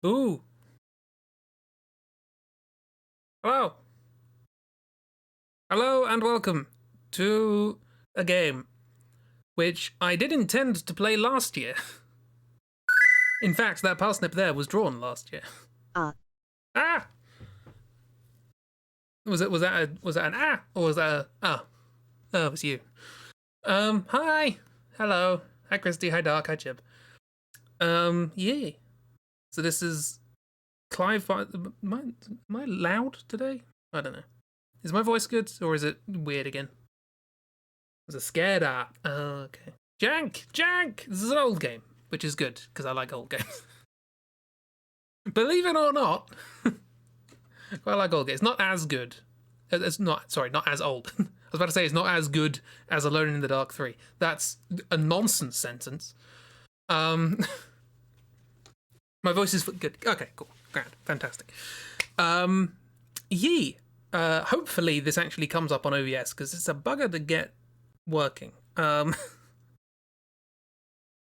Ooh. Hello. Hello and welcome to a game which I did intend to play last year. In fact, that parsnip there was drawn last year. Ah! Was that an ah or was that a ah? Oh, it was you. Hi. Hello. Hi Christy, hi Dark, hi Chip. Yeah. So this is Clive. Am I loud today? I don't know. Is my voice good or is it weird again? Was a scared art. Oh, okay. Jank! This is an old game, which is good, because I like old games. Believe it or not, I like old games. It's not as good. It's not, sorry, not as old. I was about to say it's not as good as Alone in the Dark 3. That's a nonsense sentence. My voice is good. Okay, cool. Grand. Fantastic. Hopefully this actually comes up on OBS, because it's a bugger to get working.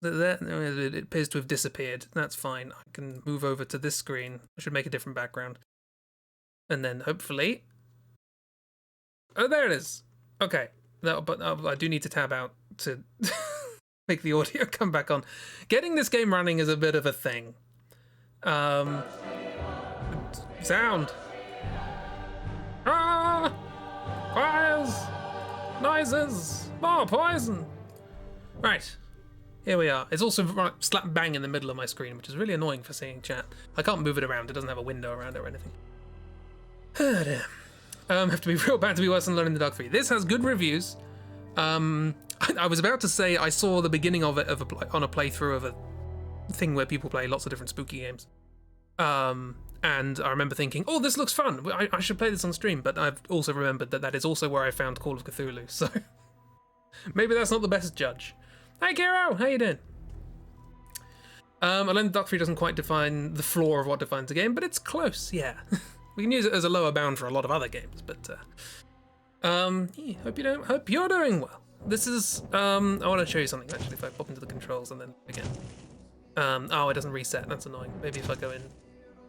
It appears to have disappeared. That's fine. I can move over to this screen. I should make a different background. And then hopefully... Oh, there it is. Okay. No, but I do need to tab out to make the audio come back on. Getting this game running is a bit of a thing. Sound. Ah! Fires! Noises! More poison! Right. Here we are. It's also right slap bang in the middle of my screen, which is really annoying for seeing chat. I can't move it around. It doesn't have a window around it or anything. Oh, dear. Have to be real bad to be worse than Alone in the Dark 3. This has good reviews. I was about to say I saw the beginning of it on a playthrough of a thing where people play lots of different spooky games. And I remember thinking, oh, this looks fun. I should play this on stream. But I've also remembered that is also where I found Call of Cthulhu. So maybe that's not the best judge. Hey, Kiro, how you doing? Alone in the Dark 3 doesn't quite define the floor of what defines a game, but it's close, yeah. We can use it as a lower bound for a lot of other games, but hope you're doing well. This is I want to show you something actually. If I pop into the controls and then again, it doesn't reset. That's annoying. Maybe if I go in,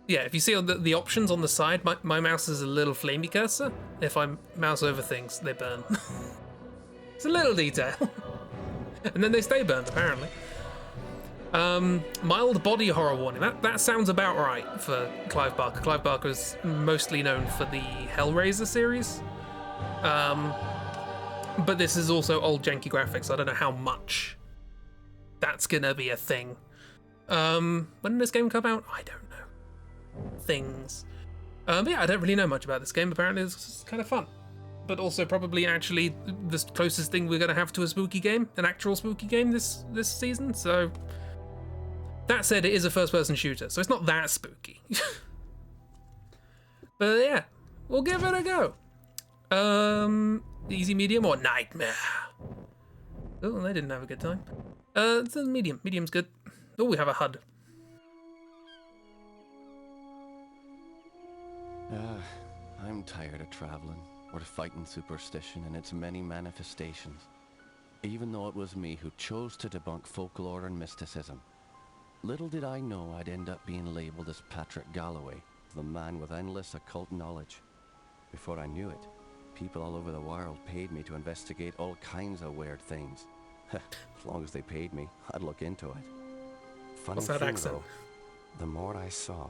yeah. If you see the options on the side, my mouse is a little flamey cursor. If I mouse over things, they burn. It's a little detail. And then they stay burned, apparently. Mild body horror warning. That sounds about right for Clive Barker. Clive Barker is mostly known for the Hellraiser series. But this is also old janky graphics. I don't know how much that's gonna be a thing. When did this game come out? I don't know. Things. But yeah, I don't really know much about this game. Apparently it's kind of fun. But also probably actually the closest thing we're going to have to a spooky game, an actual spooky game this season. So that said, it is a first-person shooter, so it's not that spooky. But yeah, we'll give it a go. Easy, medium, or nightmare? Oh, they didn't have a good time. It's a medium. Medium's good. Oh, we have a HUD. I'm tired of traveling. Or fighting superstition in its many manifestations, even though it was me who chose to debunk folklore and mysticism. Little did I know I'd end up being labelled as Patrick Galloway, the man with endless occult knowledge. Before I knew it, people all over the world paid me to investigate all kinds of weird things. As long as they paid me, I'd look into it. Funny What's that thing, accent? though, the more I saw,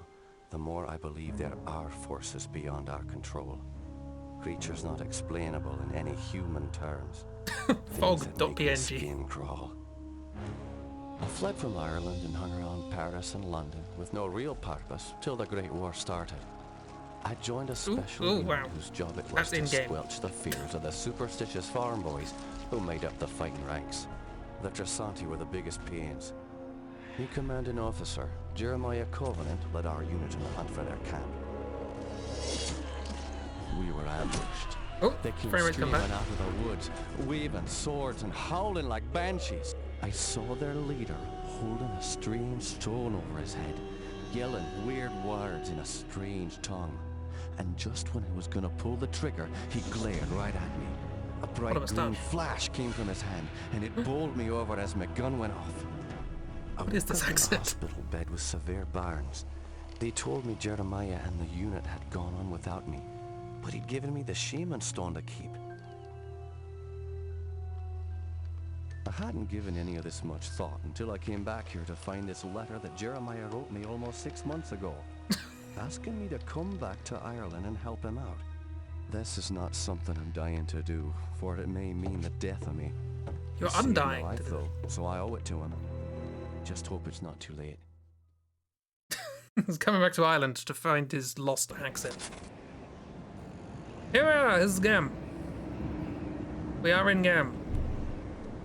the more I believe there are forces beyond our control. Creatures not explainable in any human terms. Fog.png. Skin crawl. I fled from Ireland and hung around Paris and London with no real purpose till the Great War started. I joined a special unit whose job it was to squelch the fears of the superstitious farm boys who made up the fighting ranks. The Trasanti were the biggest pains. The commanding officer, Jeremiah Covenant, led our unit in the hunt for their camp. We were ambushed. They came streaming out of the woods, waving swords and howling like banshees. I saw their leader holding a strange stone over his head, yelling weird words in a strange tongue. And just when I was gonna pull the trigger, he glared right at me. A bright green flash came from his hand, and it bowled me over as my gun went off. What is this accent? Hospital bed with severe burns. They told me Jeremiah and the unit had gone on without me, but he'd given me the shaman stone to keep. I hadn't given any of this much thought until I came back here to find this letter that Jeremiah wrote me almost 6 months ago, asking me to come back to Ireland and help him out. This is not something I'm dying to do, for it may mean the death of me. You're He saved my undying life, to do though, so I owe it to him. Just hope it's not too late. He's coming back to Ireland to find his lost accent. Here we are, this is Gam. We are in Gam.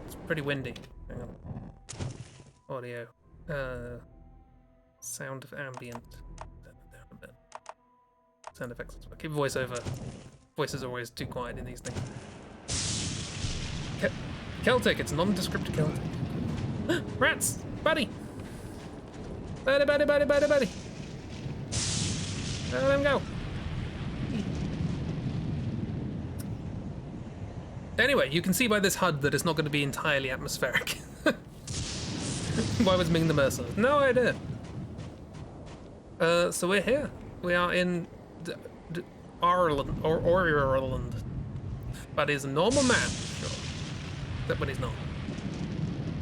It's pretty windy. Hang on. Audio. Sound of ambient. Turn it down a bit. Sound effects. Keep voiceover. Voices are always too quiet in these things. Celtic, it's nondescript Celtic. Rats! Buddy! Buddy, buddy, buddy, buddy, buddy! Let him go. Anyway, you can see by this HUD that it's not going to be entirely atmospheric. Why was Ming the Mercer? No idea. So we're here. We are in Ireland, or Ireland. But he's a normal man, sure. Except when he's not.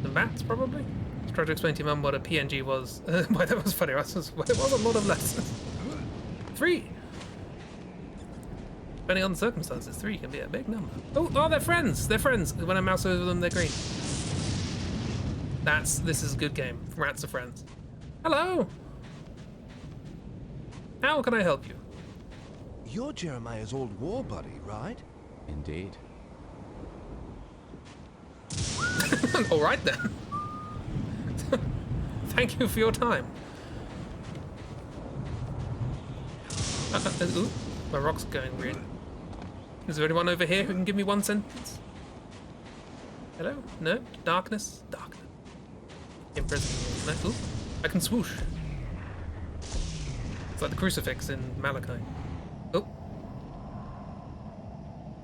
The Vats, probably? Let's try to explain to your mum what a PNG was. Why, that was funny. It was a lot of letters. 3! Depending on the circumstances, 3 can be a big number. Oh, they're friends! They're friends! When I mouse over them, they're green. This is a good game. Rats are friends. Hello! How can I help you? You're Jeremiah's old war buddy, right? Indeed. Alright then. Thank you for your time. Ooh, my rock's going weird. Is there anyone over here who can give me one sentence? Hello? No? Darkness? Darkness. Imprison. No? Ooh, I can swoosh. It's like the crucifix in Malachi. Oh.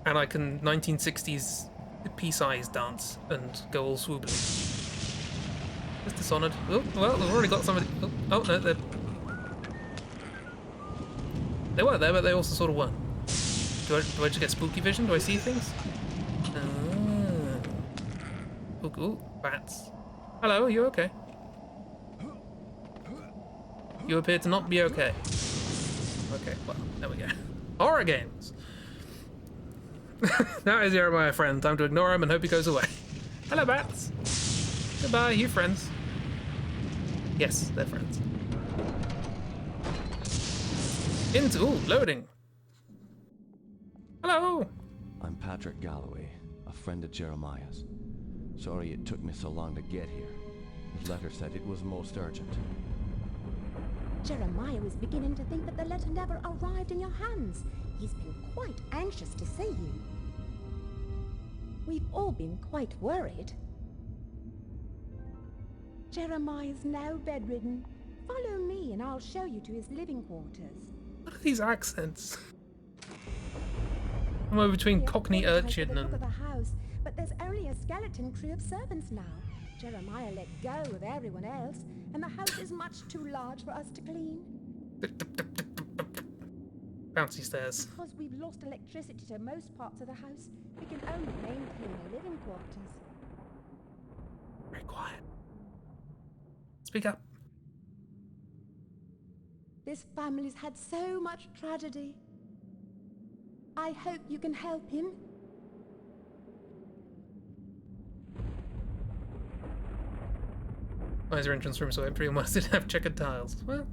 And I can 1960s peace-eyes dance and go all swoobly. It's Dishonored. Oh, well, we've already got somebody. Oh no, they were there, but they also sort of weren't. Do I just get spooky vision? Do I see things? Ooh, bats. Hello, are you okay? You appear to not be okay. Okay, well, there we go. Horror games! That is Jeremiah, friend. Time to ignore him and hope he goes away. Hello, bats. Goodbye, you friends. Yes, they're friends. Ooh, loading. Hello. I'm Patrick Galloway, a friend of Jeremiah's. Sorry it took me so long to get here. His letter said it was most urgent. Jeremiah was beginning to think that the letter never arrived in your hands. He's been quite anxious to see you. We've all been quite worried. Jeremiah's now bedridden. Follow me and I'll show you to his living quarters. What are these accents? I'm over between Cockney urchin Look at and... the house, but there's only a skeleton crew of servants now. Jeremiah let go of everyone else, and the house is much too large for us to clean. Bouncy stairs. Because we've lost electricity to most parts of the house, we can only maintain the living quarters. Very quiet. Speak up. This family's had so much tragedy. I hope you can help him. Why is your entrance room so empty and why does it have checkered tiles? Well,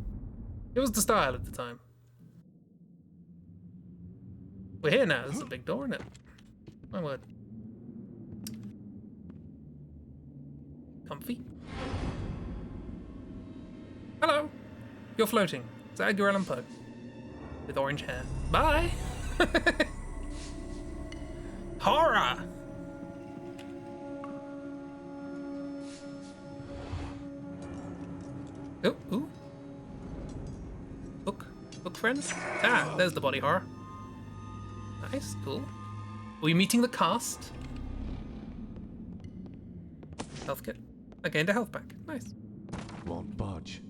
it was the style at the time. We're here now. This is a big door, isn't it? My word. Comfy. Hello. You're floating. It's Edgar Allan Poe. With orange hair. Bye. Horror. Oh, ooh. Book friends? Ah, there's the body horror. Nice, cool. Are we meeting the cast? Health kit. I gained a health pack. Nice. Won't budge.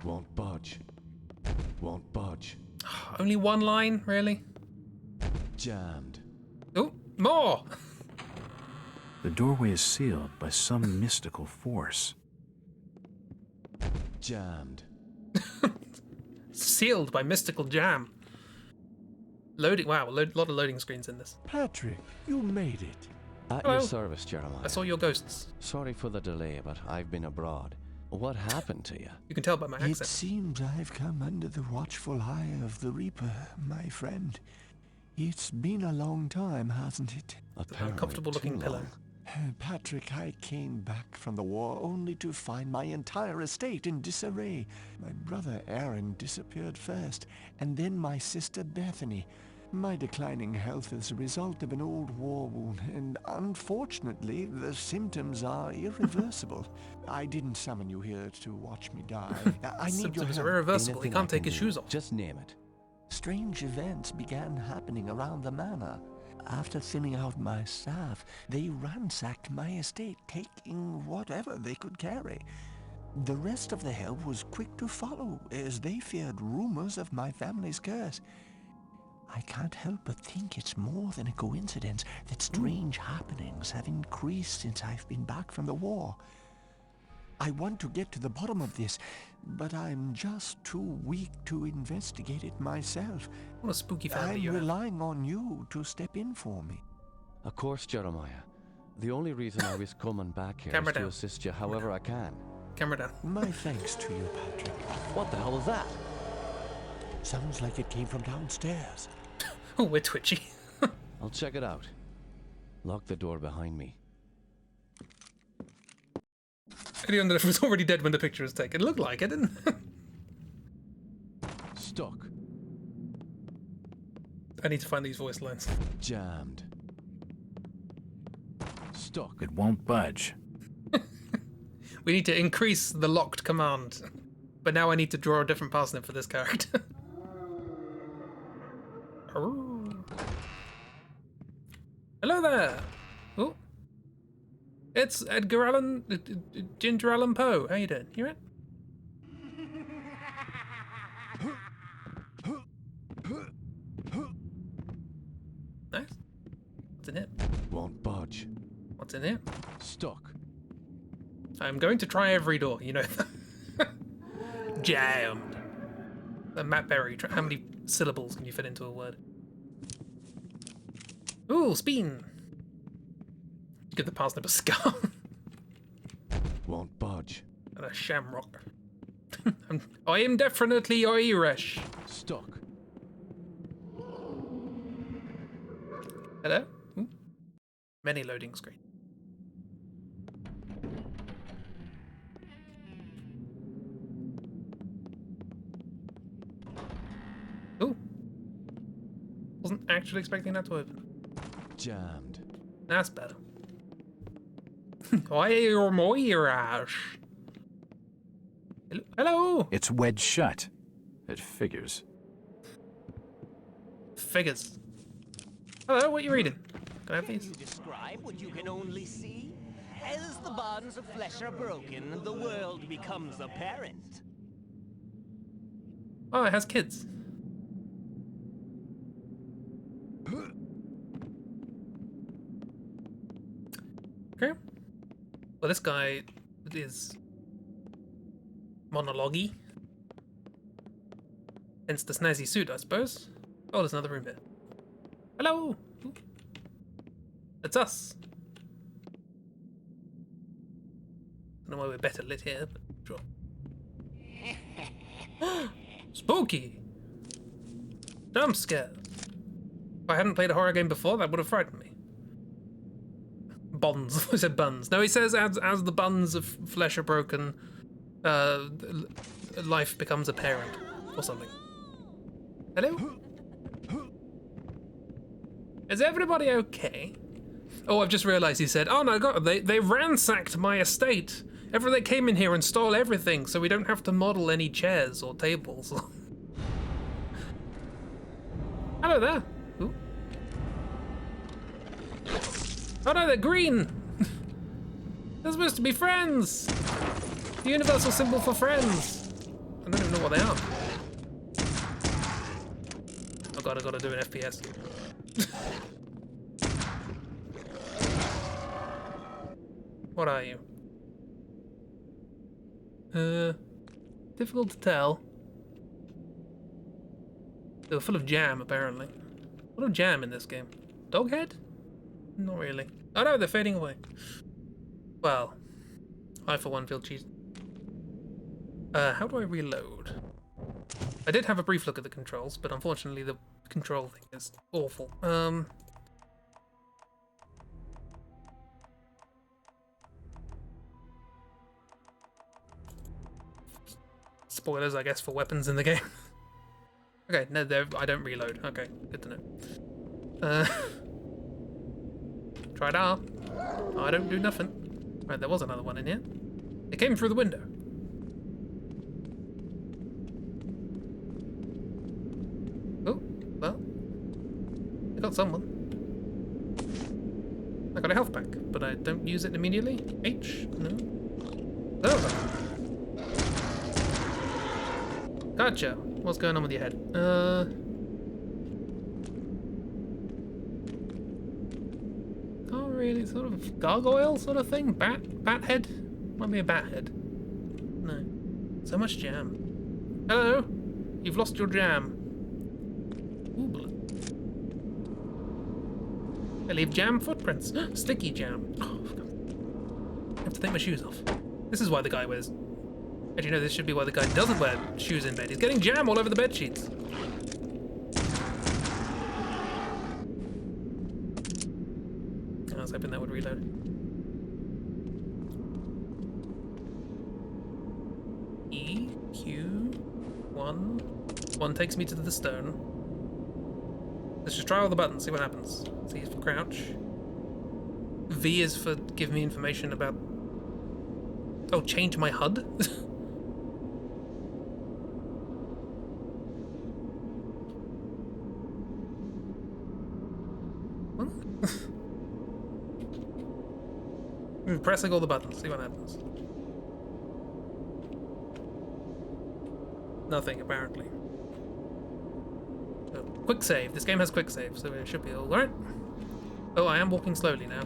Won't budge. Won't budge. Only one line, really? Jammed. Oh, more! The doorway is sealed by some mystical force. Jammed. Sealed by mystical jam. Loading. Wow, a lot of loading screens in this. Patrick, you made it. At Hello. your service, Jeremiah. I saw your ghosts. Sorry for the delay, but I've been abroad. What happened to you? You can tell by my It accent. seems I've come under the watchful eye of the Reaper, my friend. It's been a long time, hasn't it? Apparently Uncomfortable looking too pillow. long. Patrick, I came back from the war only to find my entire estate in disarray. My brother Aaron disappeared first, and then my sister Bethany. My declining health is a result of an old war wound, and unfortunately, the symptoms are irreversible. I didn't summon you here to watch me die. I need your Symptoms help. are irreversible. He Anything I can't take can his do. shoes off. Just name it. Strange events began happening around the manor. After thinning out my staff, they ransacked my estate, taking whatever they could carry. The rest of the help was quick to follow, as they feared rumors of my family's curse. I can't help but think it's more than a coincidence that strange happenings have increased since I've been back from the war. I want to get to the bottom of this, but I'm just too weak to investigate it myself. What a spooky family I'm you have. relying on you to step in for me. Of course, Jeremiah. The only reason I was coming back here Camera is to down. assist you however I can. Camera down. My thanks to you, Patrick. What the hell is that? Sounds like it came from downstairs. Oh, we're twitchy. I'll check it out. Lock the door behind me. Anyone that was already dead when the picture was taken. It looked like it, didn't it? Stuck. I need to find these voice lines. Jammed. Stuck. It won't budge. We need to increase the locked command. But now I need to draw a different parsnip for this character. Oh. Hello there. Oh. It's Edgar Allan, Ginger Allan Poe. How you doing? You right? Nice. What's in here? Won't budge. What's in here? Stuck. I'm going to try every door, you know that. Jammed. Matt Berry, how many syllables can you fit into a word? Ooh, spin. Give the parsnip a scar. Won't budge. And a shamrock. I am definitely Irish. Stuck. Hello? Ooh. Many loading screen. Ooh. Wasn't actually expecting that to open. Jammed. That's better. I am Irish. Hello? It's wedged shut. It figures. Figures. Hello, what are you reading? Can I have Can these? you describe what you can only see? As the bonds of flesh are broken, the world becomes apparent. Oh, it has kids. Okay. Well, this guy is monologue-y. Hence the snazzy suit, I suppose. Oh, there's another room here. Hello! Ooh. It's us. Don't know why we're better lit here, but sure. Spooky! Jump scare. If I hadn't played a horror game before, that would have frightened me. Bonds. I said buns. No, he says as the bonds of flesh are broken, life becomes apparent, or something. Hello? Is everybody okay? Oh, I've just realised he said, oh no, God, they ransacked my estate. They came in here and stole everything, so we don't have to model any chairs or tables. Hello there. Ooh. Oh no, they're green! They're supposed to be friends! The universal symbol for friends! I don't even know what they are. Oh god, I gotta do an FPS. What are you? Difficult to tell. They were full of jam, apparently. A lot of jam in this game. Doghead? Not really. Oh no, they're fading away. Well, I for one feel cheesy. How do I reload? I did have a brief look at the controls, but unfortunately the control thing is awful. Spoilers, I guess, for weapons in the game. Okay, no, I don't reload. Okay, good to know. Try it out. Oh, I don't do nothing. Right, there was another one in here. It came through the window. Oh, well. I got someone. I got a health pack, but I don't use it immediately. H? No. Oh. Gotcha. What's going on with your head? Oh, really? Sort of gargoyle sort of thing? Bat head? Might be a bat head. No. So much jam. Hello? You've lost your jam. Ooh, blood. I leave jam footprints. Sticky jam. Oh, I have to take my shoes off. This is why the guy wears... Actually, no, this should be why the guy doesn't wear shoes in bed. He's getting jam all over the bed sheets. I was hoping that would reload. E, Q, 1. 1 takes me to the stone. Let's just try all the buttons, see what happens. C is for crouch. V is for give me information about... Oh, change my HUD? Pressing all the buttons, see what happens. Nothing, apparently. So, quick save. This game has quick save, so it should be alright. Oh, I am walking slowly now.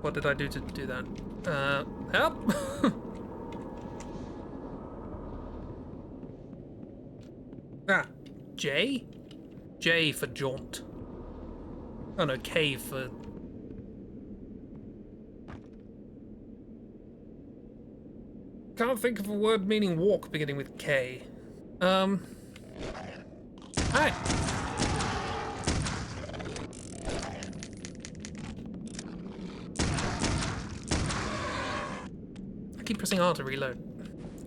What did I do to do that? Help! Ah, J? J for jaunt. Oh no, K for... Can't think of a word meaning walk beginning with K. Hi. I keep pressing R to reload.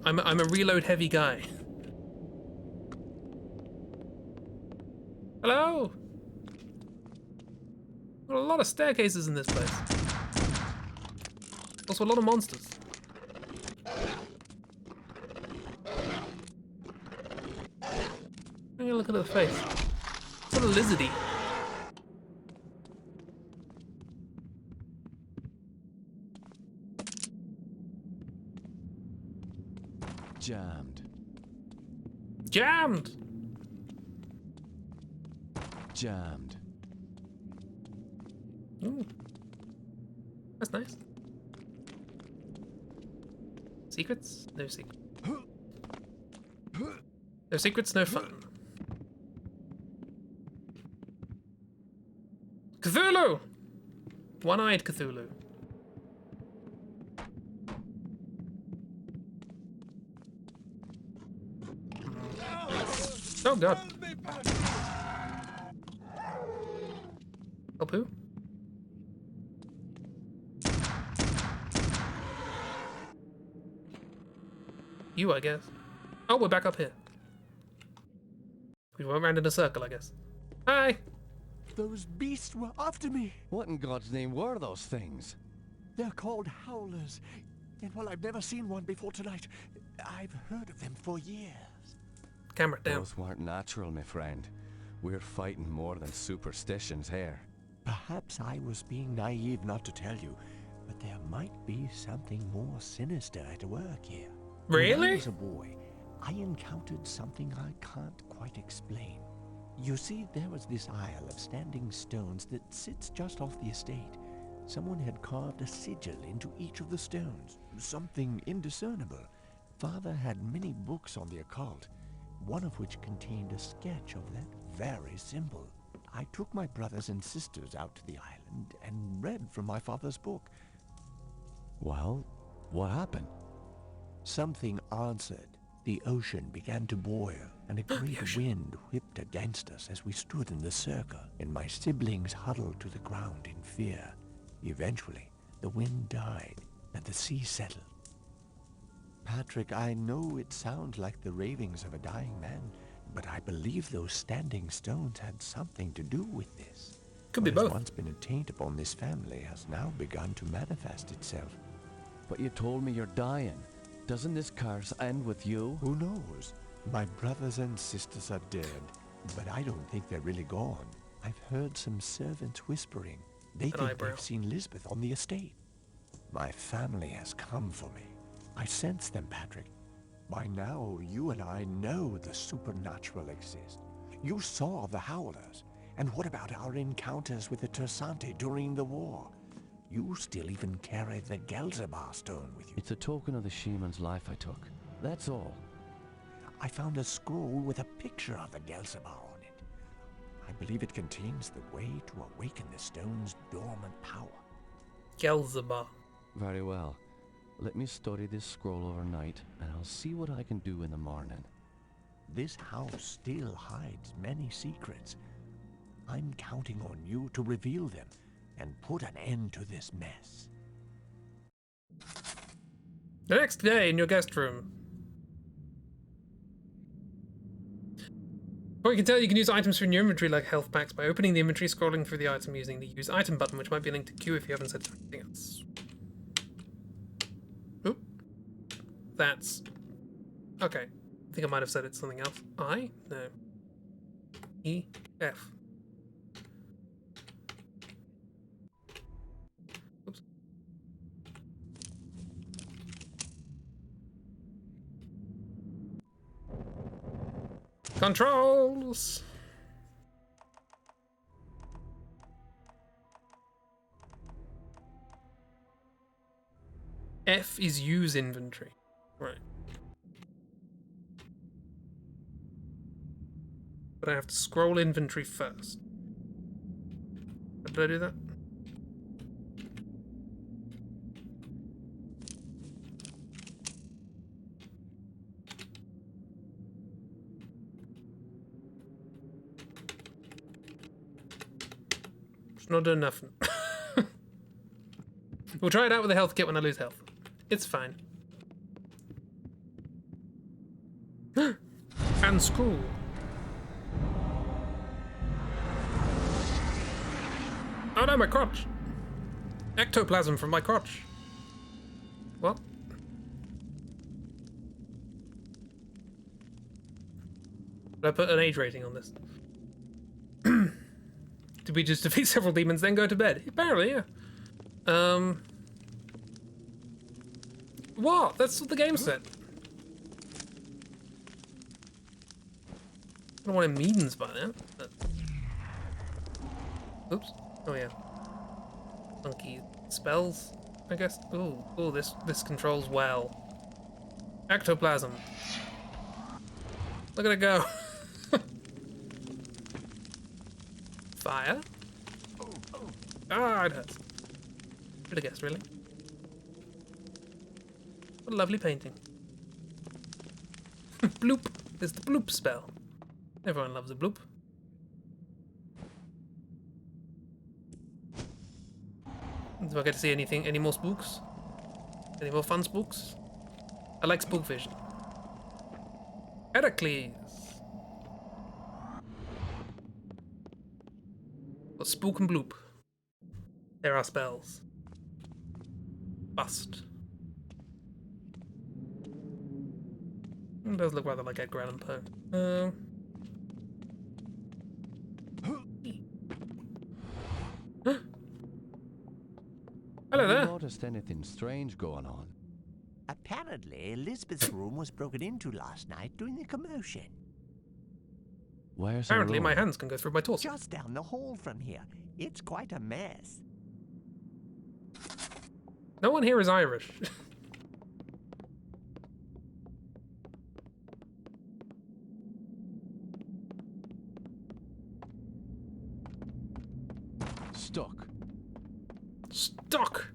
I'm a reload heavy guy. Hello? Got a lot of staircases in this place. Also a lot of monsters. Look at the face. Sort of lizardy. Jammed. Jammed! Jammed. Ooh. That's nice. Secrets? No secrets. No secrets, no fun. Cthulhu! One-eyed Cthulhu. Oh god. Help who? You, I guess. Oh, we're back up here. We went round in a circle, I guess. Hi! Those beasts were after me. What in God's name were those things? They're called howlers. And while I've never seen one before tonight, I've heard of them for years. Camera down. Those weren't natural, my friend. We're fighting more than superstitions here. Perhaps I was being naive not to tell you, but there might be something more sinister at work here. When I Really? was a boy, I encountered something I can't quite explain. You see, there was this isle of standing stones that sits just off the estate. Someone had carved a sigil into each of the stones, something indiscernible. Father had many books on the occult, one of which contained a sketch of that very symbol. I took my brothers and sisters out to the island and read from my father's book. Well, what happened? Something answered. The ocean began to boil, and a great wind whipped against us as we stood in the circle, and my siblings huddled to the ground in fear. Eventually, the wind died, and the sea settled. Patrick, I know it sounds like the ravings of a dying man, but I believe those standing stones had something to do with this. Could be What has both. once been a taint upon this family has now begun to manifest itself. But you told me you're dying. Doesn't this curse end with you? Who knows? My brothers and sisters are dead, but I don't think they're really gone. I've heard some servants whispering. They think eyebrow. they've seen Lisbeth on the estate. My family has come for me. I sense them, Patrick. By now, you and I know the supernatural exists. You saw the Howlers. And what about our encounters with the Tersante during the war? You still even carry the Gelzebah stone with you. It's a token of the shaman's life I took. That's all. I found a scroll with a picture of the Gelzebah on it. I believe it contains the way to awaken the stone's dormant power. Gelzebah. Very well. Let me study this scroll overnight, and I'll see what I can do in the morning. This house still hides many secrets. I'm counting on you to reveal them and put an end to this mess. The next day in your guest room. Well, you can tell you can use items from your inventory like health packs by opening the inventory, scrolling through the item using the use item button, which might be linked to Q if you haven't set anything else. Oop. That's... Okay. I think I might have said it's something else. I? No. E? F. Oops. Controls! F is use inventory. Right. But I have to scroll inventory first. Did I do that? It's not doing nothing. We'll try it out with the health kit when I lose health. It's fine. And screw. Oh no, my crotch! Ectoplasm from my crotch. What? Did I put an age rating on this? Did we just defeat several demons, then go to bed? Apparently, yeah. What? That's what the game said. I don't know what it means by that. But... Oops. Oh yeah. Funky spells, I guess. Ooh, this controls well. Ectoplasm. Look at it go. Fire. Ah, it hurts. Should have guessed, really. What a lovely painting. Bloop. There's the bloop spell. Everyone loves a bloop. Do I get to see anything? Any more spooks? Any more fun spooks? I like spook vision. Heracles. Well, spook and bloop. There are spells. Bust. It does look rather like Edgar Allan Poe. Hello Have you there. noticed anything strange going on? At Apparently, Elizabeth's room was broken into last night during the commotion. Where's her Apparently, my room? hands can go through my torso. Just down the hall from here. It's quite a mess. No one here is Irish. Stuck. Stuck.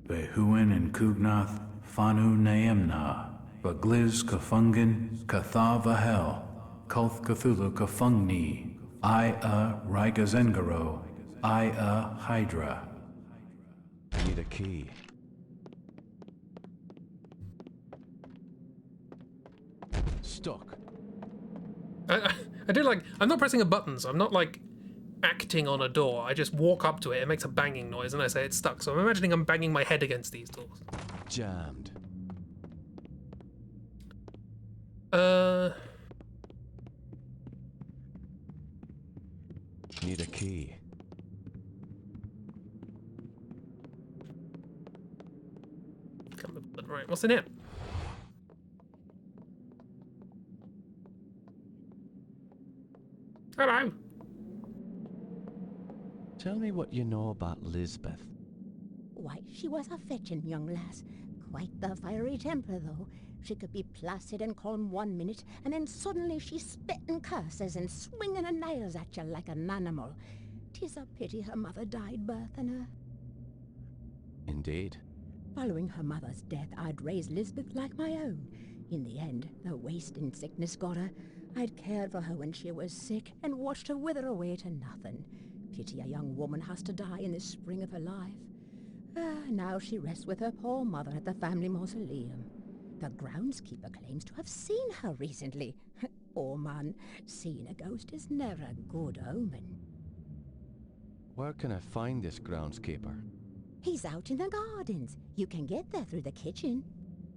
Behuin and Kugnath, Fanu Naemna, Bagliz Kafungin, Kathavahel, Kolth Cthulhu Kafungni, I-a Rigazengaro, I-a Hydra. I need a key. Stuck. I do like, I'm not pressing a button, so I'm not like acting on a door. I just walk up to it, it makes a banging noise, and I say it's stuck. So I'm imagining I'm banging my head against these doors. Jammed. Need a key. Right, what's in it? Hello. Tell me what you know about Lisbeth. Why, she was a fetching young lass. Quite the fiery temper, though. She could be placid and calm 1 minute, and then suddenly she's spitting curses and swinging her nails at you like an animal. 'Tis a pity her mother died birthing her. Indeed. Following her mother's death, I'd raised Lisbeth like my own. In the end, the wasting sickness got her. I'd cared for her when she was sick and watched her wither away to nothing. Pity a young woman has to die in the spring of her life. Now she rests with her poor mother at the family mausoleum. The groundskeeper claims to have seen her recently. Oh man, seeing a ghost is never a good omen. Where can I find this groundskeeper? He's out in the gardens. You can get there through the kitchen.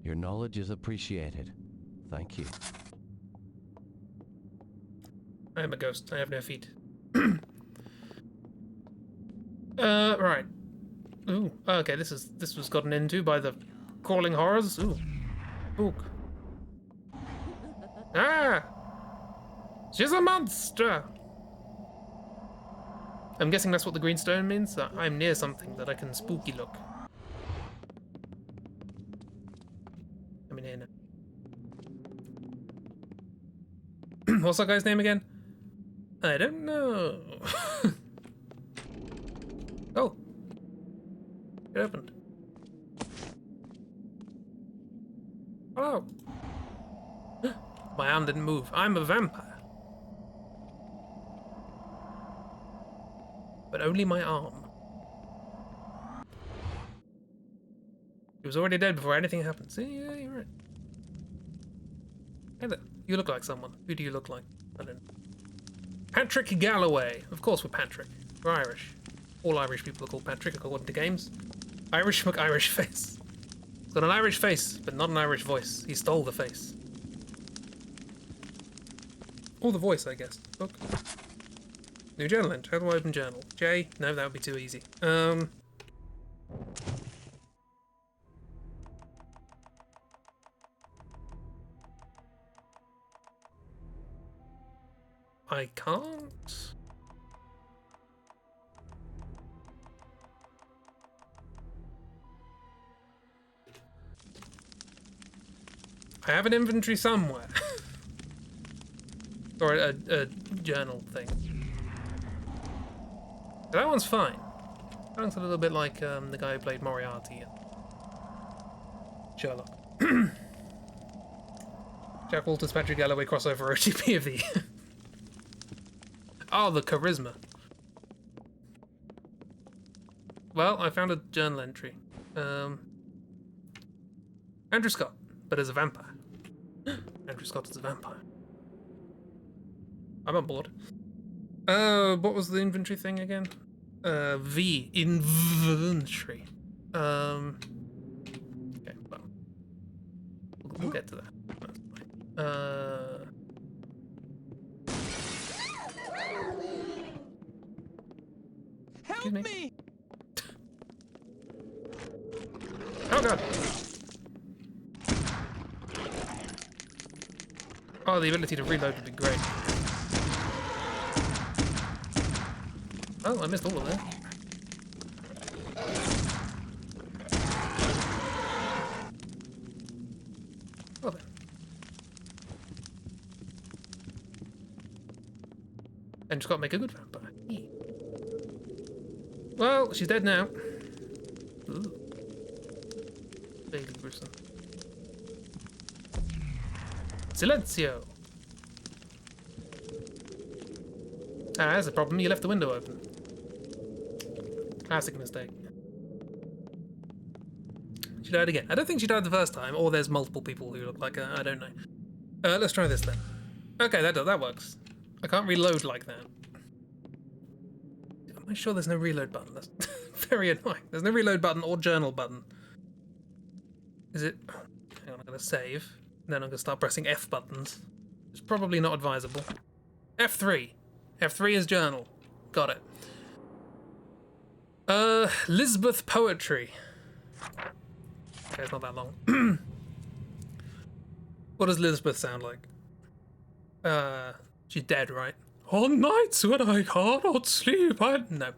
Your knowledge is appreciated. Thank you. I am a ghost. I have no feet. Right. Ooh, okay, this was gotten into by the crawling horrors. Ooh. Ook. Ah! She's a monster! I'm guessing that's what the green stone means, that I'm near something that I can spooky look. I'm in here now. What's that guy's name again? I don't know. Oh. It opened. Hello. My arm didn't move. I'm a vampire. But only my arm. He was already dead before anything happened. See, yeah, you're right. Hey there. You look like someone. Who do you look like? I don't know. Patrick Galloway. Of course we're Patrick. We're Irish. All Irish people are called Patrick according to games. Irish McIrish face. He's got an Irish face, but not an Irish voice. He stole the face. Or the voice, I guess. Look. New journal entry. How do I open journal? J? No, that would be too easy. I can't. I have an inventory somewhere. Or a journal thing. That one's fine. That one's a little bit like the guy who played Moriarty in Sherlock. Jack Walters, Patrick Galloway crossover OTP of the year. Oh, the charisma. Well, I found a journal entry. Andrew Scott, but as a vampire. Andrew Scott as a vampire. I'm on board. What was the inventory thing again? V. Inventory. Okay, well. We'll get to that. Help me! Oh god. Oh, the ability to reload would be great. Oh, I missed all of that. Well then. And just got to make a good vampire. Yeah. Well, she's dead now. Ooh. Vaguely gruesome. Silencio! Ah, that's the problem. You left the window open. Classic mistake. She died again. I don't think she died the first time, or there's multiple people who look like her. I don't know. Let's try this then. Okay, that works. I can't reload like that. Am I sure there's no reload button? That's very annoying. There's no reload button or journal button. Is it? Hang on, I'm going to save. Then I'm going to start pressing F buttons. It's probably not advisable. F3. F3 is journal. Got it. Lisbeth poetry. Okay, it's not that long. What does Lisbeth sound like? She's dead, right? On nights when I cannot sleep, No.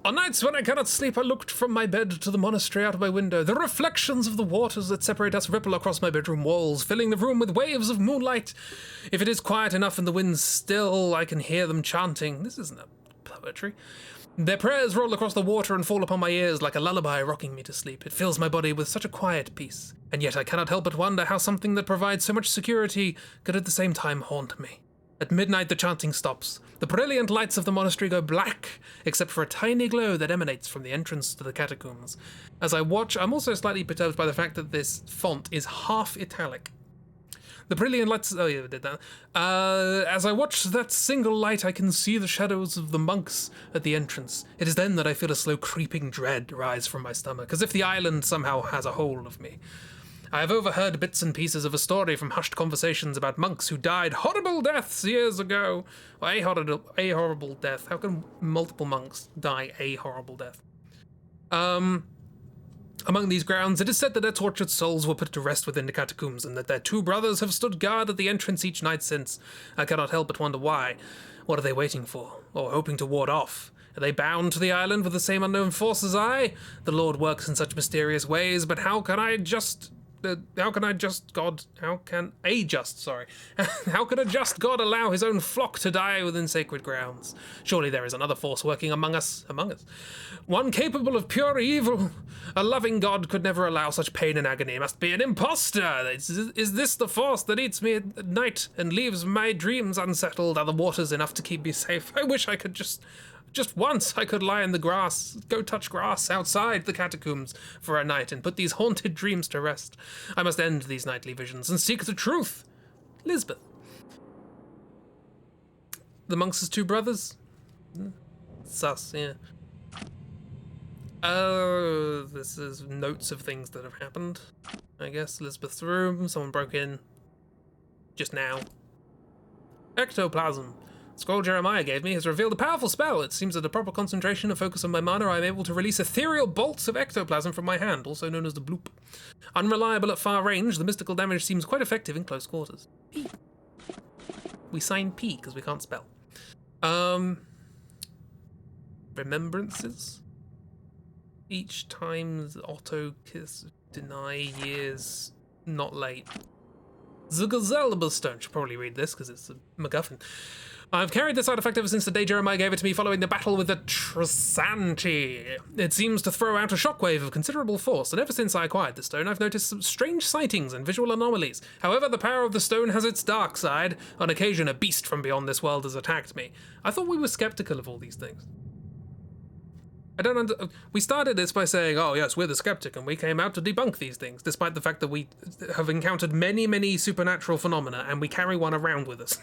On nights when I cannot sleep, I looked from my bed to the monastery out of my window. The reflections of the waters that separate us ripple across my bedroom walls, filling the room with waves of moonlight. If it is quiet enough and the wind's still, I can hear them chanting. This isn't a poetry. Their prayers roll across the water and fall upon my ears like a lullaby rocking me to sleep. It fills my body with such a quiet peace. And yet I cannot help but wonder how something that provides so much security could at the same time haunt me. At midnight, the chanting stops. The brilliant lights of the monastery go black, except for a tiny glow that emanates from the entrance to the catacombs. As I watch, I'm also slightly perturbed by the fact that this font is half italic. The brilliant lights... Oh, yeah, I did that. As I watch that single light, I can see the shadows of the monks at the entrance. It is then that I feel a slow creeping dread rise from my stomach, as if the island somehow has a hold of me. I have overheard bits and pieces of a story from hushed conversations about monks who died horrible deaths years ago. Or a horrible death. How can multiple monks die a horrible death? Among these grounds, it is said that their tortured souls were put to rest within the catacombs, and that their two brothers have stood guard at the entrance each night since. I cannot help but wonder why. What are they waiting for? Or hoping to ward off? Are they bound to the island with the same unknown force as I? The Lord works in such mysterious ways, but how can a just God allow his own flock to die within sacred grounds? Surely there is another force working among us. One capable of pure evil. A loving God could never allow such pain and agony. It must be an impostor. Is this the force that eats me at night and leaves my dreams unsettled? Are the waters enough to keep me safe? I wish I could just once I could lie in the grass, go touch grass outside the catacombs for a night and put these haunted dreams to rest. I must end these nightly visions and seek the truth. Lisbeth. The monks' two brothers? Sus, yeah. Oh, this is notes of things that have happened. I guess Lisbeth's room, someone broke in. Just now. Ectoplasm. The scroll Jeremiah gave me has revealed a powerful spell. It seems that a proper concentration and focus on my mana, I am able to release ethereal bolts of ectoplasm from my hand, also known as the bloop. Unreliable at far range, the mystical damage seems quite effective in close quarters. P. We sign P because we can't spell. Remembrances? Each time's auto kiss deny years not late. The Gazelba Stone. Should probably read this because it's a MacGuffin. I've carried this artifact ever since the day Jeremiah gave it to me following the battle with the Trisanti. It seems to throw out a shockwave of considerable force, and ever since I acquired the stone, I've noticed some strange sightings and visual anomalies. However, the power of the stone has its dark side. On occasion, a beast from beyond this world has attacked me. I thought we were skeptical of all these things. We started this by saying, oh yes, we're the skeptic, and we came out to debunk these things, despite the fact that we have encountered many, many supernatural phenomena, and we carry one around with us.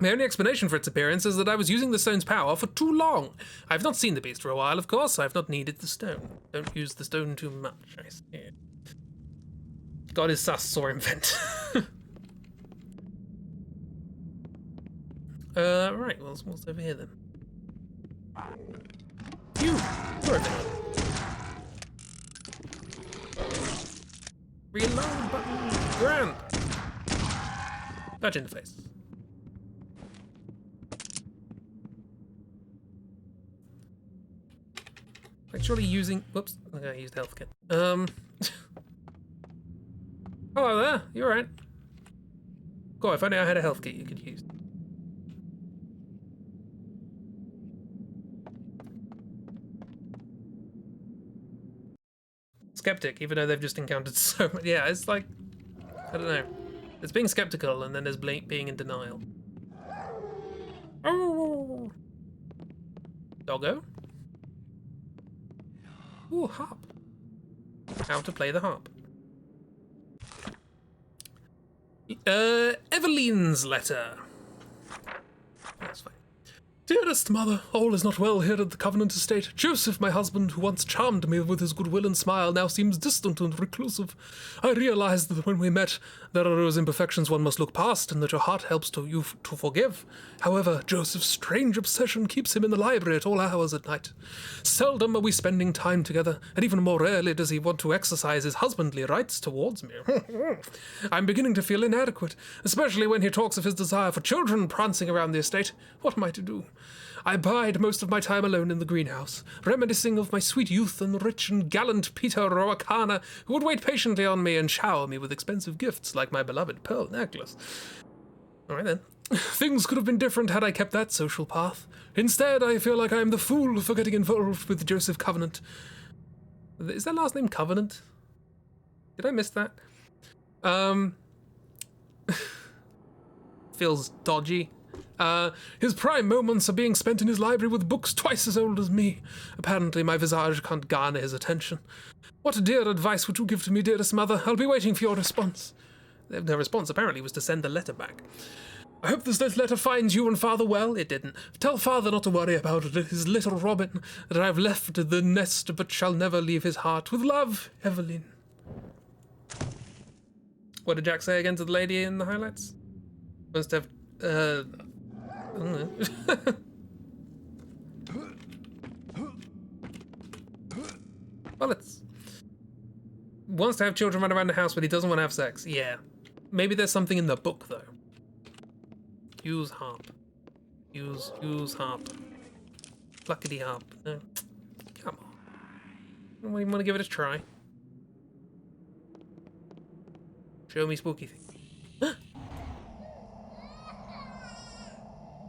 My only explanation for its appearance is that I was using the stone's power for too long. I have not seen the beast for a while, of course. I have not needed the stone. Don't use the stone too much, I see. God is sus, saw him vent. Right, well, what's over here then? You! You're over here. Reload button. Grand. Touch in the face. Actually using... Whoops. Okay, I used health kit. Hello there. You alright? God, if only I had a health kit you could use. Skeptic, even though they've just encountered so much. Yeah, it's like... I don't know. It's being skeptical, and then there's being in denial. Oh! Doggo? Ooh, harp. How to play the harp. Eveline's letter. That's fine. Dearest mother, all is not well here at the Covenant estate. Joseph, my husband, who once charmed me with his goodwill and smile, now seems distant and reclusive. I realized that when we met, there are those imperfections one must look past, and that your heart helps you to forgive. However, Joseph's strange obsession keeps him in the library at all hours at night. Seldom are we spending time together, and even more rarely does he want to exercise his husbandly rights towards me. I'm beginning to feel inadequate, especially when he talks of his desire for children prancing around the estate. What am I to do? I bide most of my time alone in the greenhouse, reminiscing of my sweet youth and the rich and gallant Peter Roacana, who would wait patiently on me and shower me with expensive gifts like my beloved pearl necklace. All right then. Things could have been different had I kept that social path. Instead, I feel like I am the fool for getting involved with Joseph Covenant. Is that last name Covenant? Did I miss that? Feels dodgy. His prime moments are being spent in his library with books twice as old as me. Apparently my visage can't garner his attention. What dear advice would you give to me, dearest mother? I'll be waiting for your response. Their response apparently was to send the letter back. I hope this letter finds you and father well. It didn't. Tell father not to worry about it. His little Robin, that I've left the nest but shall never leave his heart. With love, Eveline. What did Jack say again to the lady in the highlights? Must have, I don't know. Well, it's... Wants to have children run around the house, but he doesn't want to have sex. Yeah. Maybe there's something in the book, though. Use harp. Use harp. Pluckety harp. No. Come on. We want to give it a try. Show me spooky thing.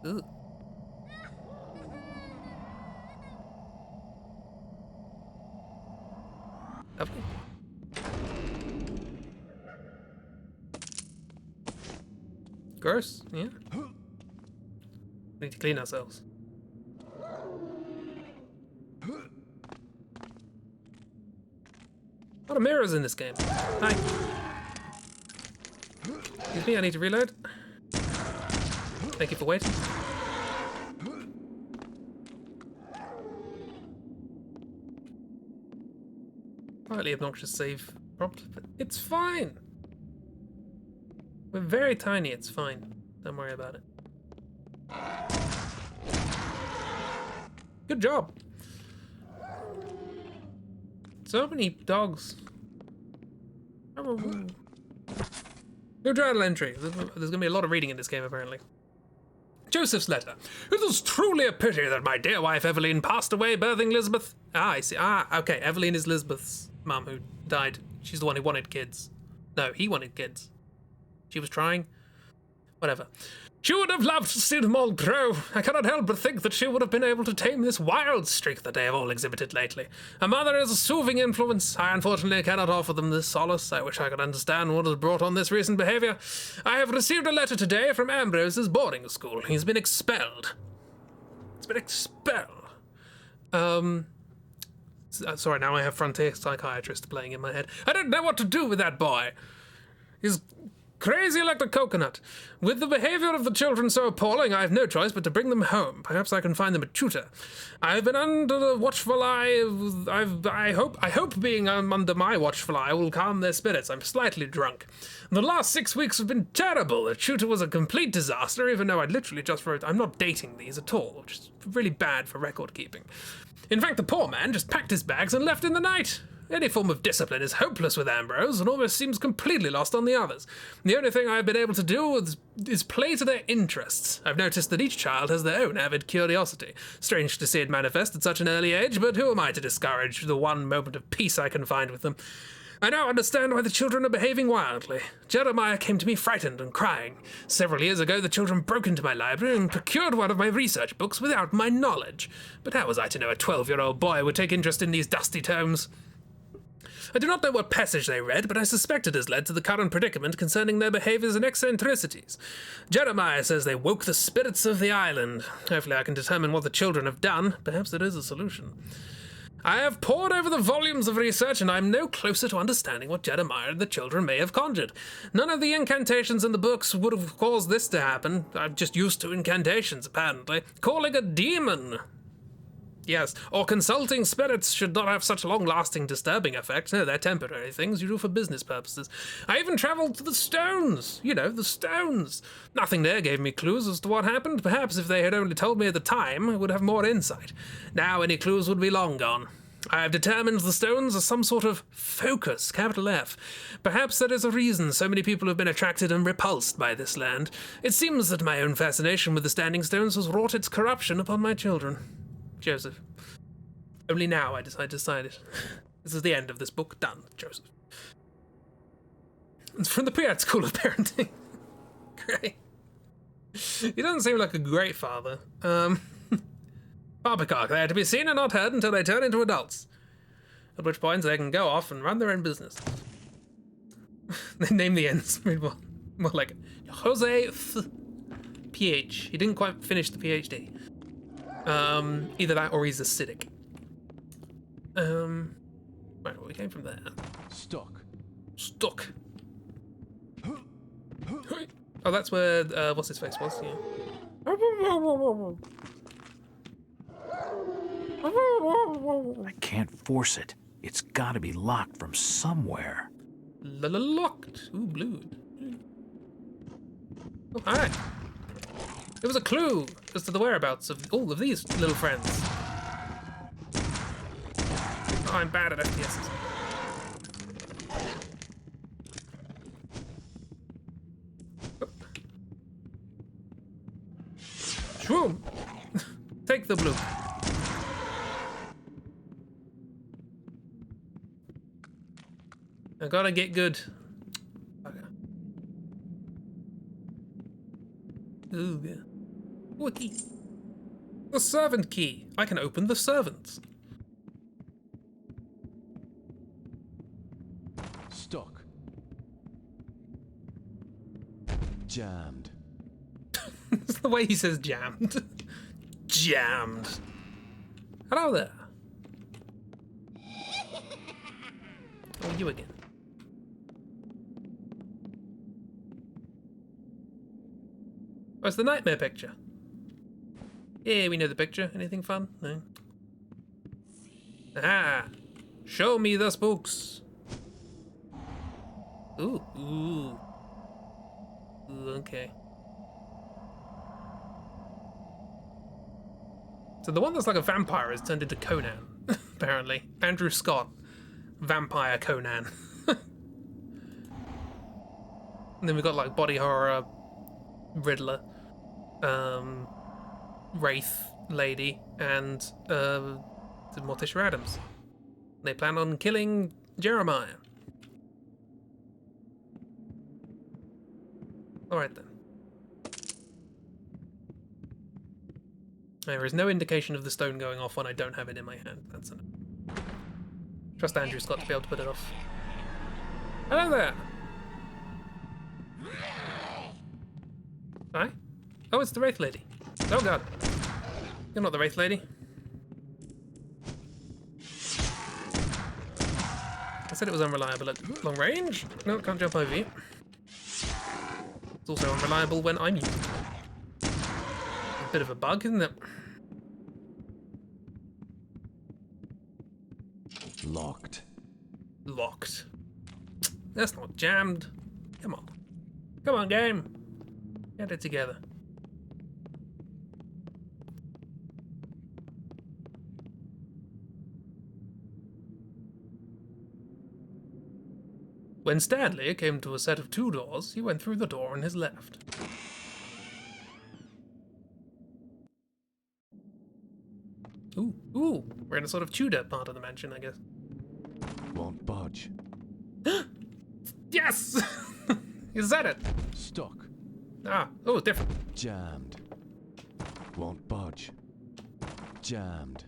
Ooh. Lovely. Gross, yeah. We need to clean ourselves. A lot of mirrors in this game. Hi. Excuse me, I need to reload. Thank you for waiting. Slightly obnoxious save prompt, but it's fine. We're very tiny, it's fine. Don't worry about it. Good job. So many dogs. New journal entry. There's going to be a lot of reading in this game, apparently. Joseph's letter. It is truly a pity that my dear wife Eveline passed away birthing Lisbeth. Ah, I see. Ah, okay. Eveline is Lisbeth's mum who died. She's the one who wanted kids. No, he wanted kids. She was trying. Whatever. She would have loved to see them all grow. I cannot help but think that she would have been able to tame this wild streak that they have all exhibited lately. A mother is a soothing influence. I unfortunately cannot offer them this solace. I wish I could understand what has brought on this recent behavior. I have received a letter today from Ambrose's boarding school. He's been expelled. He's been expelled. Sorry, now I have Frontier Psychiatrist playing in my head. I don't know what to do with that boy. He's crazy like the coconut. With the behavior of the children so appalling, I have no choice but to bring them home. Perhaps I can find them a tutor. I have been under the watchful eye. I hope being under my watchful eye will calm their spirits. I'm slightly drunk. The last 6 weeks have been terrible. The tutor was a complete disaster, even though I literally just wrote, I'm not dating these at all, which is really bad for record keeping. In fact, the poor man just packed his bags and left in the night. Any form of discipline is hopeless with Ambrose and almost seems completely lost on the others. The only thing I've been able to do is play to their interests. I've noticed that each child has their own avid curiosity. Strange to see it manifest at such an early age, but who am I to discourage the one moment of peace I can find with them? I now understand why the children are behaving wildly. Jeremiah came to me frightened and crying. Several years ago, the children broke into my library and procured one of my research books without my knowledge. But how was I to know a 12-year-old boy would take interest in these dusty tomes? I do not know what passage they read, but I suspect it has led to the current predicament concerning their behaviors and eccentricities. Jeremiah says they woke the spirits of the island. Hopefully I can determine what the children have done. Perhaps it is a solution. I have pored over the volumes of research, and I am no closer to understanding what Jeremiah and the children may have conjured. None of the incantations in the books would have caused this to happen. I'm just used to incantations, apparently. Calling a demon, yes, or consulting spirits should not have such long-lasting disturbing effects. No, they're temporary things you do for business purposes. I even travelled to the stones. You know, the stones. Nothing there gave me clues as to what happened. Perhaps if they had only told me at the time, I would have more insight. Now any clues would be long gone. I have determined the stones are some sort of focus, capital F. Perhaps that is a reason so many people have been attracted and repulsed by this land. It seems that my own fascination with the standing stones has wrought its corruption upon my children. Joseph. Only now I decided. This is the end of this book. Done, Joseph. It's from the Priad School of Parenting. Great. He doesn't seem like a great father. Poppycock, they are to be seen and not heard until they turn into adults. At which point they can go off and run their own business. They name the ends more like Jose PH. He didn't quite finish the PhD. Either that or he's acidic. Right, well, we came from there. Stuck. Oh, that's where, what's his face was, yeah. I can't force it. It's gotta be locked from somewhere. Locked. Ooh, blue. Oh, hi. There was a clue as to the whereabouts of all of these little friends. Oh, I'm bad at FPSs. Oh. Shroom! Take the blue. I gotta get good. Ooh, yeah. Ooh, a key. The servant key. I can open the servants. Stuck. Jammed. That's the way he says jammed. Jammed. Hello there. Oh, you again. Oh, it's the nightmare picture. Yeah, we know the picture. Anything fun? No. Aha! Show me the spooks. Ooh, ooh. Ooh, okay. So the one that's like a vampire has turned into Conan, apparently. Andrew Scott. Vampire Conan. And then we've got like body horror, Riddler, Wraith Lady, and Morticia Adams. They plan on killing Jeremiah. Alright then. There is no indication of the stone going off when I don't have it in my hand. That's enough. Trust Andrew Scott to be able to put it off. Hello there! Hi? Oh, it's the Wraith Lady. Oh god. You're not the Wraith Lady. I said it was unreliable at long range. No, it can't jump over you. It's also unreliable when I'm using it. A bit of a bug, isn't it? Locked. Locked. That's not jammed. Come on. Come on, game. Get it together. When Stanley came to a set of 2 doors, he went through the door on his left. Ooh, we're in a sort of Tudor part of the mansion, I guess. Won't budge. Yes! You said it! Stuck. Oh, different. Jammed. Won't budge. Jammed.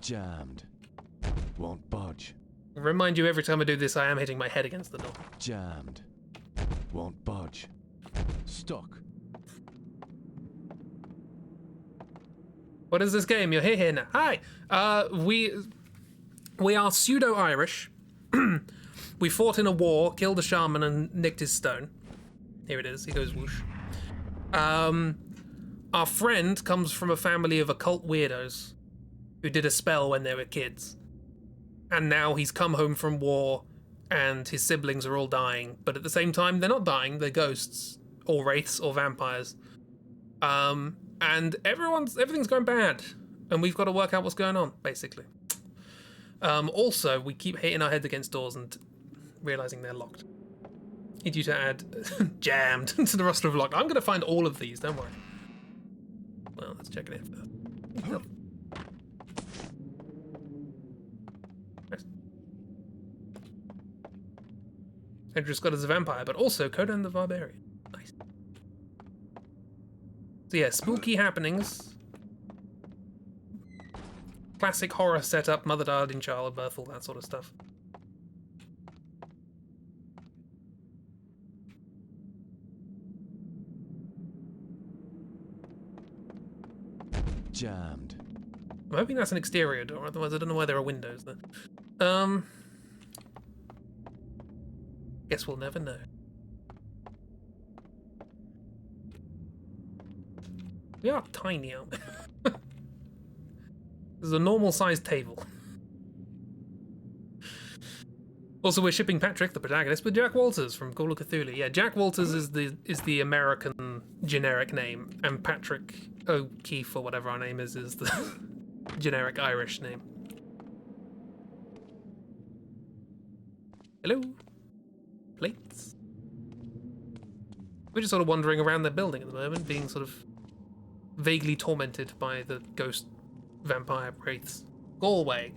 Jammed. Won't budge. Remind you every time I do this, I am hitting my head against the door. Jammed. Won't budge. Stuck. What is this game? You're here now. Hi! We are pseudo-Irish. We fought in a war, killed a shaman and nicked his stone. Here it is, he goes whoosh. Our friend comes from a family of occult weirdos who did a spell when they were kids. And now he's come home from war and his siblings are all dying, but at the same time, they're not dying, they're ghosts, or wraiths, or vampires. And everything's going bad, and we've got to work out what's going on, basically. Also, we keep hitting our heads against doors and realizing they're locked. Need you to add jammed to the roster of locked. I'm going to find all of these, don't worry. Well, let's check it in first. Nice. Andrew Scott is a vampire, but also Conan the Barbarian. Nice. So yeah, spooky happenings. Classic horror setup, mother died in childbirth, all that sort of stuff. Jammed. I'm hoping that's an exterior door, otherwise I don't know why there are windows there. Guess we'll never know. We are tiny, aren't we? This is a normal-sized table. Also, we're shipping Patrick, the protagonist, with Jack Walters from Call of Cthulhu. Yeah, Jack Walters is the American generic name, and Patrick O'Keefe, or whatever our name is the generic Irish name. Hello? Plates? We're just sort of wandering around the building at the moment, being sort of vaguely tormented by the ghost vampire wraiths. Galloway?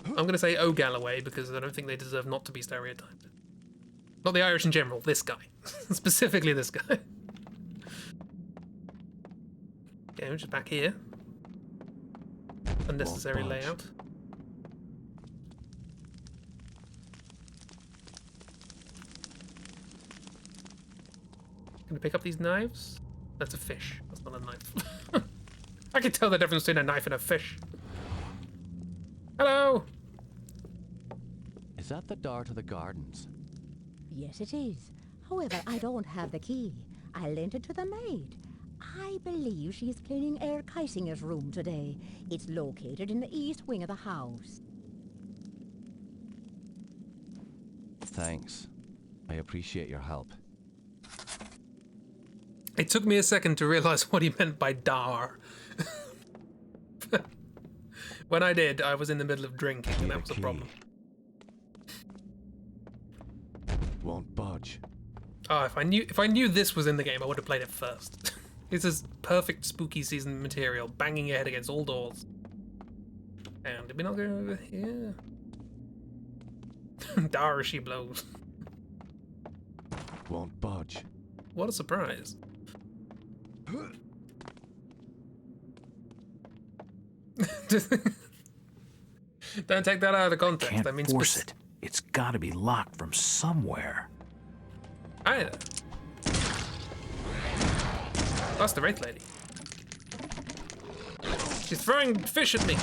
I'm going to say Galloway because I don't think they deserve not to be stereotyped. Not the Irish in general, this guy. Specifically this guy. Okay, we're just back here. Unnecessary layout. Gonna pick up these knives? That's a fish. That's not a knife. I can tell the difference between a knife and a fish. Hello! Is that the door to the gardens? Yes, it is. However, I don't have the key. I lent it to the maid. I believe she is cleaning Herr Keisinger's room today. It's located in the east wing of the house. Thanks. I appreciate your help. It took me a second to realize what he meant by dar. When I did, I was in the middle of drinking, and that was a problem. Won't budge. Oh, if I knew this was in the game, I would have played it first. This is perfect spooky season material, banging your head against all doors. And did we not go over here? Dar she blows. Won't budge. What a surprise. Don't take that out of context. Can't I mean, force it. It's got to be locked from somewhere. That's the Wraith Lady. She's throwing fish at me.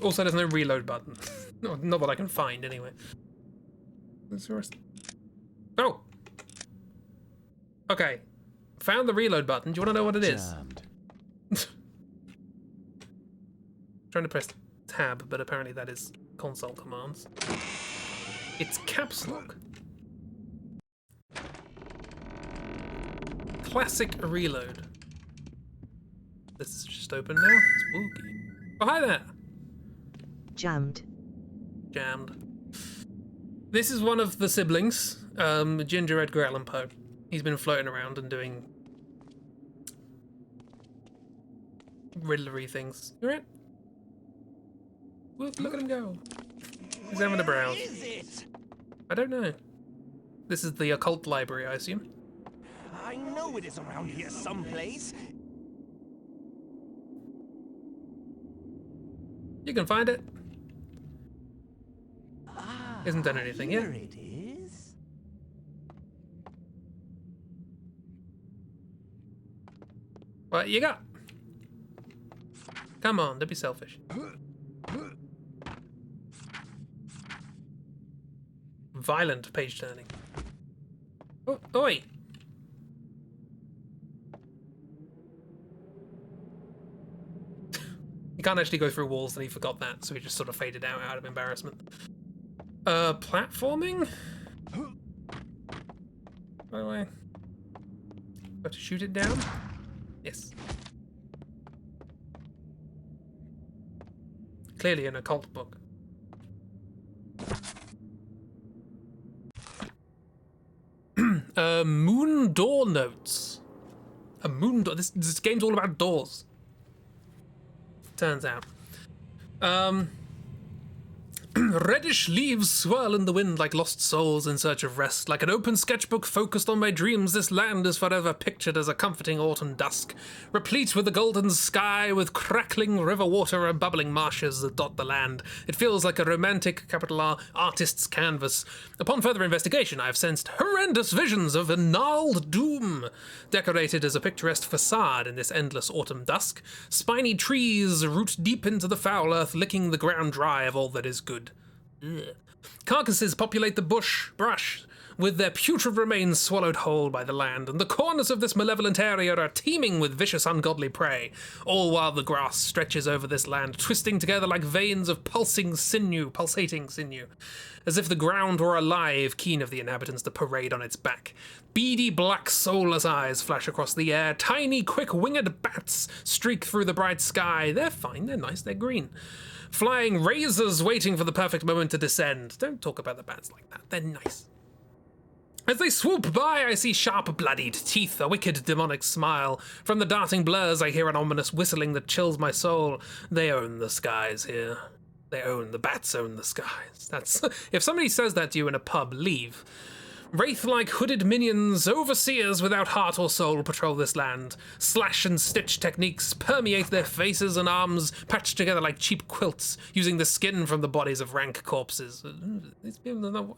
Also, there's no reload button. No, not that I can find, anyway. What's the rest? Oh! Okay. Found the reload button. Do you want to know what it is? Jammed. Trying to press tab, but apparently that is console commands. It's caps lock. Classic reload. This is just open now. Spooky. Oh, hi there. Jammed. This is one of the siblings, Ginger Edgar Allan Poe. He's been floating around and doing riddlery things. You right? Look at him go. He's having a browse. Is it? I don't know. This is the occult library, I assume. I know it is around here someplace. You can find it. Isn't done anything yet. Here it is. What you got? Come on, don't be selfish. Violent page turning. Oh, oi! He can't actually go through walls, and he forgot that, so he just sort of faded out of embarrassment. Platforming? By the way. Got to shoot it down? Yes. Clearly an occult book. Moon door notes. A moon door. This game's all about doors. Turns out. Reddish leaves swirl in the wind like lost souls in search of rest. Like an open sketchbook focused on my dreams, this land is forever pictured as a comforting autumn dusk, replete with a golden sky, with crackling river water and bubbling marshes that dot the land. It feels like a romantic, capital R, artist's canvas. Upon further investigation, I have sensed horrendous visions of a gnarled doom, decorated as a picturesque facade in this endless autumn dusk. Spiny trees root deep into the foul earth, licking the ground dry of all that is good. Ugh. Carcasses populate the brush, with their putrid remains swallowed whole by the land, and the corners of this malevolent area are teeming with vicious, ungodly prey, all while the grass stretches over this land, twisting together like veins of pulsating sinew, as if the ground were alive, keen of the inhabitants to parade on its back. Beady black soulless eyes flash across the air, tiny quick winged bats streak through the bright sky. They're fine, they're nice, they're green. Flying razors waiting for the perfect moment to descend. Don't talk about the bats like that, they're nice. As they swoop by, I see sharp, bloodied teeth, a wicked, demonic smile. From the darting blurs, I hear an ominous whistling that chills my soul. They own the skies here. The bats own the skies. That's if somebody says that to you in a pub, leave. Wraith-like hooded minions, overseers without heart or soul, patrol this land. Slash and stitch techniques permeate their faces and arms, patched together like cheap quilts, using the skin from the bodies of rank corpses. These people are not...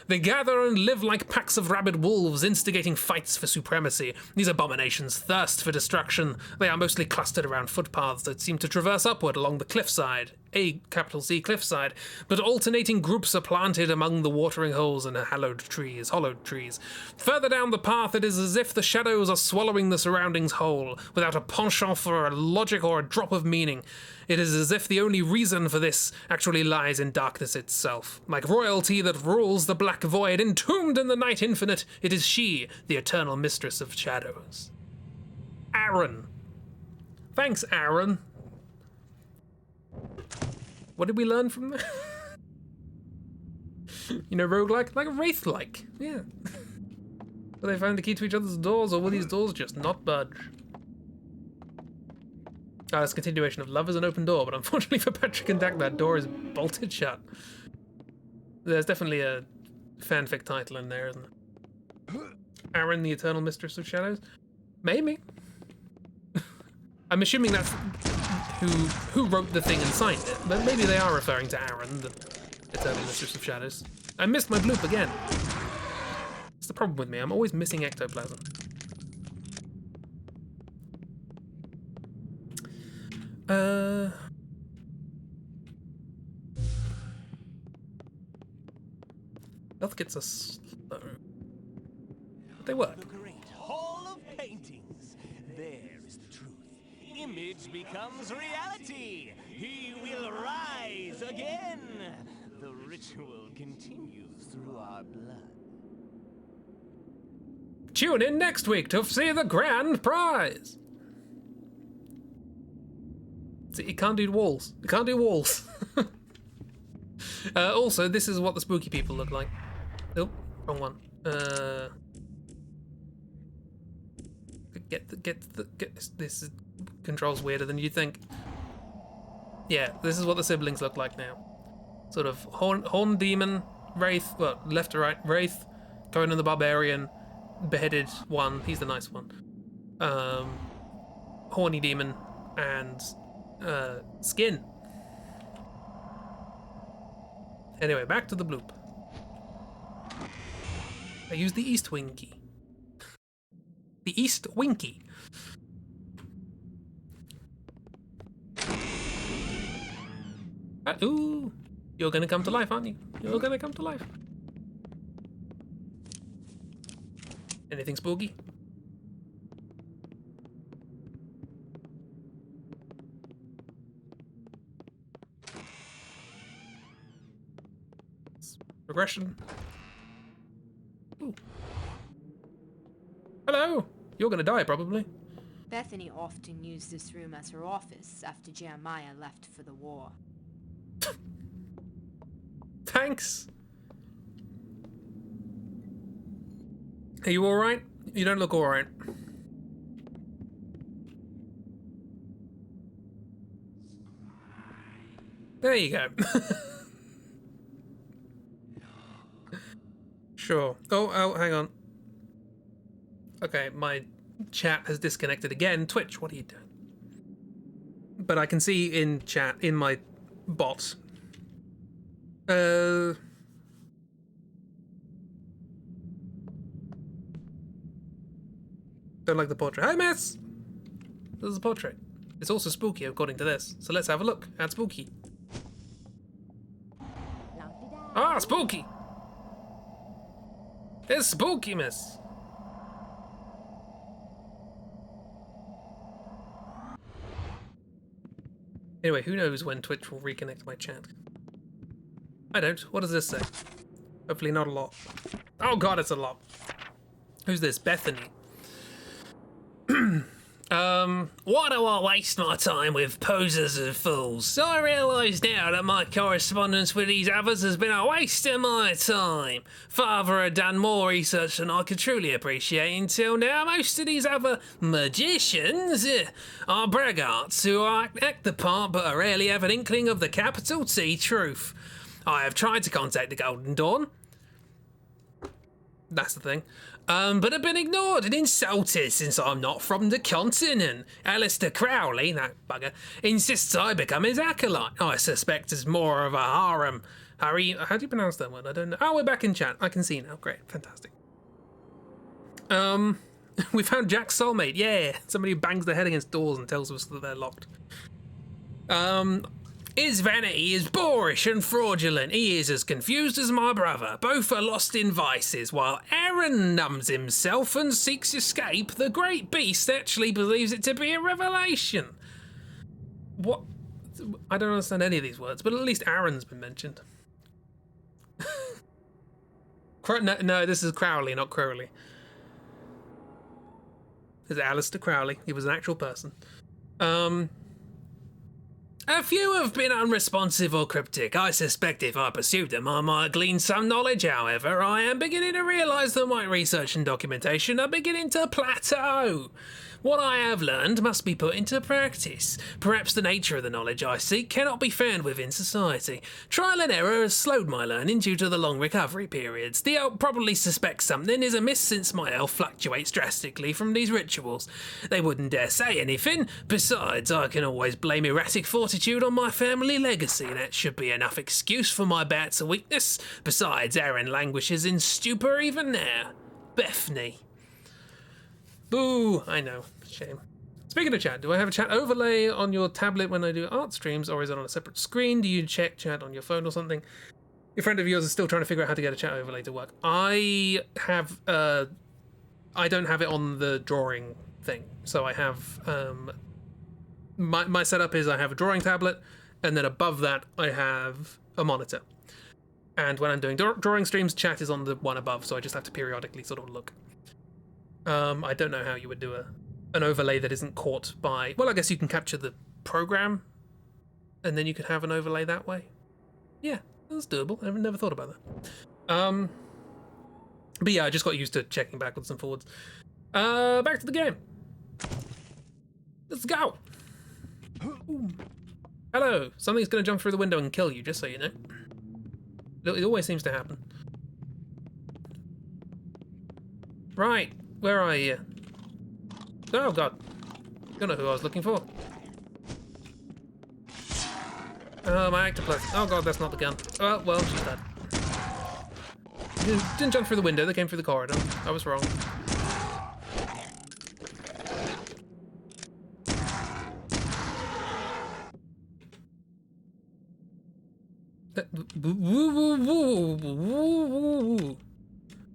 They gather and live like packs of rabid wolves, instigating fights for supremacy. These abominations thirst for destruction. They are mostly clustered around footpaths that seem to traverse upward along the cliffside, C cliffside, but alternating groups are planted among the watering holes and hollowed trees. Further down the path, it is as if the shadows are swallowing the surroundings whole, without a penchant for a logic or a drop of meaning. It is as if the only reason for this actually lies in darkness itself. Like royalty that rules the black void, entombed in the night infinite, it is she, the eternal mistress of shadows. Aaron. Thanks, Aaron. What did we learn from that? You know, roguelike? Like a wraith-like. Yeah. Will they find the key to each other's doors, or will these doors just not budge? It's a continuation of Love is an Open Door, but unfortunately for Patrick and Dak, that door is bolted shut. There's definitely a fanfic title in there, isn't there? Aaron, the Eternal Mistress of Shadows? Maybe. I'm assuming that's who wrote the thing and signed it, but maybe they are referring to Aaron, the Eternal Mistress of Shadows. I missed my bloop again. That's the problem with me, I'm always missing ectoplasm. Health kits are slow. But they work. The great hall of paintings. There is the truth. Image becomes reality. He will rise again. The ritual continues through our blood. Tune in next week to see the grand prize. See, it can't do walls. It can't do walls. Also, this is what the spooky people look like. Oh, wrong one. Get this. This is, controls weirder than you'd think. Yeah, this is what the siblings look like now. Sort of horn demon, wraith. Well, left to right, wraith, Conan the Barbarian, beheaded one. He's the nice one. Horny demon and skin. Anyway, back to the bloop. I use the East Winky. The East Winky. Ooh, you're gonna come to life, aren't you? You're gonna come to life. Anything spooky? Regression. Ooh. Hello! You're gonna die, probably. Bethany often used this room as her office after Jeremiah left for the war. Thanks! Are you alright? You don't look alright. There you go. Sure. Oh, hang on. Okay, my chat has disconnected again. Twitch, what are you doing? But I can see in chat, in my bot. Don't like the portrait. Hi, miss! This is a portrait. It's also spooky, according to this. So let's have a look at spooky. Ah, spooky! It's spooky, miss. Anyway, who knows when Twitch will reconnect my chat? I don't. What does this say? Hopefully not a lot. Oh god, it's a lot. Who's this? Bethany. Why do I waste my time with posers and fools? I realise now that my correspondence with these others has been a waste of my time. Father had done more research than I could truly appreciate until now. Most of these other magicians are braggarts who act the part but rarely have an inkling of the capital T truth. I have tried to contact the Golden Dawn. That's the thing. But have been ignored and insulted since I'm not from the continent. Alistair Crowley, that bugger, insists I become his acolyte. I suspect it's more of a harem. Harry, how do you pronounce that word? I don't know. Oh, we're back in chat. I can see now. Great, fantastic. We found Jack's soulmate. Yeah, somebody who bangs their head against doors and tells us that they're locked. His vanity is boorish and fraudulent. He is as confused as my brother. Both are lost in vices. While Aaron numbs himself and seeks escape, the great beast actually believes it to be a revelation. What? I don't understand any of these words, but at least Aaron's been mentioned. No, this is Crowley, not Crowley. This is Alistair Crowley. He was an actual person. A few have been unresponsive or cryptic. I suspect if I pursued them, I might glean some knowledge. However, I am beginning to realise that my research and documentation are beginning to plateau. What I have learned must be put into practice. Perhaps the nature of the knowledge I seek cannot be found within society. Trial and error has slowed my learning due to the long recovery periods. The elk probably suspects something is amiss since my health fluctuates drastically from these rituals. They wouldn't dare say anything. Besides, I can always blame erratic fortitude on my family legacy. That should be enough excuse for my bouts of weakness. Besides, Aaron languishes in stupor even now. Bethany. Boo! I know. Shame. Speaking of chat, do I have a chat overlay on your tablet when I do art streams, or is it on a separate screen? Do you check chat on your phone or something? A friend of yours is still trying to figure out how to get a chat overlay to work. I don't have it on the drawing thing. So I have, my setup is I have a drawing tablet, and then above that I have a monitor. And when I'm doing drawing streams, chat is on the one above, so I just have to periodically sort of look. I don't know how you would do an overlay that isn't caught by... Well, I guess you can capture the program, and then you could have an overlay that way. Yeah, that's doable. I've never thought about that. But yeah, I just got used to checking backwards and forwards. Back to the game. Let's go. Ooh. Hello. Something's going to jump through the window and kill you, just so you know. It always seems to happen. Right. Where are you? Oh, God. Don't know who I was looking for. Oh, my octopus. Oh, God, that's not the gun. Oh, well, she's dead. Didn't jump through the window. They came through the corridor. I was wrong.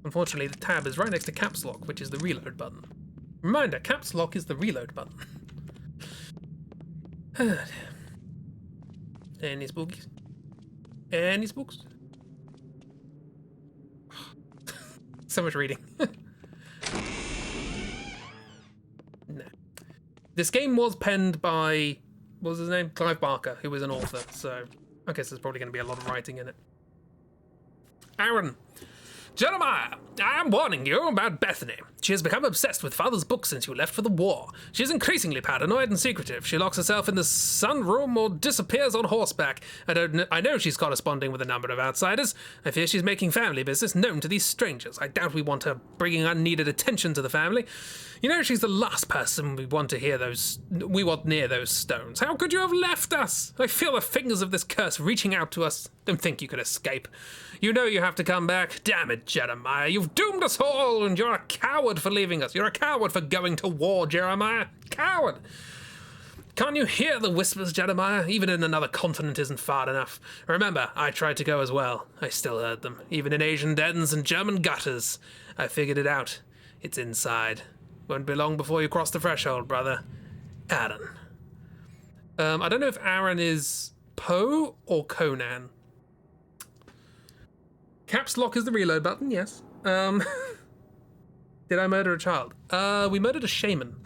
Unfortunately, the tab is right next to caps lock, which is the reload button. Reminder, caps lock is the reload button. Any spookies? Any spooks? So much reading. No. This game was penned by, what was his name? Clive Barker, who was an author, so I guess there's probably going to be a lot of writing in it. Aaron. Jeremiah, I am warning you about Bethany. She has become obsessed with Father's book since you left for the war. She is increasingly paranoid and secretive. She locks herself in the sunroom or disappears on horseback. I know she's corresponding with a number of outsiders. I fear she's making family business known to these strangers. I doubt we want her bringing unneeded attention to the family. You know, she's the last person we want near those stones. How could you have left us? I feel the fingers of this curse reaching out to us. Don't think you could escape. You know you have to come back. Damn it, Jeremiah. You've doomed us all, and you're a coward for leaving us. You're a coward for going to war, Jeremiah. Coward. Can't you hear the whispers, Jeremiah? Even in another continent isn't far enough. Remember, I tried to go as well. I still heard them. Even in Asian dens and German gutters. I figured it out. It's inside. Won't be long before you cross the threshold, brother. Aaron. I don't know if Aaron is Poe or Conan. Caps lock is the reload button, yes. Did I murder a child? We murdered a shaman.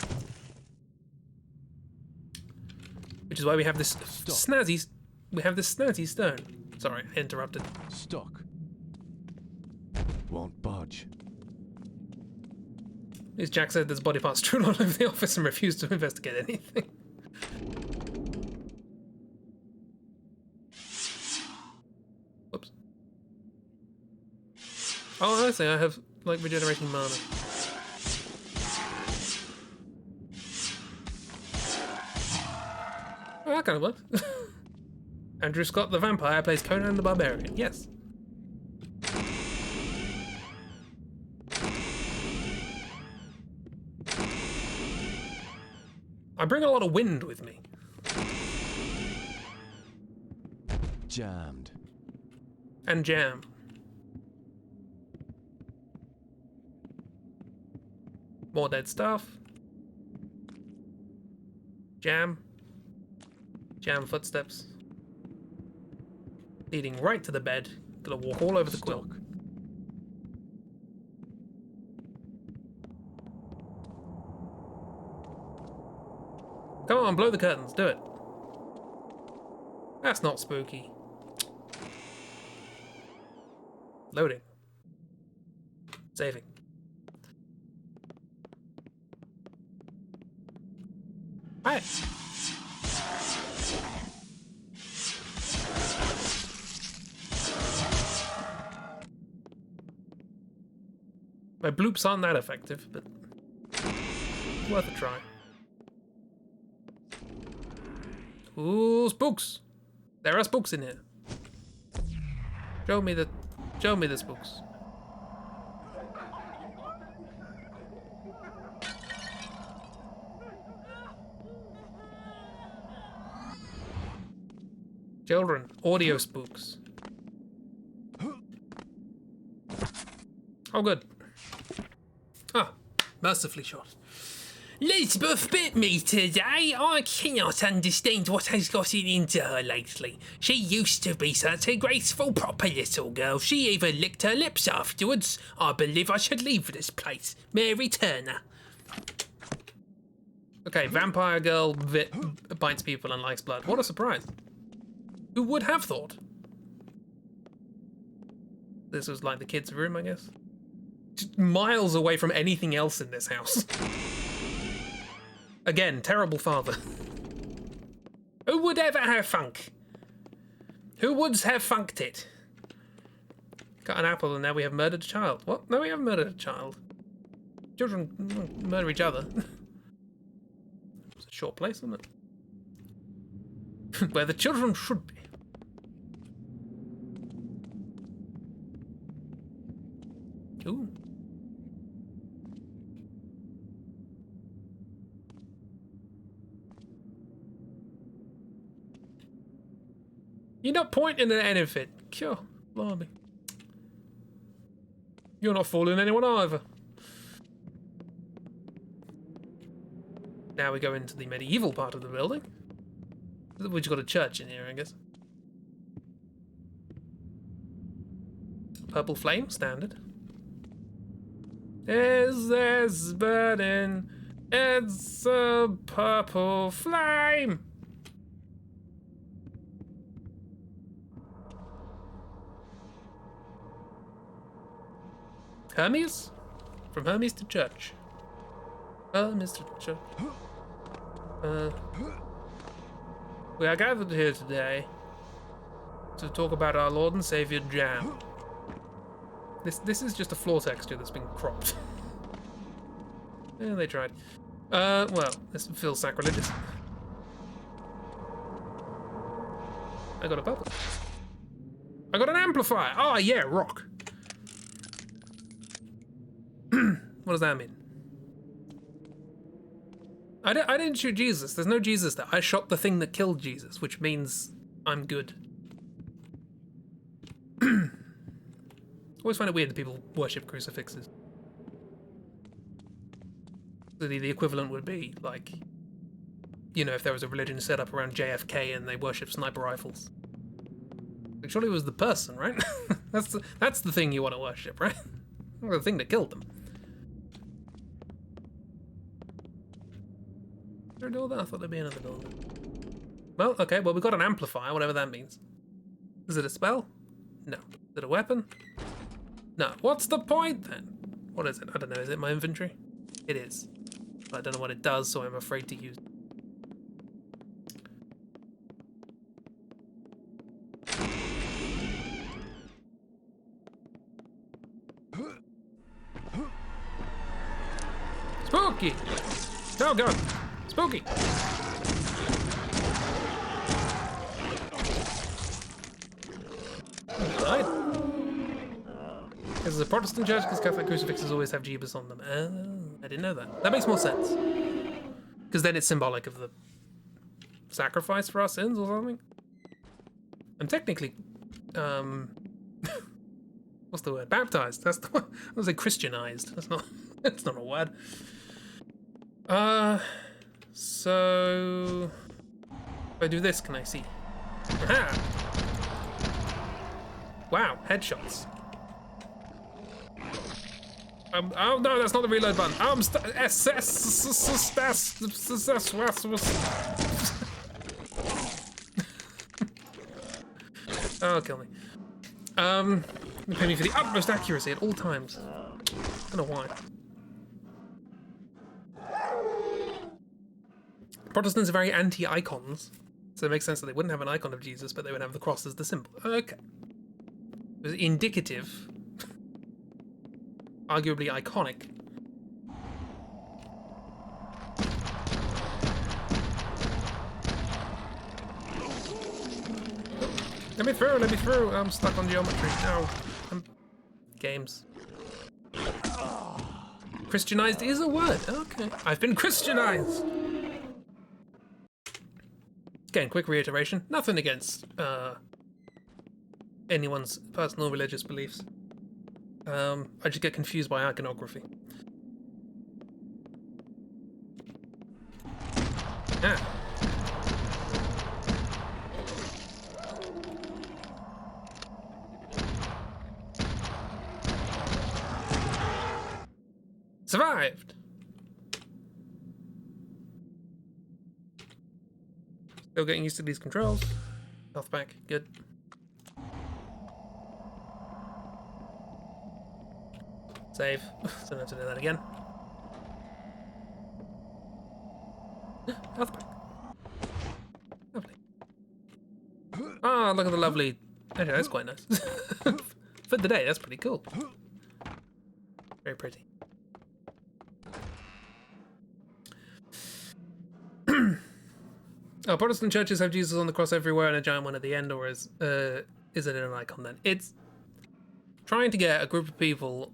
Which is why we have this snazzy... We have this snazzy stone. Sorry, I interrupted. Stuck. Won't budge. As Jack said, there's body parts strewn all over the office and refused to investigate anything. Whoops. Oh, I see. I have, like, regenerating mana. Oh, that kind of works. Andrew Scott the Vampire plays Conan the Barbarian. Yes. I bring a lot of wind with me. Jammed. And jam. More dead stuff. Jam. Jam footsteps. Leading right to the bed. Gonna walk all over the quilt. Come on, blow the curtains. Do it. That's not spooky. Loading. Saving. Alright. My bloops aren't that effective, but worth a try. Ooh, spooks! There are spooks in here. Show me the spooks. Children, audio spooks. Oh, good. Ah, mercifully short. Lisbeth bit me today. I cannot understand what has gotten into her lately. She used to be such a graceful, proper little girl. She even licked her lips afterwards. I believe I should leave this place. Mary Turner. Okay, vampire girl bites people and likes blood. What a surprise. Who would have thought? This was like the kids' room, I guess. Just miles away from anything else in this house. Again, terrible father. Who would ever have funk? Who would have funked it? Got an apple and now we have murdered a child. What? No, we haven't murdered a child. Children murder each other. It's a short place, isn't it? Where the children should be. Ooh. You're not pointing at anything. Sure, blimey. You're not fooling anyone either. Now we go into the medieval part of the building. We've got a church in here, I guess. Purple flame, standard. Is this burning? It's a purple flame! Hermes? From Hermes to church. Hermes to church. We are gathered here today to talk about our Lord and Savior Jam. This is just a floor texture that's been cropped. Yeah, they tried. Well, this feels sacrilegious. I got a bubble. I got an amplifier! Oh yeah, rock. What does that mean? I didn't shoot Jesus. There's no Jesus there. I shot the thing that killed Jesus, which means I'm good. Always find it weird that people worship crucifixes. The equivalent would be like, you know, if there was a religion set up around JFK and they worship sniper rifles. Like, surely it was the person, right? that's the thing you want to worship, right? The thing that killed them. Is there a door there? I thought there'd be another door. Well, okay, well, we've got an amplifier, whatever that means. Is it a spell? No. Is it a weapon? No. What's the point, then? What is it? I don't know. Is it my inventory? It is. I don't know what it does, so I'm afraid to use it. Spooky! Oh, God! Spooky! Died. This is a Protestant church because Catholic crucifixes always have Jeebus on them. I didn't know that. That makes more sense. Because then it's symbolic of the sacrifice for our sins or something. I'm technically, what's the word? Baptized. That's the one. I was like Christianized. That's not. That's not a word. So if I do this, can I see? Aha! Wow, headshots. Oh no, that's not the reload button. Oh, kill me. You pay me for the utmost accuracy at all times. I don't know why. Protestants are very anti-icons, so it makes sense that they wouldn't have an icon of Jesus, but they would have the cross as the symbol. Okay. It was indicative. Arguably iconic. Let me through, let me through. I'm stuck on geometry. No. Games. Christianized is a word. Okay. I've been Christianized. Again, quick reiteration. Nothing against anyone's personal religious beliefs. I just get confused by iconography. Ah. Survived! Still getting used to these controls. Health back, good. Save, so not to do that again. Health back. Lovely. Ah, look at the lovely... Actually, that's quite nice. For the day, that's pretty cool. Very pretty. Oh, Protestant churches have Jesus on the cross everywhere and a giant one at the end, or is it an icon then? It's trying to get a group of people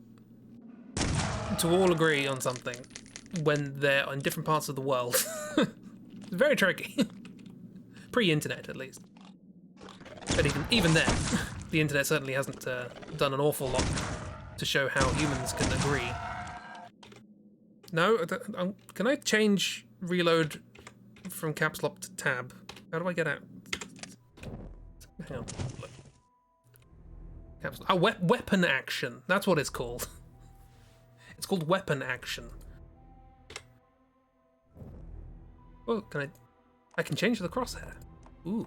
to all agree on something when they're in different parts of the world. It's very tricky. Pre-internet, at least. But even then, the internet certainly hasn't done an awful lot to show how humans can agree. No, can I change reload from caps lock to tab? How do I get out? Hang on. Caps lock. Oh, weapon action. That's what it's called. It's called weapon action. Oh, I can change the crosshair. Ooh.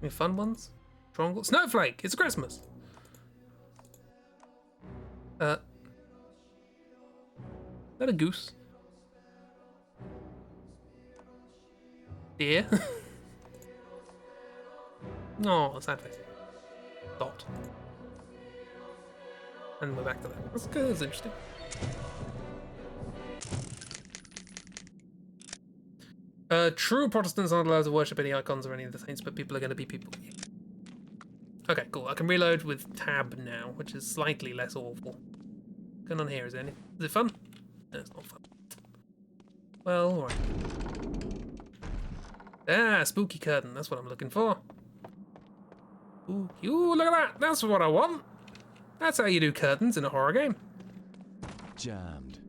Any fun ones? Triangle? Snowflake! It's Christmas! Is that a goose? Deer? Oh, sad face. Dot. And we're back to that. That's good, that's interesting. True Protestants aren't allowed to worship any icons or any of the saints, but people are going to be people. Yeah. Okay, cool. I can reload with tab now, which is slightly less awful. What's going on here? Is it fun? No, it's not fun. Well, alright. Ah, spooky curtain. That's what I'm looking for. Ooh, look at that. That's what I want. That's how you do curtains in a horror game. Jammed.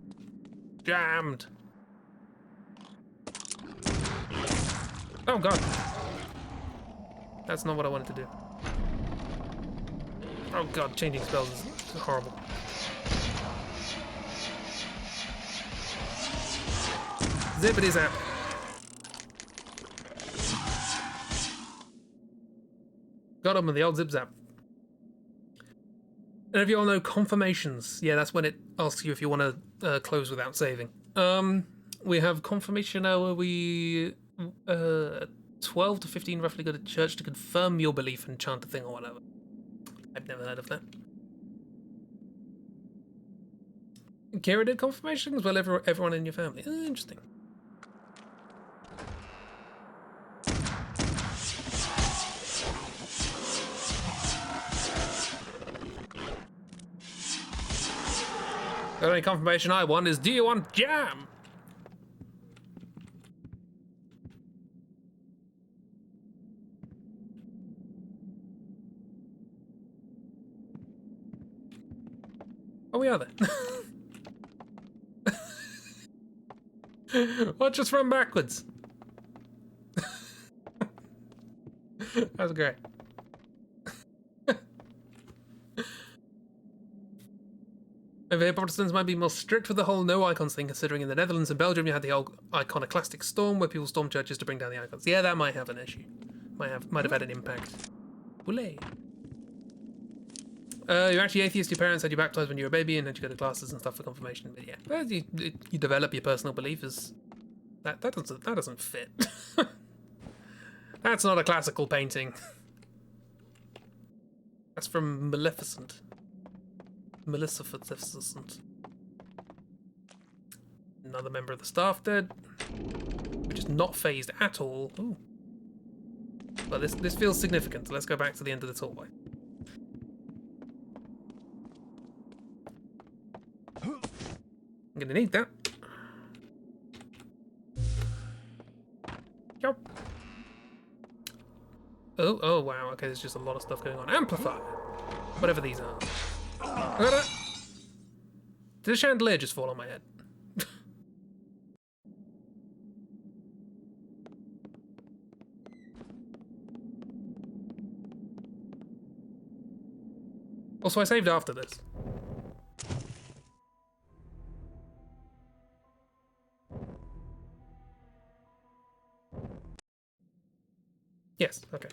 Jammed. Oh god. That's not what I wanted to do. Oh god, changing spells is horrible. Zippity zap. Got him with the old zip zap. And if you all know confirmations, yeah, that's when it asks you if you want to close without saving. We have confirmation hour. We 12 to 15 roughly go to church to confirm your belief and chant a thing or whatever. I've never heard of that. Kira did confirmations? Well, everyone in your family. Interesting. The only confirmation I want is, do you want jam? Oh, we are there. What, just run backwards? That was great. Over here, Protestants might be more strict with the whole no icons thing, considering in the Netherlands and Belgium you had the old iconoclastic storm where people stormed churches to bring down the icons. Yeah, that might have an issue. Might have had an impact. Boulay. You're actually atheist. Your parents had you baptized when you were a baby and had you go to classes and stuff for confirmation. But yeah, well, you develop your personal belief as that doesn't fit. That's not a classical painting. That's from Maleficent. Maleficent. Another member of the staff dead, which is not phased at all. Ooh. But this feels significant. So let's go back to the end of the hallway. I'm gonna need that. Yup. Oh wow, okay, there's just a lot of stuff going on. Amplifier! Whatever these are. Look at that! Did a chandelier just fall on my head? Also, I saved after this. Yes, okay.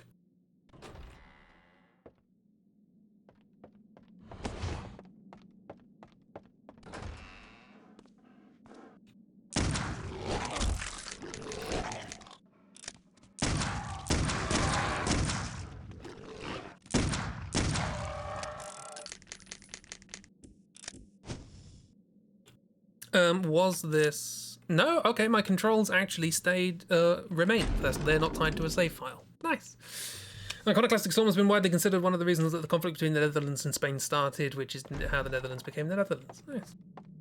Was this... No? Okay, my controls actually remained. They're not tied to a save file. Nice. Iconoclastic Storm has been widely considered one of the reasons that the conflict between the Netherlands and Spain started, which is how the Netherlands became the Netherlands. Nice.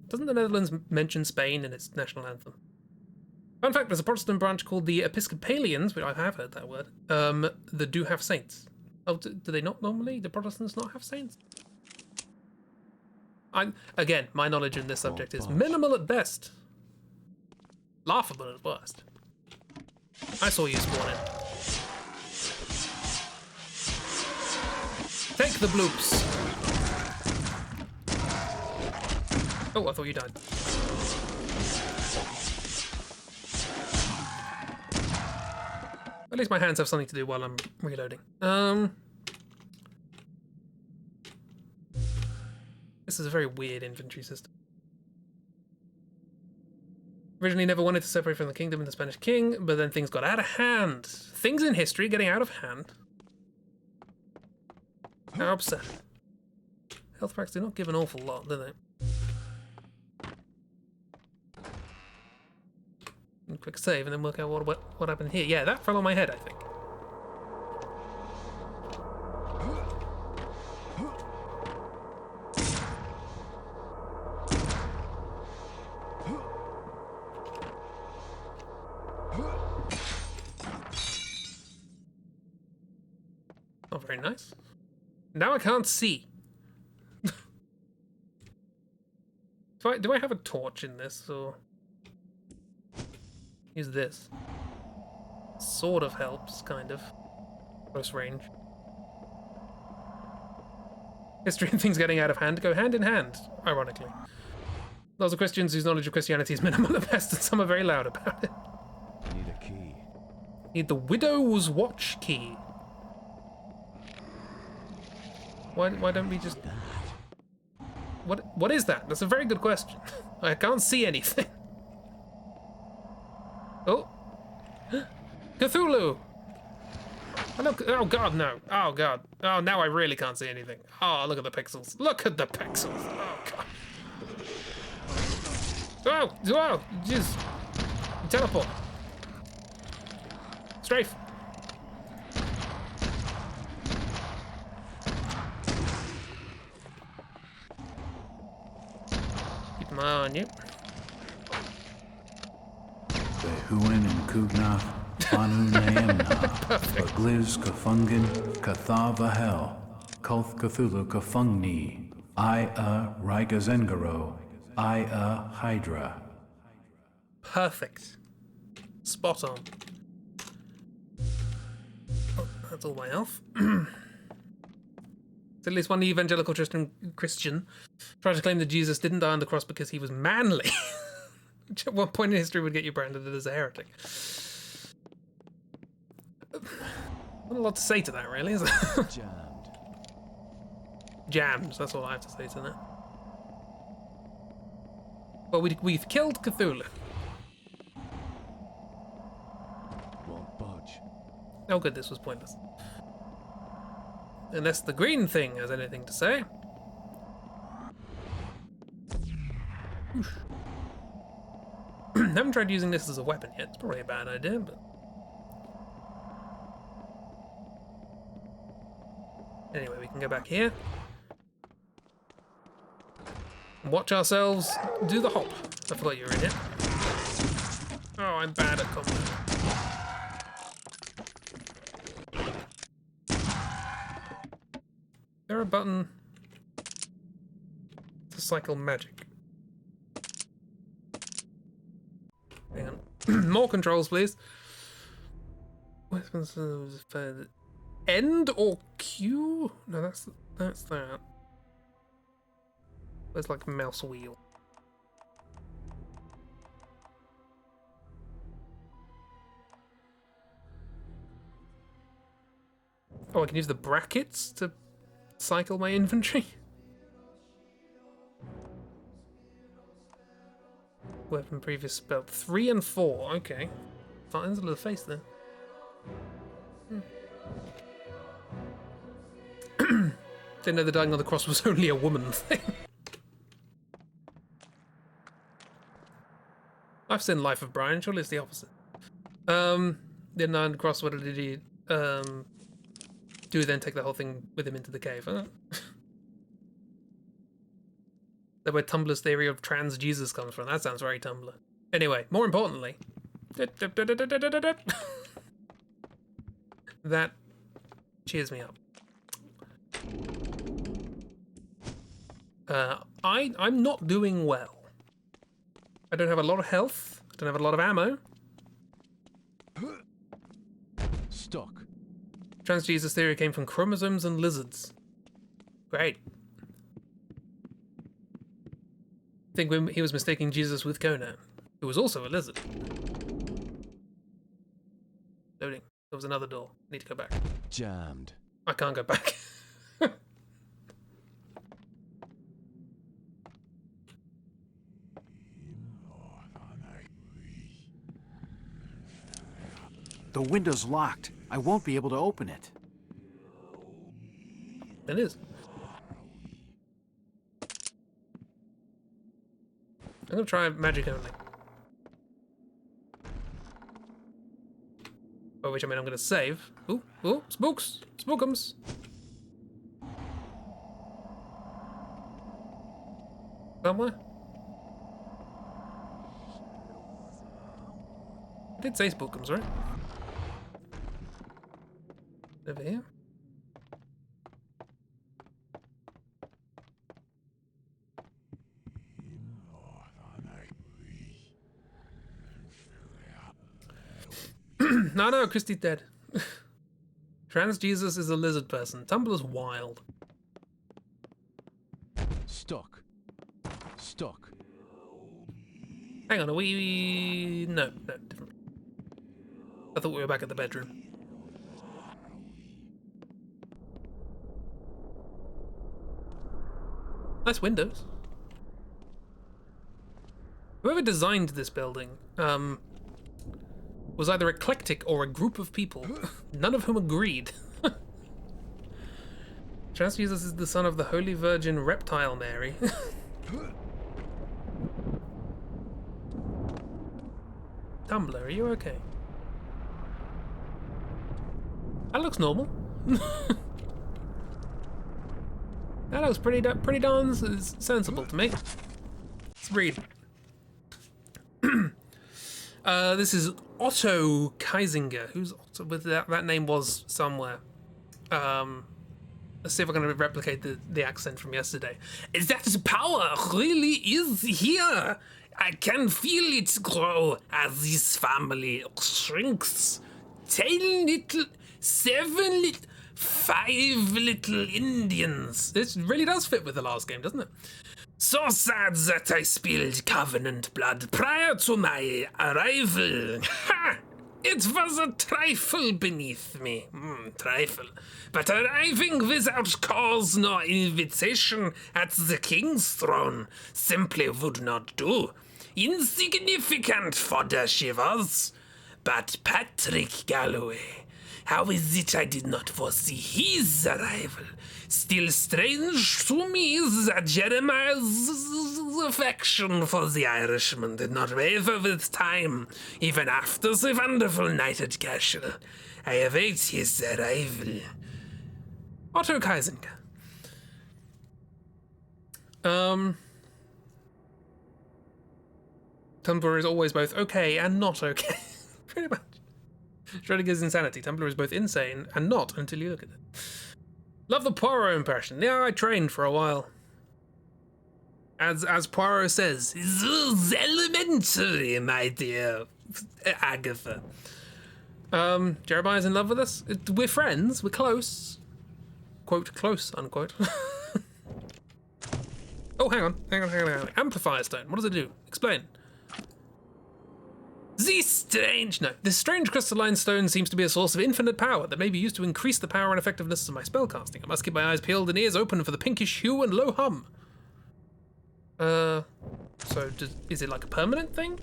Doesn't the Netherlands mention Spain in its national anthem? Fun fact, there's a Protestant branch called the Episcopalians, which I have heard that word, that do have saints. Oh, do they not normally? Do Protestants not have saints? Again, my knowledge in this subject is minimal at best. Laughable at worst. I saw you spawn in. Take the bloops. Oh, I thought you died. At least my hands have something to do while I'm reloading. This is a very weird inventory system. Originally never wanted to separate from the kingdom and the Spanish king, but then things got out of hand. Things in history getting out of hand. How upset. Health packs do not give an awful lot, do they? And quick save and then work out what happened here. Yeah, that fell on my head, I think. Not very nice. Now I can't see. Do I have a torch in this, or use this? Sort of helps, kind of. Close range. History and things getting out of hand go hand in hand, ironically. Lots of Christians whose knowledge of Christianity is minimal at best, and some are very loud about it. Need a key. Need the Widow's Watch key. Why don't we just... What is that? That's a very good question. I can't see anything. Oh. Cthulhu! Oh god, no. Oh god. Oh, now I really can't see anything. Oh, look at the pixels. Look at the pixels. Oh god. Oh, jeez. Teleport. Strafe. Keep an eye on you. Behuin and Kugna, Anu Naemna, Bagliz Kafungin, Kathavahel, Kolth Cthulhu Kafungni, Ia Rigazengaro, Ia Hydra. Perfect. Spot on. Oh, that's all my health. So at least one evangelical Christian tried to claim that Jesus didn't die on the cross because he was manly. Which at one point in history would get you branded as a heretic. Not a lot to say to that, really, is there? Jammed. Jams, that's all I have to say to that. Well, we've killed Cthulhu. Won't budge. Oh good, this was pointless. Unless the green thing has anything to say. Oof. Haven't tried using this as a weapon yet. It's probably a bad idea, but... Anyway, we can go back here. And watch ourselves do the hop. I forgot you were in it. Oh, I'm bad at combat. Is there a button to cycle magic? Hang on. More controls, please. End or Q? No, that's that. There's like a mouse wheel. Oh, I can use the brackets to cycle my inventory. Weapon previous spell 3 and 4. Okay, buttons into the face there. Didn't know the dying on the cross was only a woman thing. I've seen Life of Brian. Surely it's the opposite. Didn't know on the cross. What did he do? Then take the whole thing with him into the cave. Huh? That's where Tumblr's theory of trans Jesus comes from. That sounds very Tumblr. Anyway, more importantly, that cheers me up. I'm not doing well. I don't have a lot of health. I don't have a lot of ammo. Stuck. Trans Jesus theory came from chromosomes and lizards. Great. I think when he was mistaking Jesus with Conan, who was also a lizard. Loading. There was another door. Need to go back. Jammed. I can't go back. The window's locked. I won't be able to open it. It is. I'm gonna try magic only. By which I mean I'm gonna save. Ooh, ooh, spooks! Spookums! Somewhere? I did say spookums, right? Over here? No, Christy's dead. Trans Jesus is a lizard person. Tumblr's wild. Stuck. Stuck. Hang on, are we... No, different. I thought we were back at the bedroom. Nice windows. Whoever designed this building, was either eclectic or a group of people, none of whom agreed. Trans Jesus is the son of the Holy Virgin Reptile Mary. Tumblr, are you okay? That looks normal. That looks pretty darn sensible to me. Let's read. This is Otto Kaisinger. Who's Otto? With that name was somewhere. Let's see if I can replicate the accent from yesterday. That power really is here. I can feel it grow as this family shrinks. 10 little, 7 little, 5 little Indians. This really does fit with the last game, doesn't it? So sad that I spilled Covenant blood prior to my arrival. Ha! It was a trifle beneath me. Trifle. But arriving without cause nor invitation at the king's throne simply would not do. Insignificant fodder she was. But Patrick Galloway, how is it I did not foresee his arrival? Still strange to me is that Jeremiah's affection for the Irishman did not waver with time, even after the wonderful night at Cashel. I await his arrival. Otto Kaisinger. Tumblr is always both okay and not okay. Pretty much. Schrodinger's insanity. Tumblr is both insane and not until you look at it. Love the Poirot impression. Yeah, I trained for a while. As Poirot says, it's elementary, my dear Agatha. Jeremiah's in love with us. We're friends. We're close. Quote, close, unquote. Oh, hang on. Amplifier stone. What does it do? Explain. This strange crystalline stone seems to be a source of infinite power that may be used to increase the power and effectiveness of my spellcasting. I must keep my eyes peeled and ears open for the pinkish hue and low hum. So is it like a permanent thing?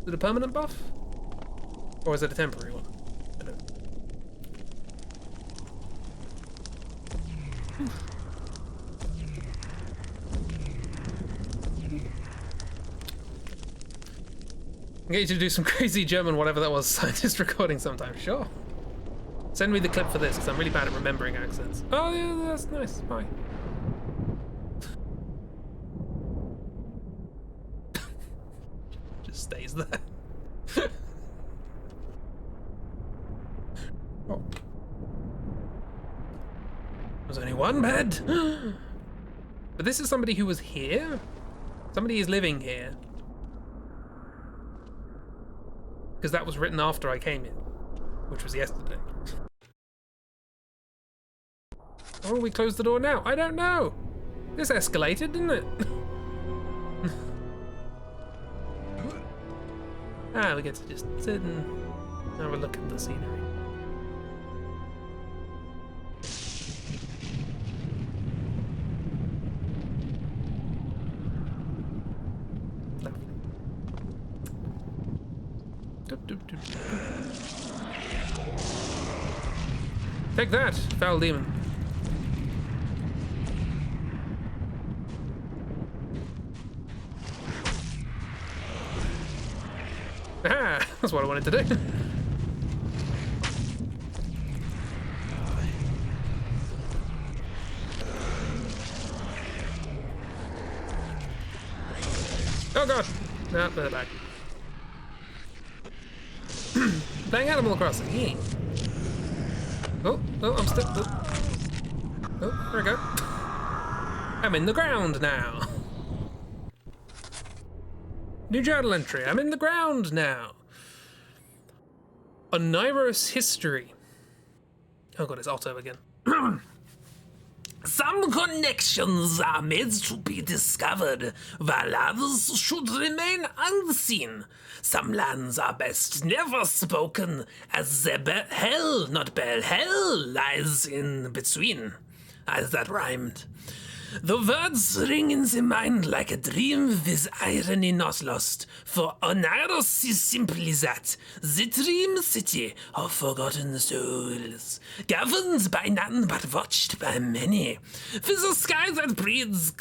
Is it a permanent buff? Or is it a temporary one? I don't know. I'll get you to do some crazy German, whatever that was, scientist recording sometime. Sure. Send me the clip for this, because I'm really bad at remembering accents. Oh, yeah, that's nice. Bye. Just stays there. Oh. There's only one bed. But this is somebody who was here? Somebody is living here. Because that was written after I came in, which was yesterday. Oh, we closed the door now. I don't know. This escalated, didn't it? We get to just sit and have a look at the scenery. Take that, foul demon. Ah, that's what I wanted to do. Oh god! No, they're back. Playing Animal Crossing. Yeah. Oh, I'm still. Oh, there we go. I'm in the ground now. New journal entry. I'm in the ground now. Oneiros history. Oh god, it's Otto again. Some connections are made to be discovered, while others should remain unseen. Some lands are best never spoken, as the hell lies in between. As that rhymed. The words ring in the mind like a dream with irony not lost, for Oneiros is simply that, the dream city of forgotten souls, governed by none but watched by many, with a sky that breeds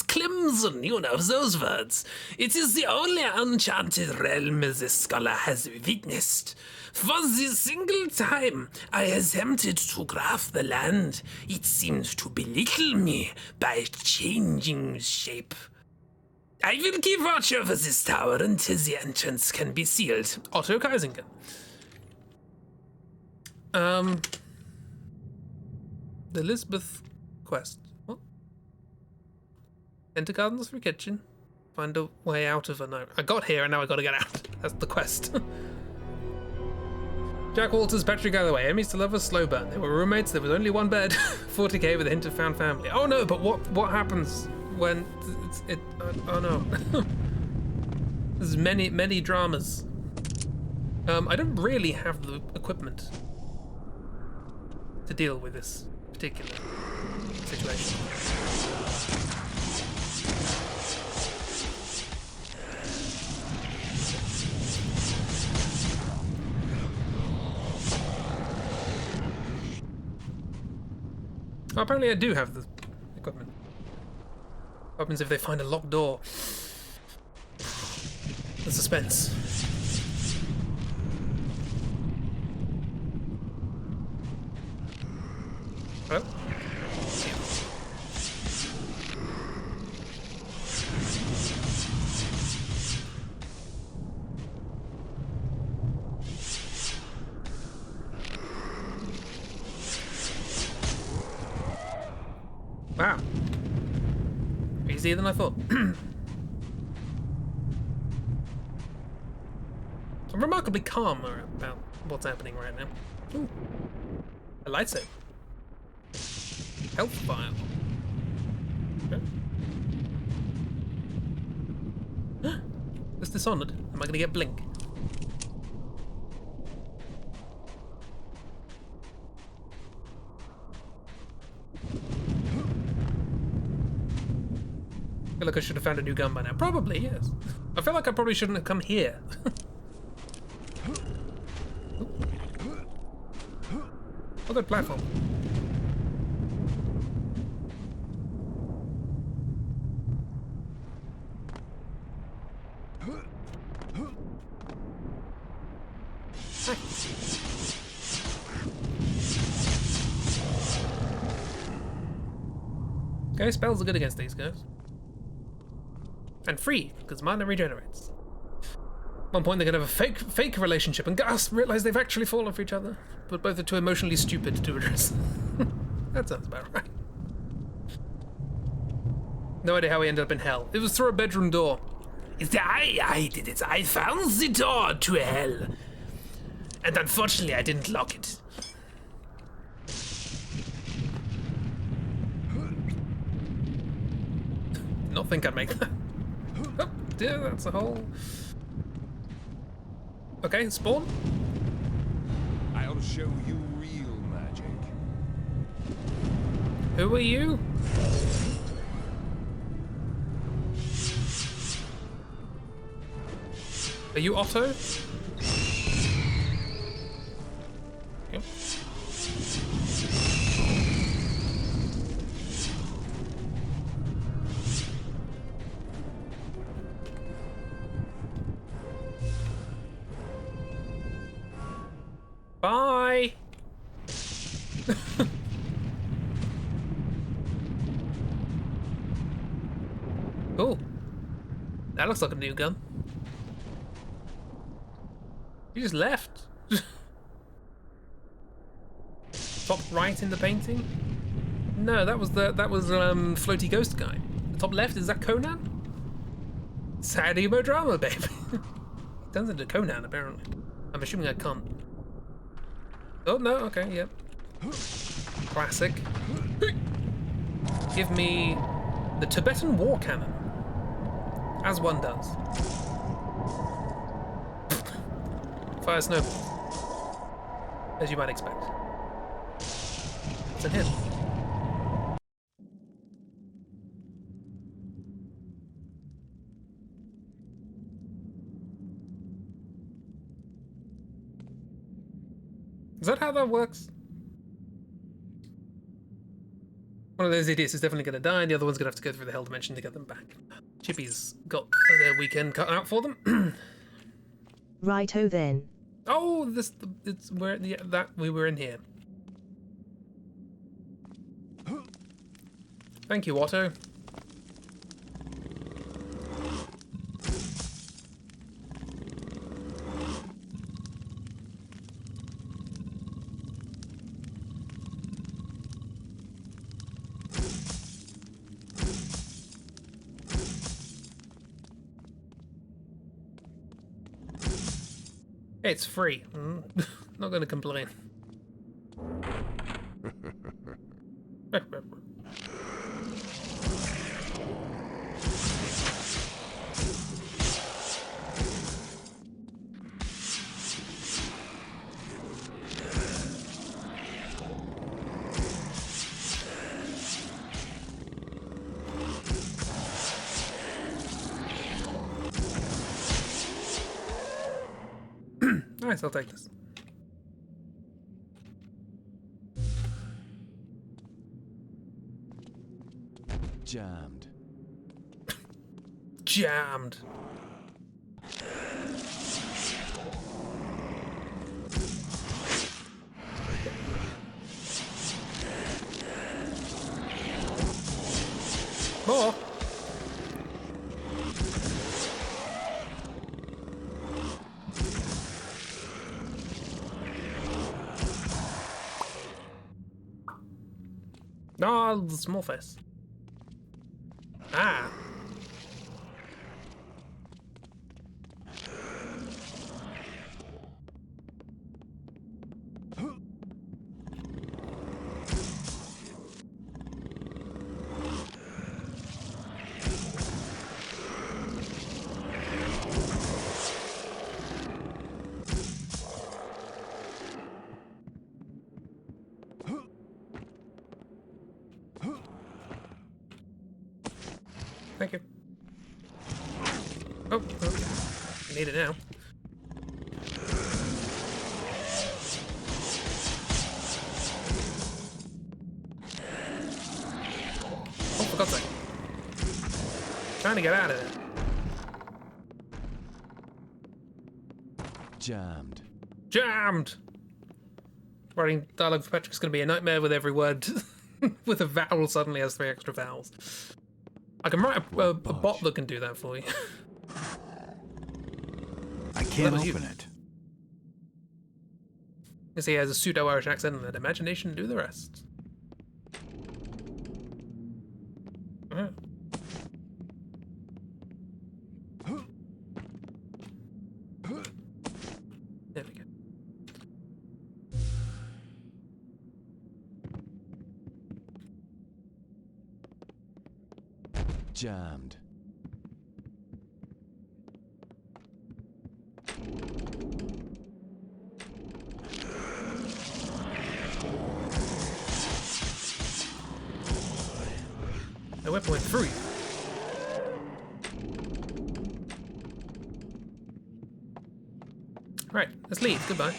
crimson, you know those words. It is the only enchanted realm the scholar has witnessed. For the single time I attempted to graph the land, it seemed to belittle me by changing shape. I will keep watch over this tower until the entrance can be sealed. Otto Kaisingen. The Elizabeth quest. What? Enter gardens for kitchen. Find a way out of a no. I got here and now I gotta get out. That's the quest. Jack Walters, Patrick Galloway, Amy still loves slow burn. They were roommates, there was only one bed, 40k with a hint of found family. Oh no, but what happens when oh no. There's many dramas. I don't really have the equipment to deal with this particular situation. Oh, apparently I do have the equipment. What happens if they find a locked door? The suspense. Hello? Wow. Easier than I thought. I'm remarkably calm about what's happening right now. Ooh. A lightsaber. Health vial. Focus Dishonored. Am I going to get Blink? I feel like I should have found a new gun by now. Probably, yes. I feel like I probably shouldn't have come here. Oh, good platform. Okay, spells are good against these guys. And free, because mana regenerates. At one point they're gonna have a fake relationship and Gus realize they've actually fallen for each other, but both are too emotionally stupid to address. That sounds about right. No idea how he ended up in hell. It was through a bedroom door. I did it. I found the door to hell. And unfortunately I didn't lock it. Not think I'd make that. Oh dear, that's a hole. Okay, spawn. I'll show you real magic. Who are you? Are you Otto? Yep. Bye. Oh, that looks like a new gun. You just left. Top right in the painting? No, that was floaty ghost guy. The top left, is that Conan? Sad emo drama, babe. Turns into Conan apparently. I'm assuming I can't. Oh no, okay, yep. Classic. Give me the Tibetan war cannon. As one does. Fire snowballs. As you might expect. It's a hit. Is that how that works? One of those idiots is definitely going to die, and the other one's going to have to go through the hell dimension to get them back. Chippy's got their weekend cut out for them. Righto then. Oh, we were in here. Thank you, Otto. It's free. Not going to complain. Nice, I'll take this. Jammed. Jammed. More. No, the small face. Ah. Thank you. Oh, I need it now. Oh, for God's sake. Trying to get out of it. Jammed. Jammed! Writing dialogue for Patrick's going to be a nightmare with every word. With a vowel suddenly has 3 extra vowels. I can write a bot that can do that for you. I can't open it. You see, he has a pseudo-Irish accent and let imagination do the rest. Alright. There we go. Jammed. The weapon went through you. Right, let's leave. Goodbye.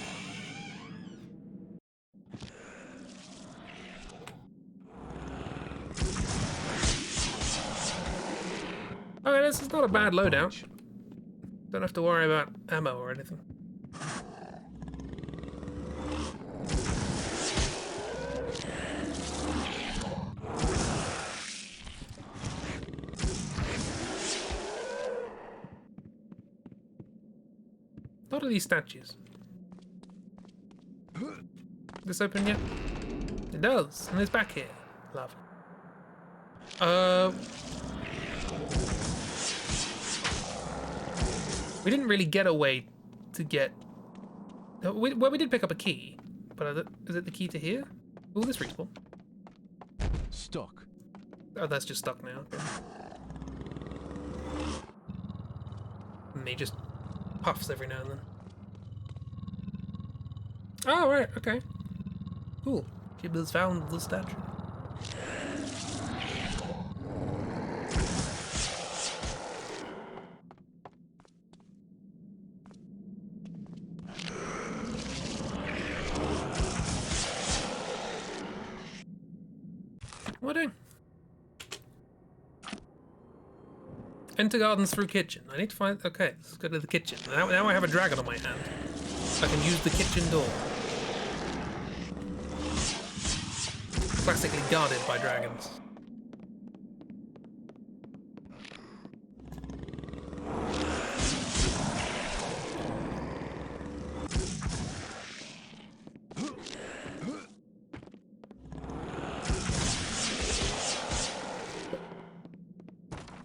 Okay, this is not a bad loadout. Don't have to worry about ammo or anything. What are these statues? This open yet? It does, and it's back here. Love. We didn't really get a way to get. Well, we did pick up a key, but is it the key to here? Oh, this respawn. Stuck. Oh, that's just stuck now. Okay. And he just puffs every now and then. Oh, right, okay. Cool. Kibbles found the statue. What are we doing? Enter gardens through kitchen. I need to find... Okay, let's go to the kitchen. Now I have a dragon on my hand. I can use the kitchen door. Classically guarded by dragons.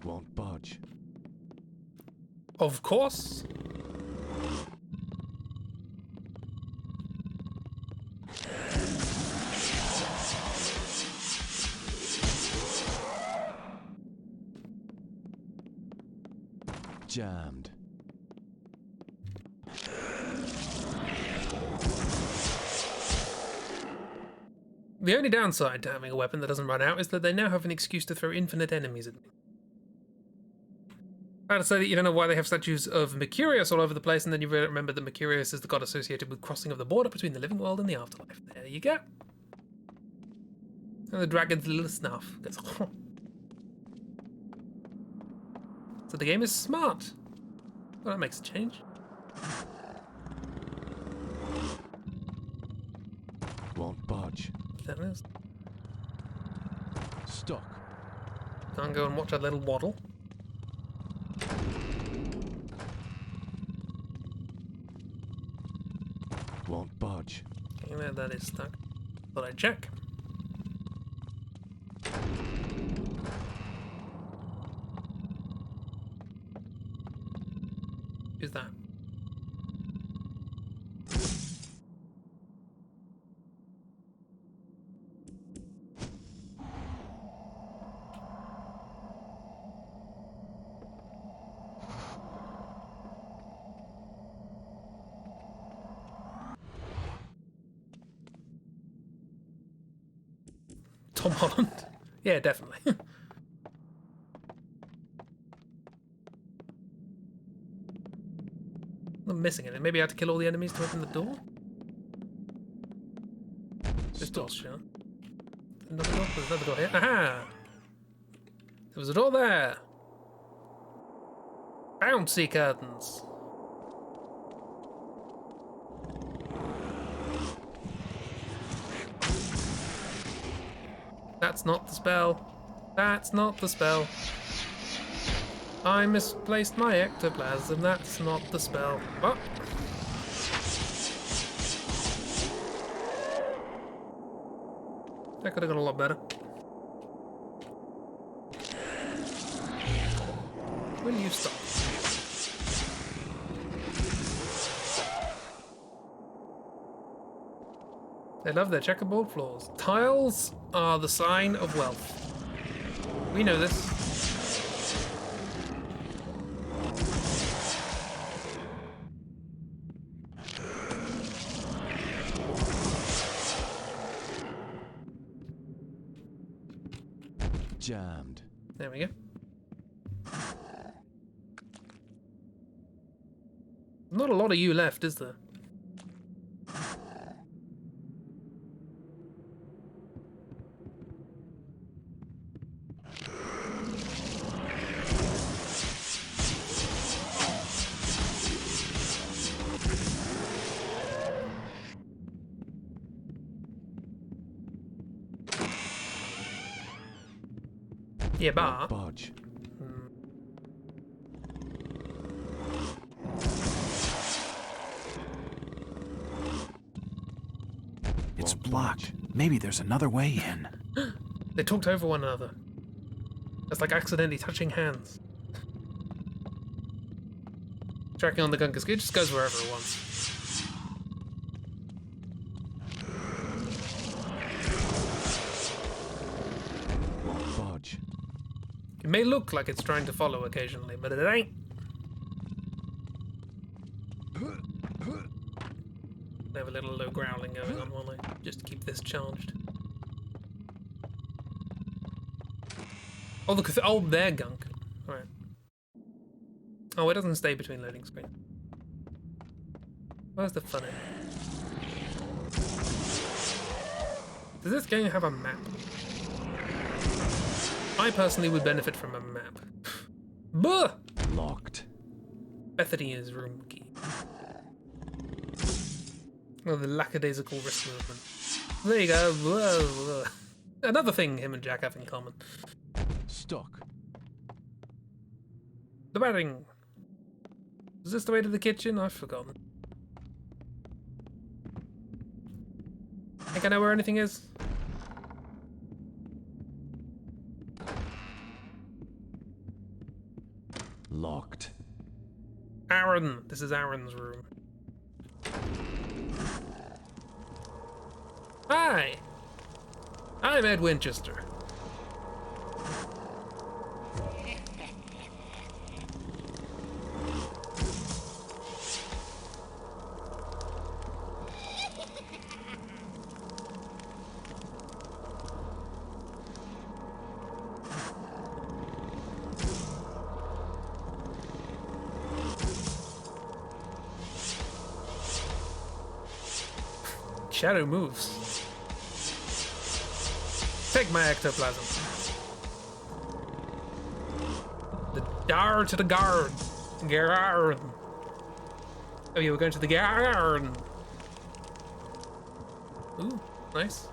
Won't budge. Of course. Jammed. The only downside to having a weapon that doesn't run out is that they now have an excuse to throw infinite enemies at me. I had to say that you don't know why they have statues of Mercurius all over the place, and then you remember that Mercurius is the god associated with crossing of the border between the living world and the afterlife. There you go. And the dragon's little snuff goes. So the game is smart. Well, that makes a change. Won't budge. That is. Stuck. Can't go and watch a little waddle. Won't budge. Okay, there, that is stuck. Thought I'd check. Who's that? Tom Holland? Yeah, definitely. not missing anything. Maybe I had to kill all the enemies to open the door? This door's shut. Another door? There's another door here. Aha! There was a door there! Bouncy curtains! That's not the spell. That's not the spell. I misplaced my ectoplasm. That's not the spell. What? That could have gone a lot better. Will you stop? They love their checkerboard floors. Tiles are the sign of wealth. We know this. Jammed. There we go. Not a lot of you left, is there? Yeah, but... Bodge. It's blocked. Maybe there's another way in. They talked over one another. It's like accidentally touching hands. Tracking on the gun, because it just goes wherever it wants. Bodge. It may look like it's trying to follow occasionally, but it ain't. They have a little low growling going on while I just keep this charged. Oh, look, oh, they're gunk. Alright. Oh, it doesn't stay between loading screens. Where's the fun in it? Does this game have a map? I personally would benefit from a map. Buh! Locked. Bethany's room key. Oh, the lackadaisical wrist movement. There you go. Whoa, whoa. Another thing him and Jack have in common. Stuck. The batting. Is this the way to the kitchen? I've forgotten. Think I know where anything is? Locked. Aaron. This is Aaron's room. Hi. I'm Ed Winchester. Shadow moves. Take my ectoplasm. The dar to the guard. Garden. Oh, yeah, we're going to the garden. Ooh, nice.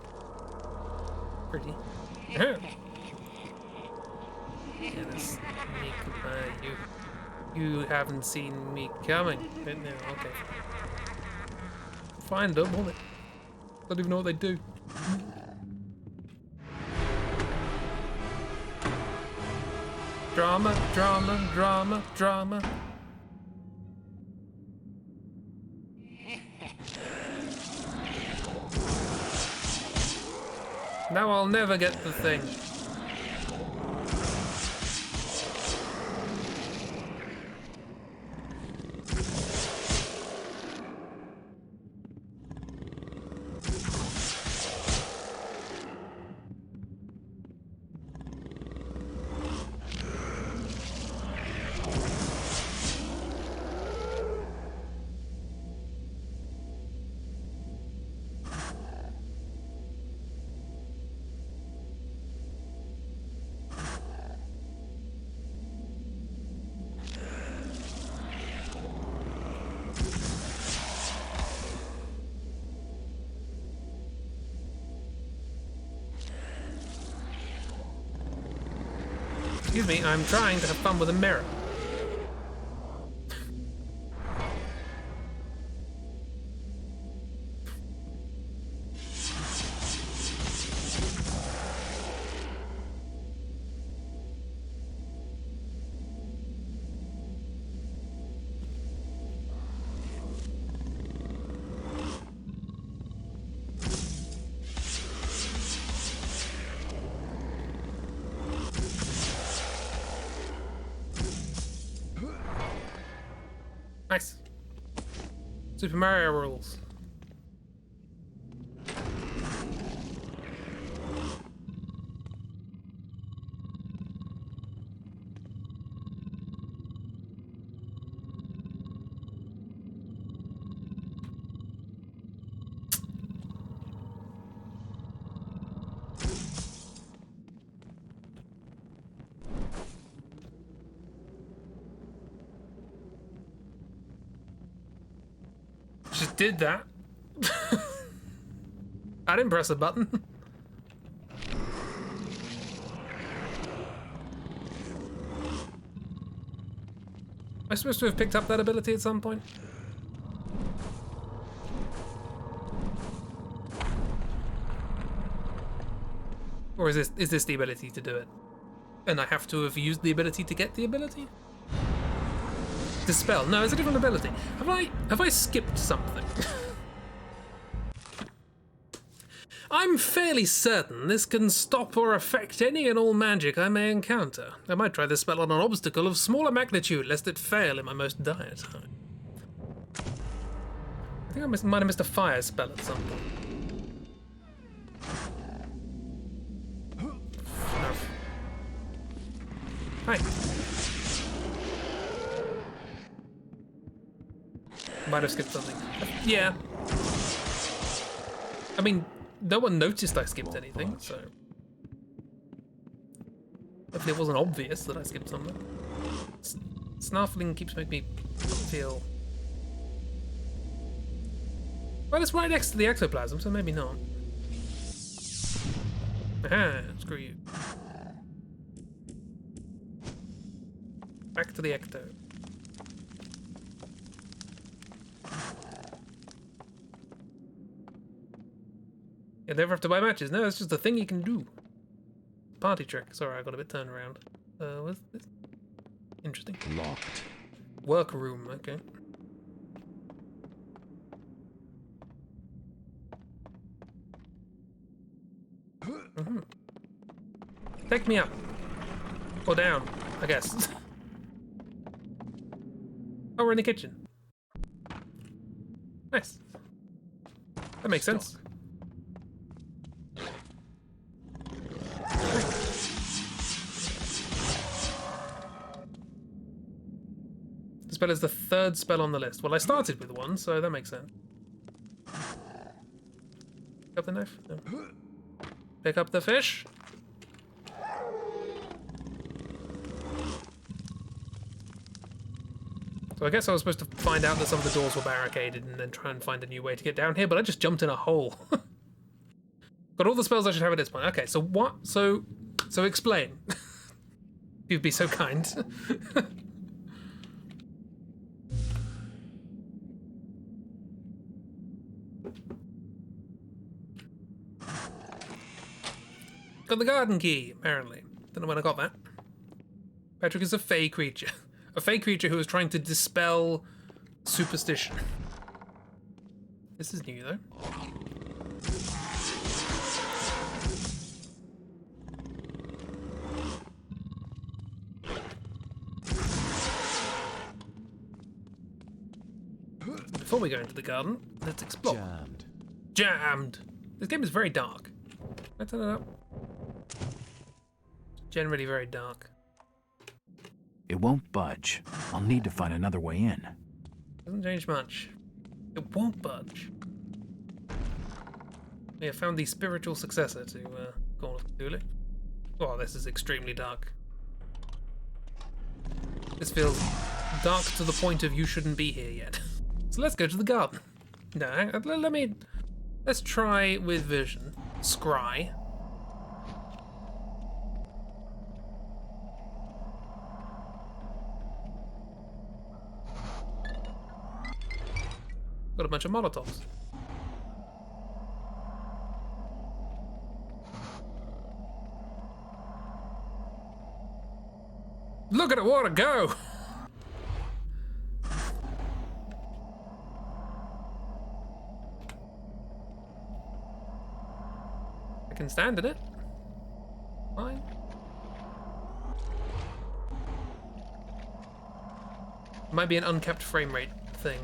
Pretty. Yeah, this you haven't seen me coming. No, okay. Fine, don't want it. Don't even know what they do. Drama, drama, drama, drama. Now I'll never get the thing. Excuse me, I'm trying to have fun with a mirror. Nice. Super Mario rules. Just did that. I didn't press a button. Am I supposed to have picked up that ability at some point? Or is this the ability to do it? And I have to have used the ability to get the ability? Dispel. No, it's a different ability. Have I skipped something? I'm fairly certain this can stop or affect any and all magic I may encounter. I might try this spell on an obstacle of smaller magnitude, lest it fail in my most dire time. I think I might have missed a fire spell at some point. No. Hi. Might have skipped something. Yeah. I mean, no one noticed I skipped anything, so... Hopefully it wasn't obvious that I skipped something. Snarfling keeps making me feel... Well, it's right next to the ectoplasm, so maybe not. Aha, screw you. Back to the ecto. You never have to buy matches. No, it's just a thing you can do. Party trick. Sorry, I got a bit turned around. What's this? Interesting. Locked. Workroom, okay. Mm-hmm. Take me up. Or down, I guess. Oh, we're in the kitchen. Nice. That makes sense. The spell is the third spell on the list. Well, I started with one, so that makes sense. Pick up the knife? No. Pick up the fish? So I guess I was supposed to find out that some of the doors were barricaded and then try and find a new way to get down here, but I just jumped in a hole. Got all the spells I should have at this point. Okay, so what? So explain. If you'd be so kind. Got the garden key, apparently. Don't know when I got that. Patrick is a fey creature. A fey creature who is trying to dispel superstition. This is new, though. Before we go into the garden, let's explore. Jammed. Jammed! This game is very dark. Can I turn it up? Generally very dark. It won't budge. I'll need to find another way in. Doesn't change much. It won't budge. We have found the spiritual successor to Call of Cthulhu. Oh, this is extremely dark. This feels dark to the point of you shouldn't be here yet. So let's go to the garden. No, let's try with vision. Scry. Got a bunch of Molotovs. Look at the water go! I can stand in it. Fine. Might be an uncapped frame rate thing.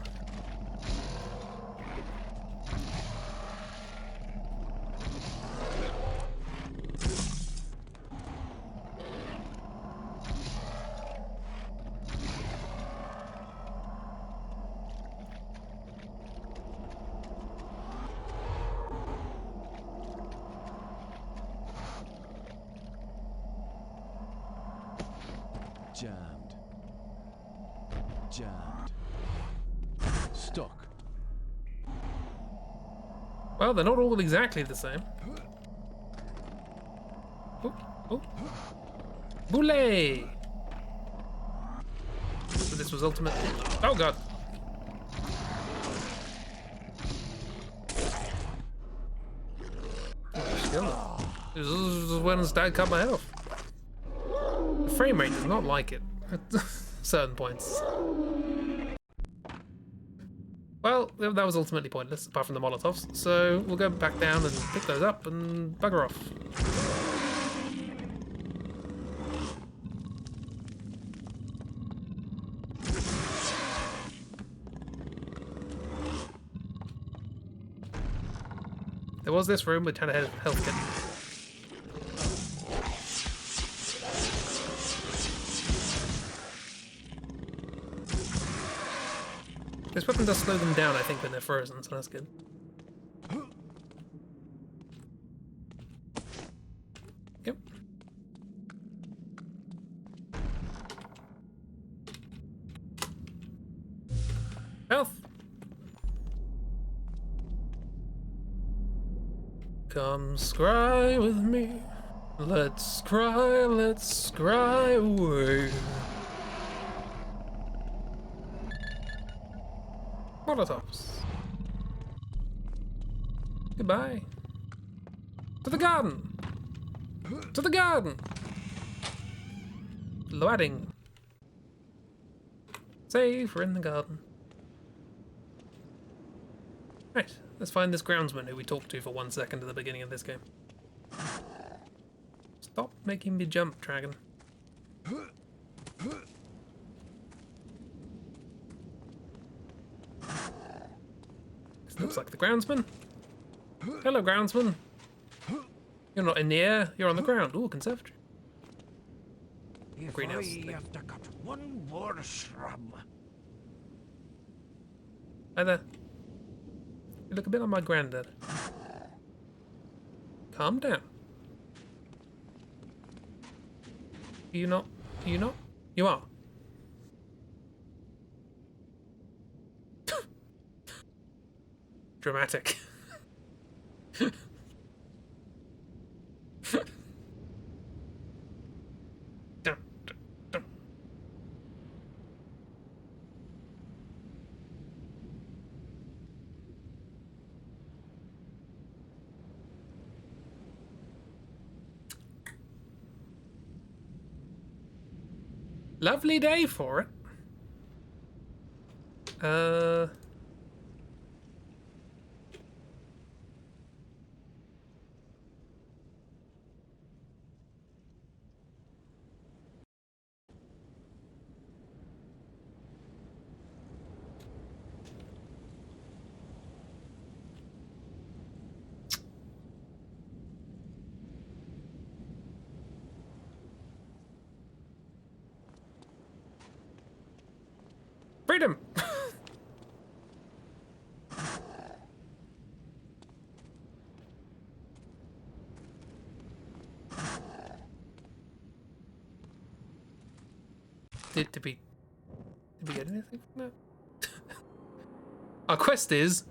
Jammed. Jammed. Stuck. Well, they're not all exactly the same. Oh, oh. Boule! So this was ultimate. Oh god. This is when Dad cut my head off. The frame rate does not like it at certain points. Well, that was ultimately pointless, apart from the Molotovs, so we'll go back down and pick those up and bugger off. There was this room with 10 health kit. This weapon does slow them down, I think, when they're frozen, so that's good. Yep. Health! Come scry with me. Let's scry away. Molotovs. Goodbye. To the garden. To the garden. Loading. Safe, we're in the garden. Right, let's find this groundsman who we talked to for 1 second at the beginning of this game. Stop making me jump, dragon. This looks like the groundsman. Hello, groundsman. You're not in the air, you're on the ground. Ooh, conservatory. Greenhouse. I have to cut one more shrub. Hi there. You look a bit like my granddad. Calm down. You not? You not? You are. Dramatic. Lovely day for it. Freedom! Did we get anything from that? Our quest is ...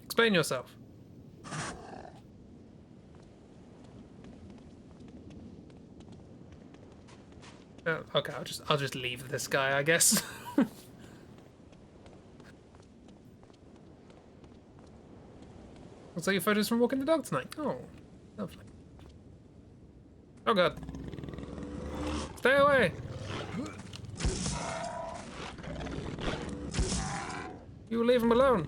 Explain yourself. Okay, I'll just leave this guy, I guess. Looks like your photos from walking the dog tonight. Oh, lovely. Oh god. Stay away! You leave him alone.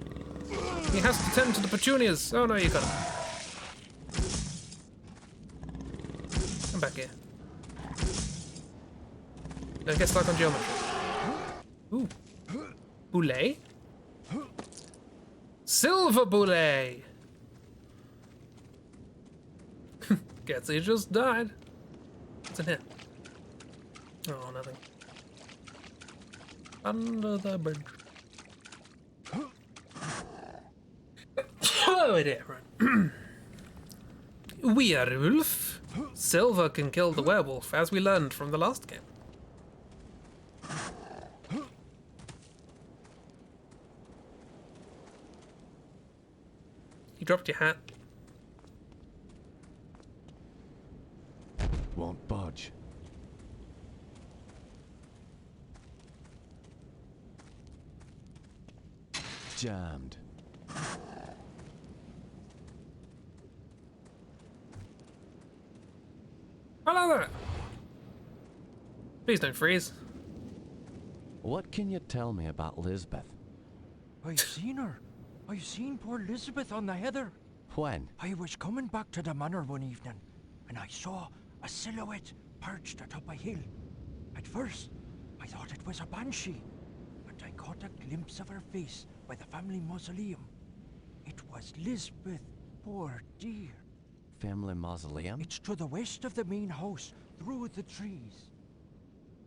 He has to tend to the petunias. Oh no, you got him. Come back here. Don't get stuck on geometry. Ooh. Boulet? Silver boulet! Guess he just died. What's in here? Oh, nothing. Under the bridge. Oh, it is, right. Werewolf. Silver can kill the werewolf, as we learned from the last game. You dropped your hat. Won't budge. Jammed. Hello there. Please don't freeze. What can you tell me about Lisbeth? I seen her. I seen poor Elizabeth on the heather. When? I was coming back to the manor one evening, and I saw a silhouette perched atop a hill. At first, I thought it was a banshee, but I caught a glimpse of her face by the family mausoleum. It was Lisbeth, poor dear. Family mausoleum? It's to the west of the main house, through the trees.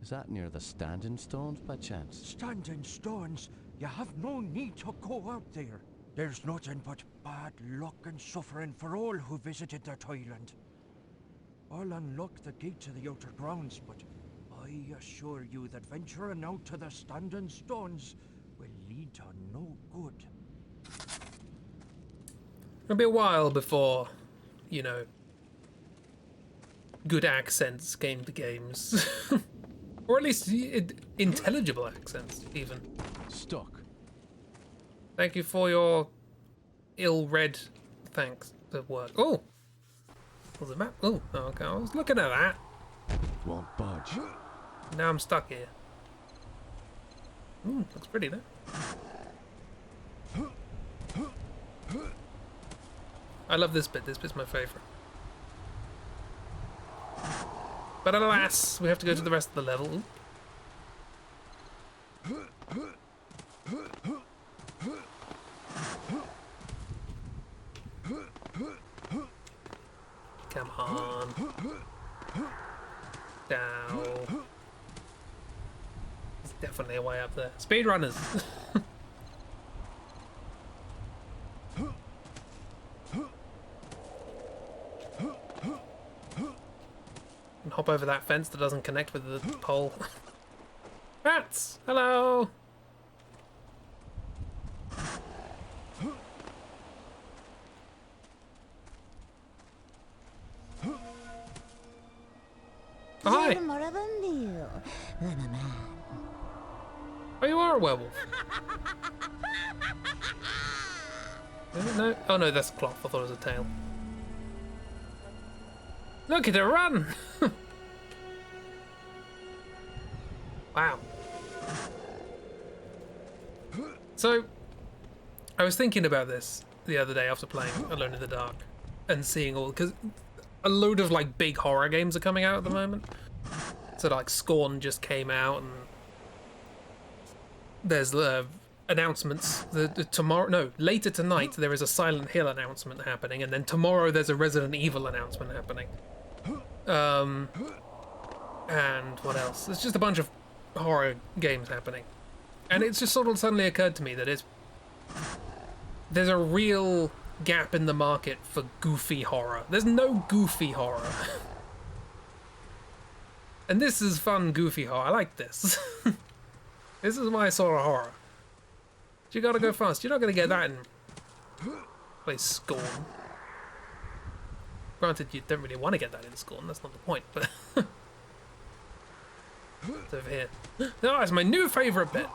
Is that near the standing stones by chance? Standing stones? You have no need to go out there. There's nothing but bad luck and suffering for all who visited that island. I'll unlock the gate to the outer grounds, but I assure you that venturing out to the standing stones will lead to no good. It'll be a while before, you know, good accents came to games. Or at least intelligible accents, even. Stuck. Thank you for your ill-read thanks to work. Oh! Was it map? Oh, okay, I was looking at that. Won't budge. Now I'm stuck here. Ooh, looks pretty though. I love this bit. This bit's my favourite. But alas, we have to go to the rest of the level. Come on. Down. There's definitely a way up there. Speedrunners! And hop over that fence that doesn't connect with the pole. Rats! Hello! Oh, hi! You're more of a mule than a man. Oh, you are a werewolf. No? Oh no, that's a cloth. I thought it was a tail. Look at her run! Wow. So, I was thinking about this the other day after playing Alone in the Dark and seeing all, because a load of like big horror games are coming out at the moment. So like Scorn just came out, and there's announcements. Later tonight there is a Silent Hill announcement happening, and then tomorrow there's a Resident Evil announcement happening. And what else? There's just a bunch of horror games happening, and it's just sort of suddenly occurred to me that there's a real gap in the market for goofy horror. There's no goofy horror. And this is fun goofy horror. I like this. This is my sort of horror. But you gotta go fast. You're not gonna get that in play Scorn. Granted, you don't really want to get that in Scorn. That's not the point, but It's over here. Oh, it's my new favourite bit.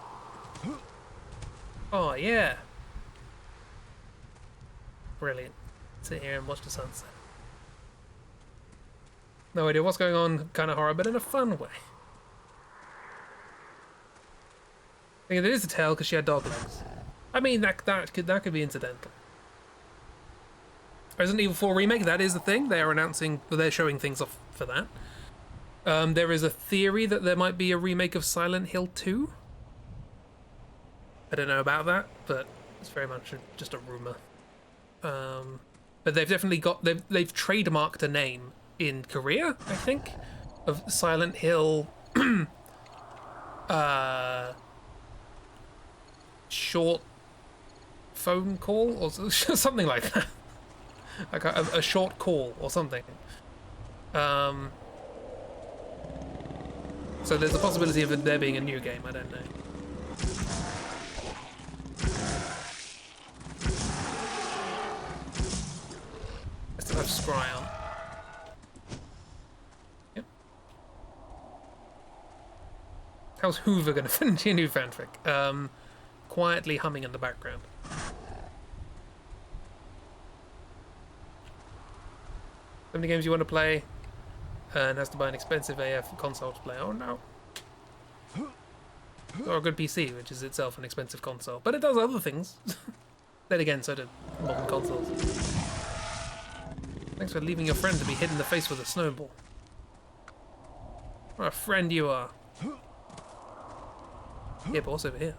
Oh, yeah. Brilliant. Sit here and watch the sunset. No idea what's going on, kind of horror, but in a fun way. I think it is a tail because she had dog legs. I mean, that could be incidental. Resident Evil 4 Remake, that is the thing. They are announcing, they're showing things off for that. There is a theory that there might be a remake of Silent Hill 2. I don't know about that, but it's very much just a rumor. But they've definitely got, they've trademarked a name in Korea, I think, of Silent Hill short phone call or something like that. Like a short call or something. So there's a possibility of there being a new game, I don't know. I still have Scry on. Yep. How's Hoover gonna finish your new fanfic? Quietly humming in the background. So many games you want to play and has to buy an expensive AF console to play. Oh no. Or a good PC, which is itself an expensive console. But it does other things. Then again, so do modern consoles. Thanks for leaving your friend to be hit in the face with a snowball. What a friend you are. Yeah, boss over here.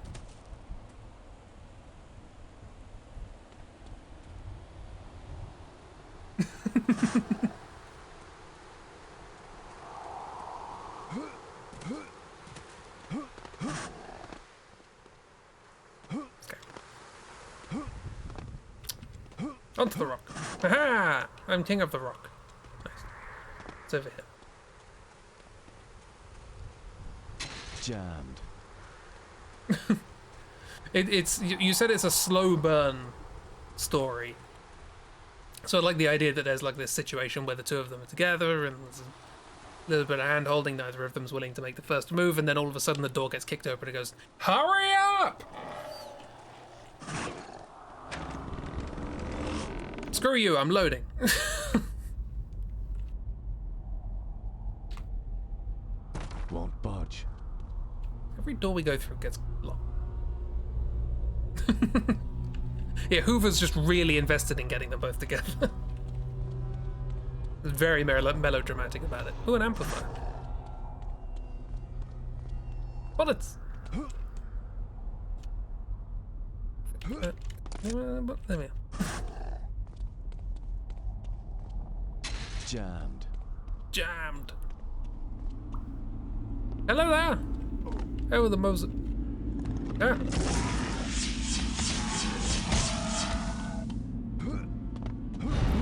Onto the rock. Aha! I'm king of the rock. Nice. It's over here. Jammed. It's you said it's a slow burn story. So I like the idea that there's like this situation where the two of them are together and there's a little bit of hand holding, neither of them's willing to make the first move, and then all of a sudden the door gets kicked open and it goes, "Hurry up!" Screw you, I'm loading. Won't budge. Every door we go through gets locked. Yeah, Hoover's just really invested in getting them both together. Very melodramatic about it. Ooh, an amplifier. Bullets! There we are. Jammed. Jammed. Hello there! Oh, the Moses. Ah.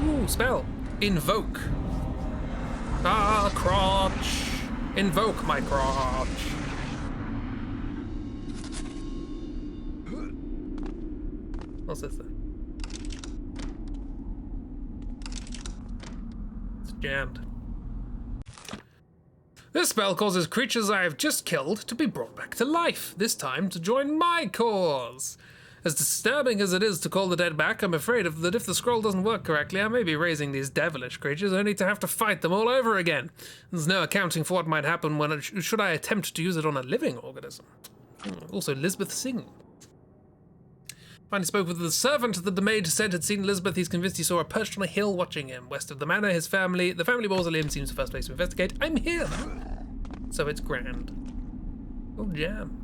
Ooh, spell. Invoke. Ah, crotch. Invoke my crotch. What's this then? It's jammed. This spell causes creatures I have just killed to be brought back to life, this time to join my cause. As disturbing as it is to call the dead back, I'm afraid that if the scroll doesn't work correctly, I may be raising these devilish creatures only to have to fight them all over again. There's no accounting for what might happen when should I attempt to use it on a living organism. Also, Lisbeth Singh. Finally spoke with the servant that the maid said had seen Lisbeth. He's convinced he saw her perched on a hill watching him. West of the manor, the family mausoleum seems the first place to investigate. I'm here, though. So it's grand. Oh, jam.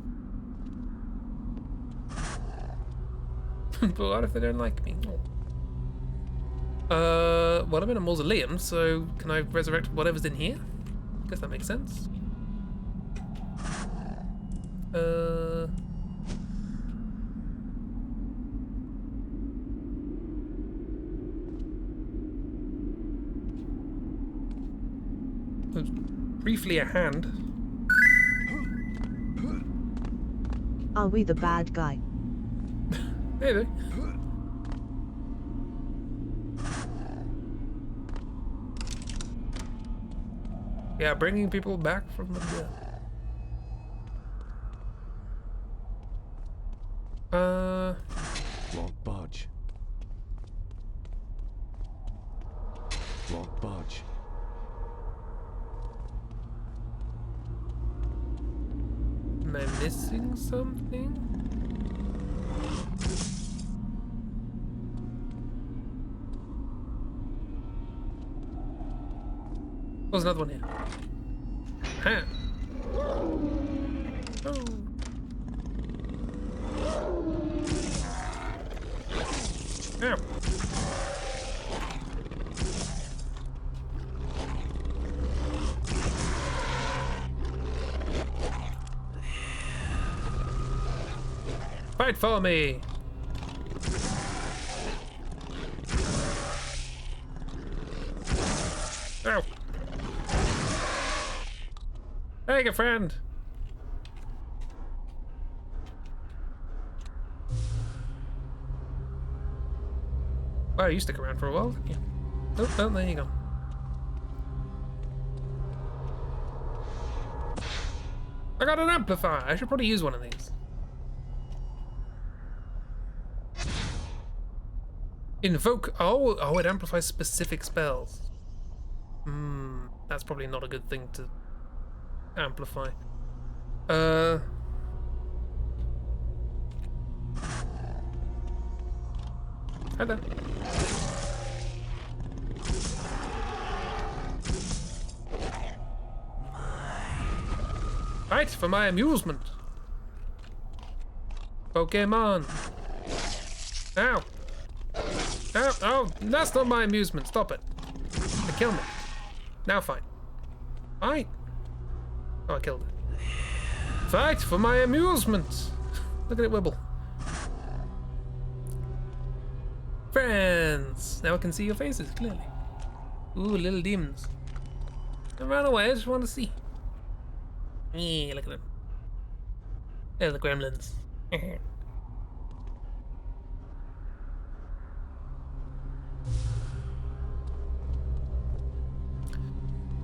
But what if they don't like me? Well, I'm in a mausoleum, so can I resurrect whatever's in here? Guess that makes sense. There's briefly a hand. Are we the bad guy? Maybe. Yeah, bringing people back from the dead. Won't budge. Won't budge. Am I missing something? There's another one here. Ha! Oh. Ow. Fight for me! Ow! Hey, good friend! Wow, you stick around for a while, didn't you? Oh, oh, there you go. I got an amplifier! I should probably use one of these. Invoke. Oh, it amplifies specific spells. That's probably not a good thing to amplify. Hi there. Fight for my amusement. Pokemon. Ow. Ow, oh, that's not my amusement. Stop it. They kill me. Now fight. Fight. Oh, I killed it. Fight for my amusement. Look at it wibble. Friends. Now I can see your faces clearly. Ooh, little demons. Don't run away. I just want to see. Yeah, look at them. They're the gremlins.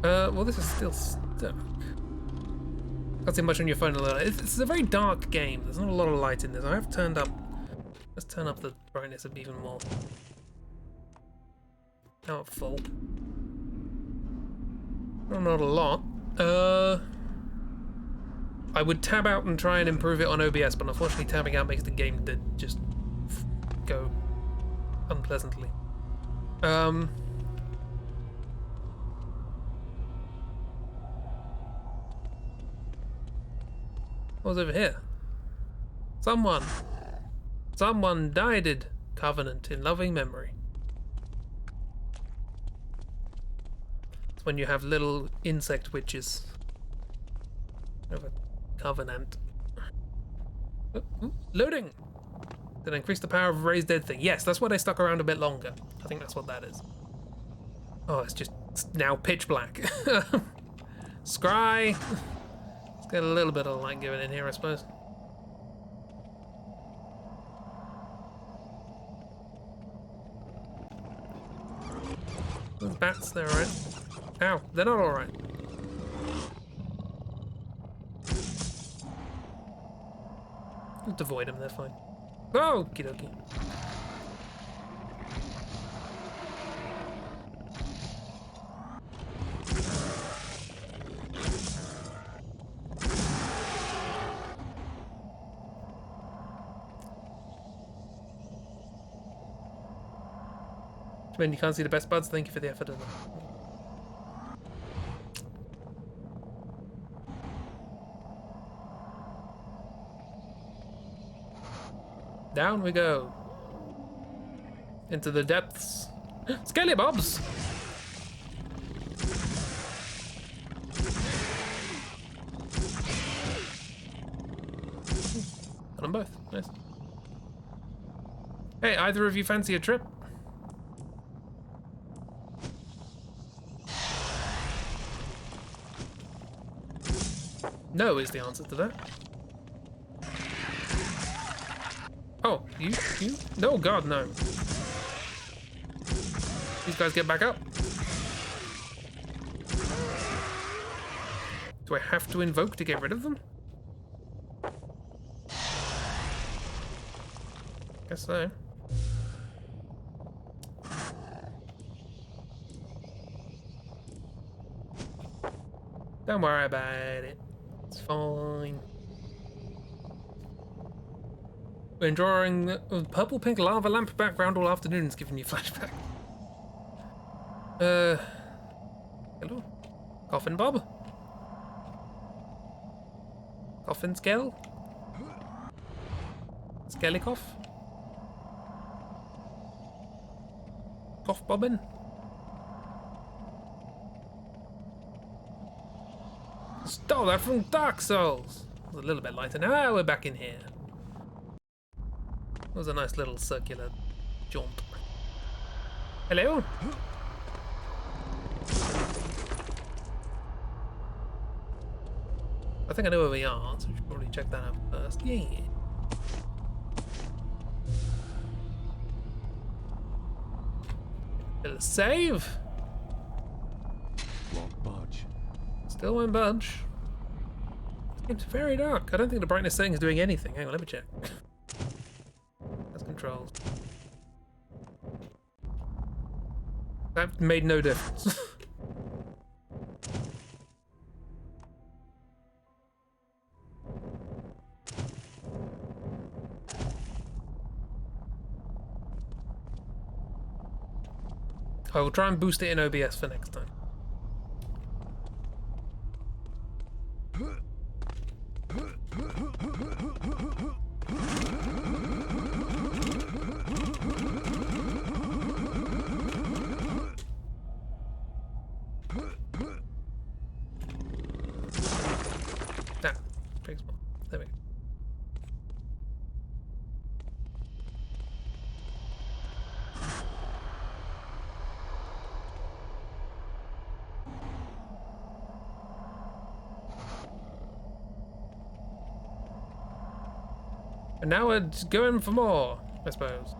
Well, this is still stuck. Can't see much on your phone. It's a very dark game. There's not a lot of light in this. I have turned up. Let's turn up the brightness a bit even more. Now at full. Well, not a lot. I would tab out and try and improve it on OBS, but unfortunately tabbing out makes the game just go unpleasantly. What was over here? Someone died. Covenant in loving memory. It's when you have little insect witches. Of a covenant. Loading! Did it increase the power of raised dead thing? Yes, that's why they stuck around a bit longer. I think that's what that is. Oh, it's now pitch black. Scry! Let's get a little bit of light given in here, I suppose. Those bats, they're alright. Ow, they're not alright. Just avoid them, they're fine. Oh, okie dokie. When you can't see the best buds, thank you for the effort of them. Down we go. Into the depths. Skelly bobs! Got them both. Nice. Hey, either of you fancy a trip? No is the answer to that. Oh, you? No, God, no. These guys get back up. Do I have to invoke to get rid of them? Guess so. Don't worry about it. It's fine. We're enjoying the purple pink lava lamp background all afternoon. It's giving you flashback. Hello? Coffin Bob? Coffin Skell? Skelly cough? Cough bobbin? Stole that from Dark Souls! It was a little bit lighter. Now we're back in here. It was a nice little circular jaunt. Hello? I think I know where we are, so we should probably check that out first. Yeah. Little save. Won't budge. Still won't budge. It's very dark. I don't think the brightness setting is doing anything. Hang on, let me check. That's controls. That made no difference. I will try and boost it in OBS for next time. That pretty small. There we go. And now we're just going for more, I suppose.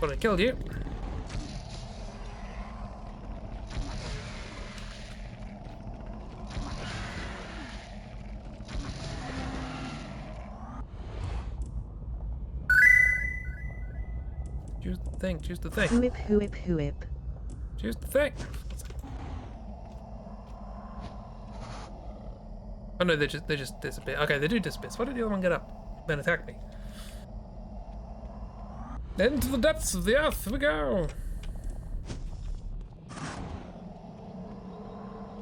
But I killed you. Choose the thing, choose the thing. Whip, whip, whip. Choose the thing. Oh no, they just disappear. Okay, they do disappear. So why did the other one get up? Then attack me. Into the depths of the earth we go.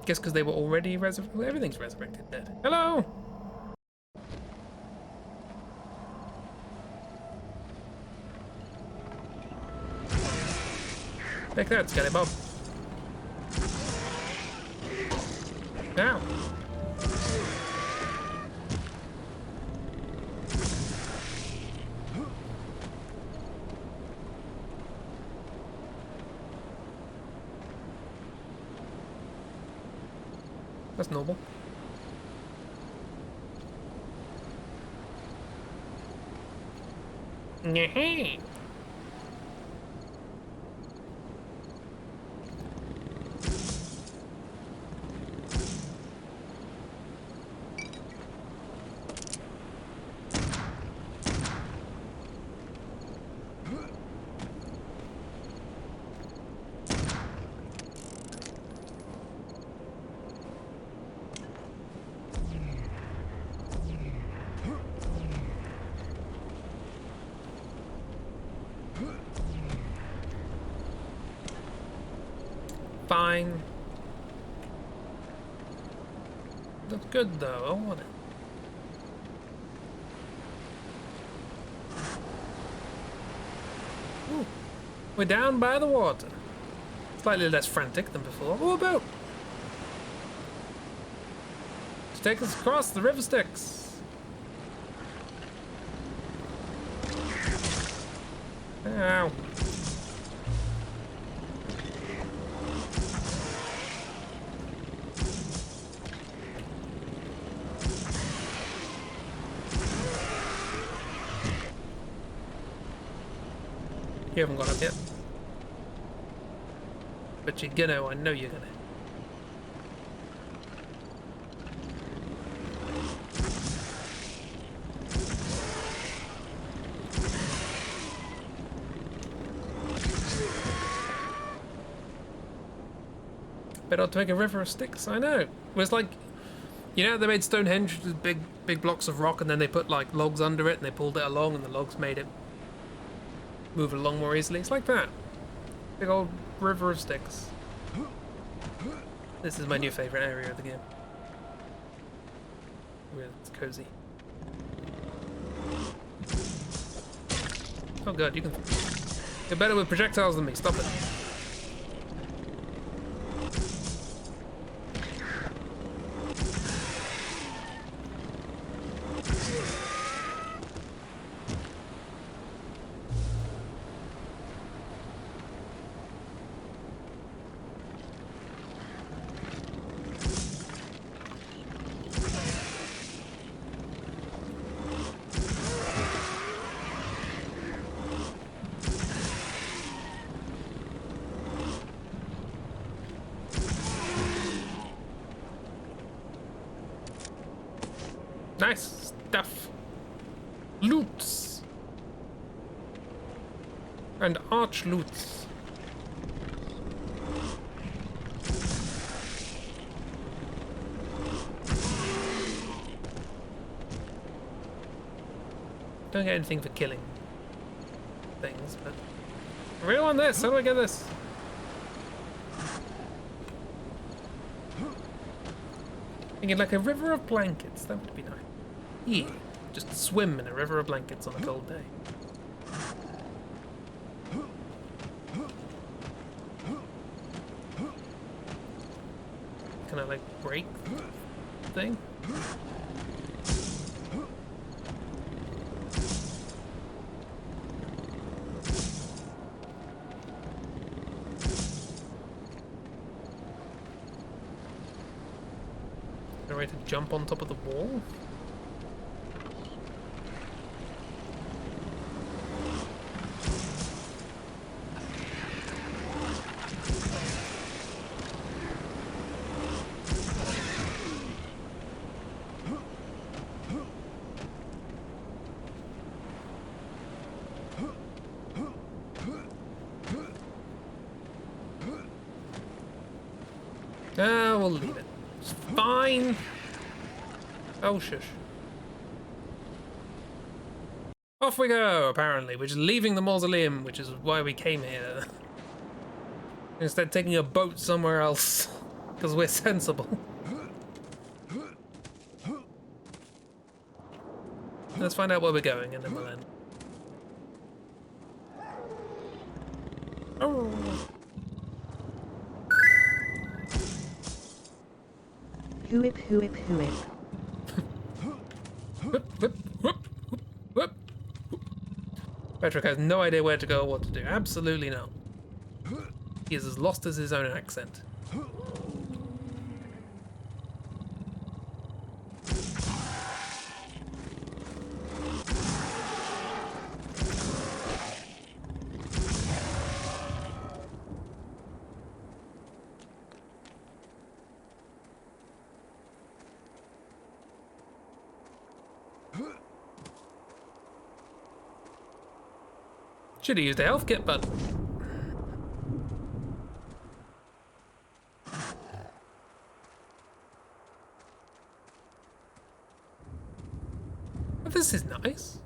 Guess because they were already resurrected. Everything's resurrected dead. Hello. Take that, Skelly Bob. Now. That's normal. Nyeh. Fine. That's good though, I want it. Ooh. We're down by the water. Slightly less frantic than before. Oh, a boat! To take us across the river Styx. Ow. You haven't gone up yet. But you're gonna, I know you're gonna. Better not to make a river of sticks, I know. It was like, you know, they made Stonehenge with big blocks of rock and then they put like logs under it and they pulled it along and the logs made it move along more easily. It's like that. Big old river of sticks. This is my new favourite area of the game. Where it's cozy. Oh god, you're better with projectiles than me, stop it. Nice stuff. Loots. And arch loots. Don't get anything for killing things, but I really want this. How do I get this? Thinking like a river of blankets. That would be nice. Yeah, just swim in a river of blankets on a cold day. Can I like break the thing? Is there a way to jump on top of the wall? Ah, we'll leave it. It's fine. Oh, shush. Off we go, apparently. We're just leaving the mausoleum, which is why we came here. Instead, taking a boat somewhere else. Because we're sensible. Let's find out where we're going, and then we'll end. Oh. Whoop, whoop, whoop. Whoop, whoop, whoop, whoop, whoop. Patrick has no idea where to go or what to do. Absolutely no. He is as lost as his own accent. Should have used a health kit, but this is nice.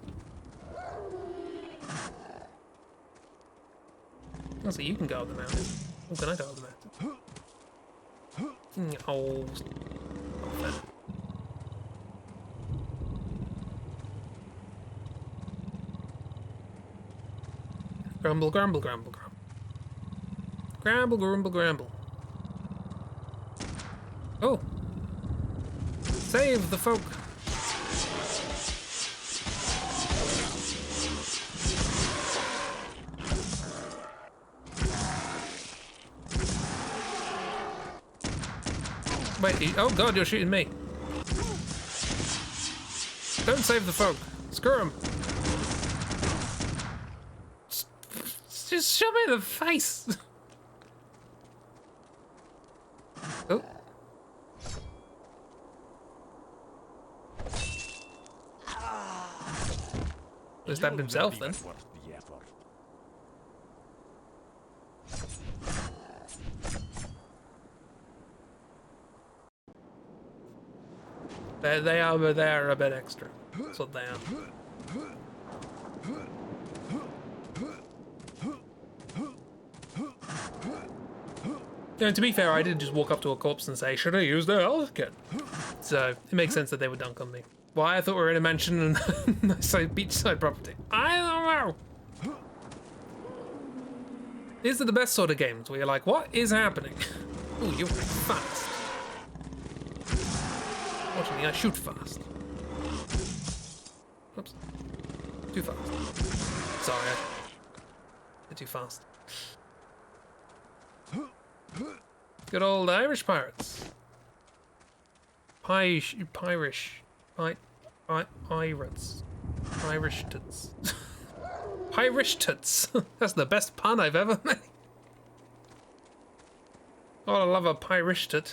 Oh, so you can go up the mountain. Oh, can I go up the mountain? Oh, not fair. Grumble, grumble, grumble, grumble. Grumble, grumble, grumble. Oh. Save the folk. Wait, oh god, you're shooting me. Don't save the folk. Screw him. just shot me in the face. Oh. He stabbed himself then. They are a bit extra. That's what they are. And to be fair, I did just walk up to a corpse and say, should I use the health kit? So it makes sense that they would dunk on me. Why? I thought we were in a mansion and beachside property. I don't know. These are the best sort of games where you're like, what is happening? Oh, you're fast. Watch me, I shoot fast. Oops. Too fast. Sorry. They're too fast. Good old Irish pirates. Irish toots. Irish toots. That's the best pun I've ever made. Oh, I love a Irish toot.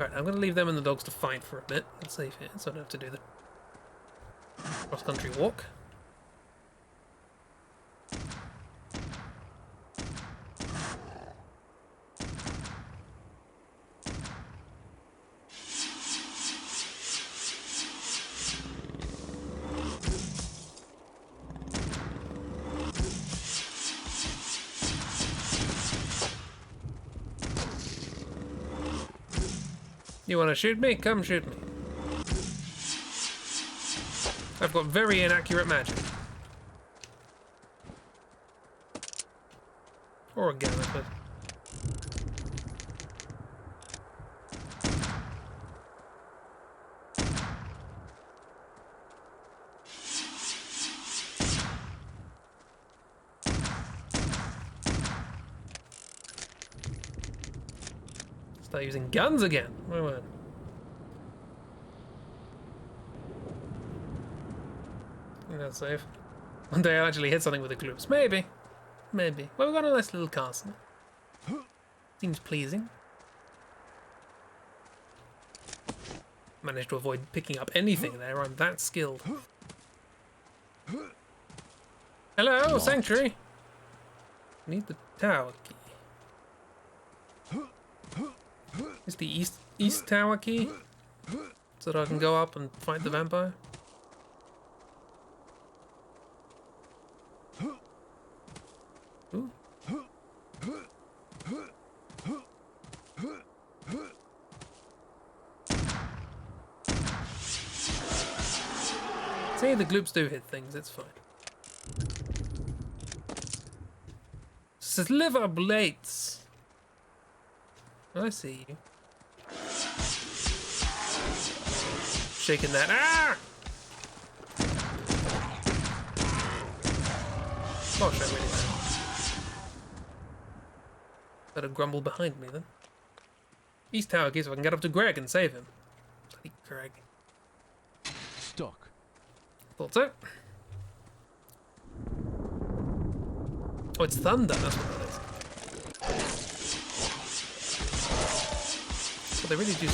Alright, I'm gonna leave them and the dogs to fight for a bit. Let's save here, so I don't have to do the cross-country walk. You want to shoot me? Come shoot me. I've got very inaccurate magic. Or a gun, I suppose. Start using guns again. Wait, wait. That's safe. One day I'll actually hit something with the gloops. Maybe. Maybe. Well, we've got a nice little castle. Seems pleasing. Managed to avoid picking up anything there. I'm that skilled. Hello, Sanctuary. Need the tower key. Is the east tower key? So that I can go up and fight the vampire? Ooh. See, the gloops do hit things, it's fine. Sliver blades. I see you. Shaking that. Ah! Gosh, I really am. Better grumble behind me then. East Tower key so I can get up to Greg and save him. Bloody Greg. Stuck. Thought so. Oh, it's thunder, that's what that is. Well, they really do.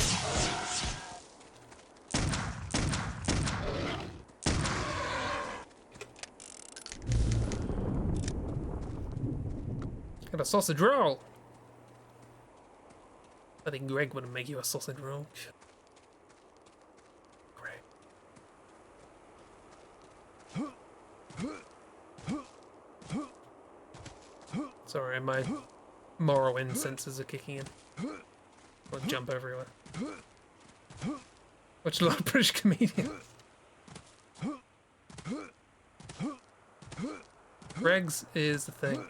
Got a sausage roll. I think Greg would make you a sausage roll. Greg. Sorry, my Morrowind senses are kicking in. I'll jump everywhere. Watch a lot of British comedians. Greg's is the thing.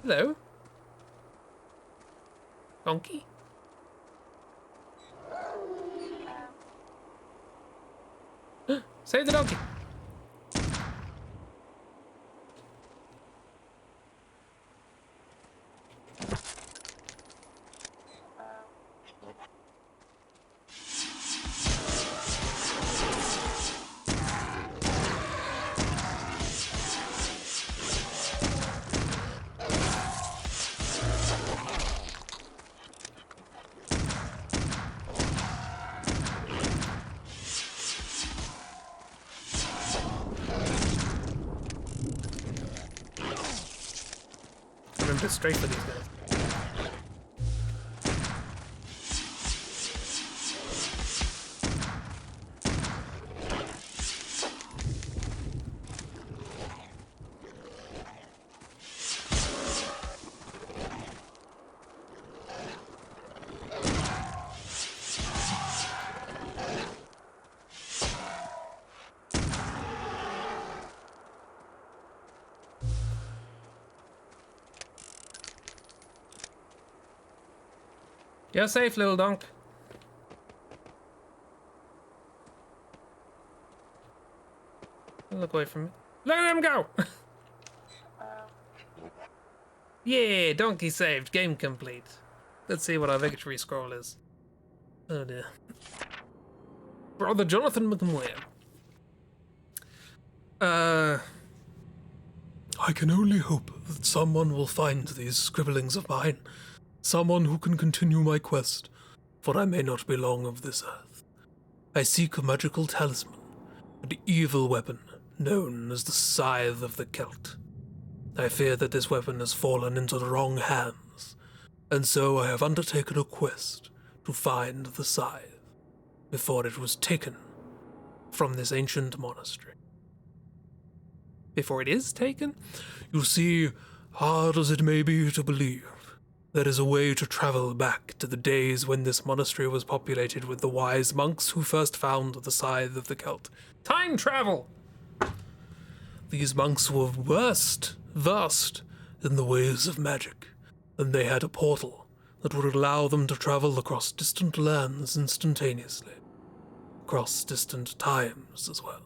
Hello? Donkey? Save the donkey! bit straight for these guys. You're safe, little donk. Look away from me. Let him go! Yeah, donkey saved. Game complete. Let's see what our victory scroll is. Oh dear. Brother Jonathan McMwyer. I can only hope that someone will find these scribblings of mine. Someone who can continue my quest, for I may not be long of this earth. I seek a magical talisman, an evil weapon known as the Scythe of the Celt. I fear that this weapon has fallen into the wrong hands, and so I have undertaken a quest to find the Scythe before it was taken from this ancient monastery. Before it is taken? You see, hard as it may be to believe, there is a way to travel back to the days when this monastery was populated with the wise monks who first found the Scythe of the Celt. Time travel! These monks were versed in the ways of magic, and they had a portal that would allow them to travel across distant lands instantaneously, across distant times as well.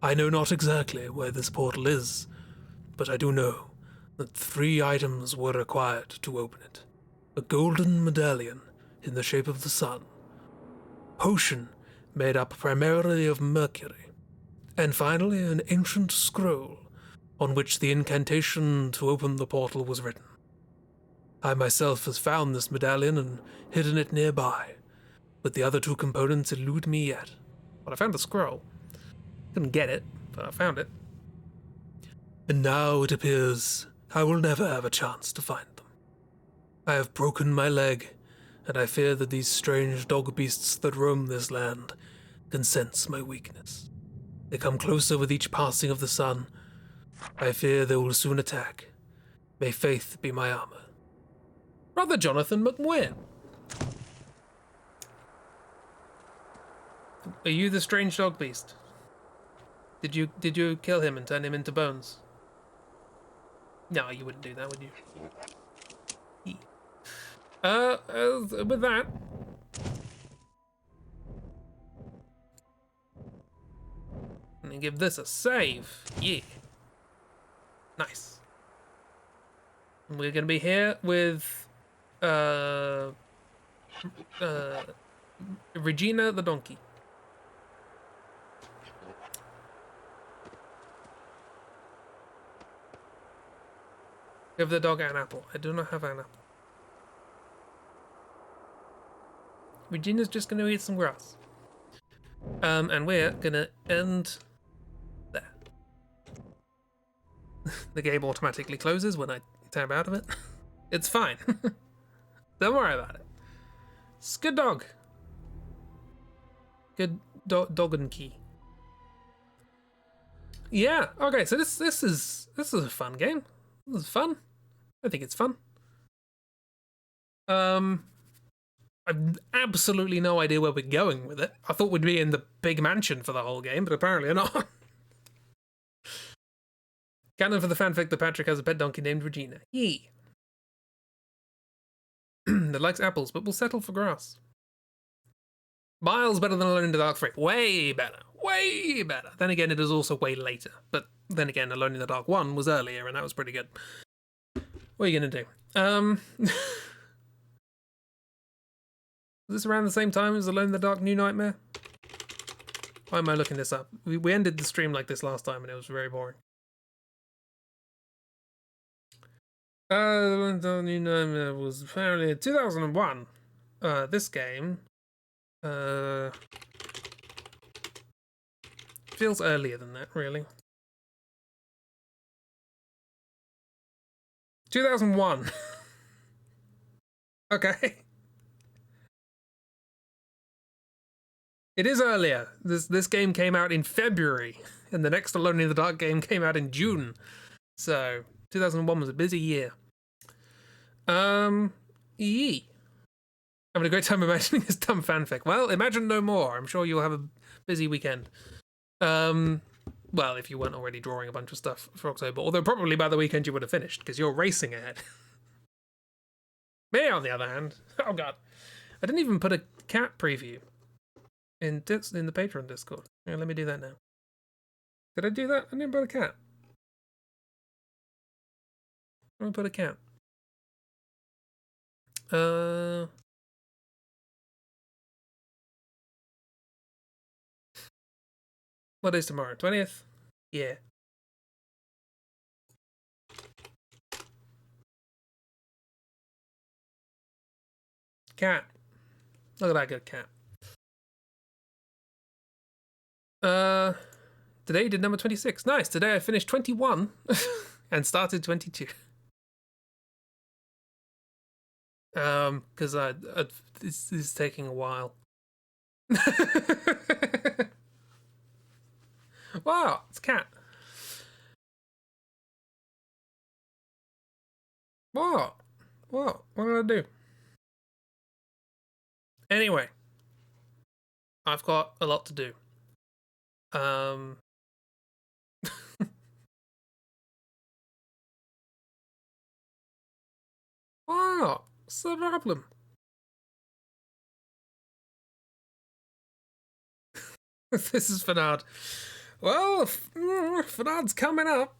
I know not exactly where this portal is, but I do know that 3 items were required to open it. A golden medallion in the shape of the sun, potion made up primarily of mercury, and finally an ancient scroll on which the incantation to open the portal was written. I myself has found this medallion and hidden it nearby, but the other 2 components elude me yet. But I found the scroll. Couldn't get it, but I found it. And now it appears I will never have a chance to find them. I have broken my leg, and I fear that these strange dog beasts that roam this land can sense my weakness. They come closer with each passing of the sun. I fear they will soon attack. May faith be my armor. Brother Jonathan McMwyer. Are you the strange dog beast? Did you kill him and turn him into bones? No, you wouldn't do that, would you? With that, I'm gonna give this a save. Yeah. Nice. And we're gonna be here with Regina the donkey. Give the dog an apple. I do not have an apple. Regina's just going to eat some grass. And we're going to end there. The game automatically closes when I tab out of it. It's fine. Don't worry about it. It's good dog. Good dog and key. Yeah. Okay. So this is a fun game. This is fun. I think it's fun. I've absolutely no idea where we're going with it. I thought we'd be in the big mansion for the whole game, but apparently not. Canon for the fanfic that Patrick has a pet donkey named Regina. Yee. That likes apples, but will settle for grass. Miles better than Alone in the Dark 3. Way better. Way better. Then again, it is also way later. But then again, Alone in the Dark 1 was earlier, and that was pretty good. What are you going to do? Is this around the same time as Alone in the Dark New Nightmare? Why am I looking this up? We ended the stream like this last time, and it was very boring. Alone in the Dark New Nightmare was apparently 2001. This game... feels earlier than that, really. 2001. Okay. It is earlier. This game came out in February, and the next Alone in the Dark game came out in June. So 2001 was a busy year. Yee. Having a great time imagining this dumb fanfic. Well, imagine no more. I'm sure you'll have a busy weekend. Well, if you weren't already drawing a bunch of stuff for October, although probably by the weekend you would have finished because you're racing ahead. Me, on the other hand, oh god, I didn't even put a cat preview in the Patreon Discord. Yeah, let me do that now. Did I do that? I didn't put a cat. I'm gonna put a cat. What is tomorrow? 20th? Yeah. Cat. Look at that good cat. Today did number 26. Nice. Today I finished 21 and started 22. Because this is taking a while. Wow, it's a cat. What? What did I do? Anyway, I've got a lot to do. What? What's the problem? This is Fernand. Well, Fernand's coming up.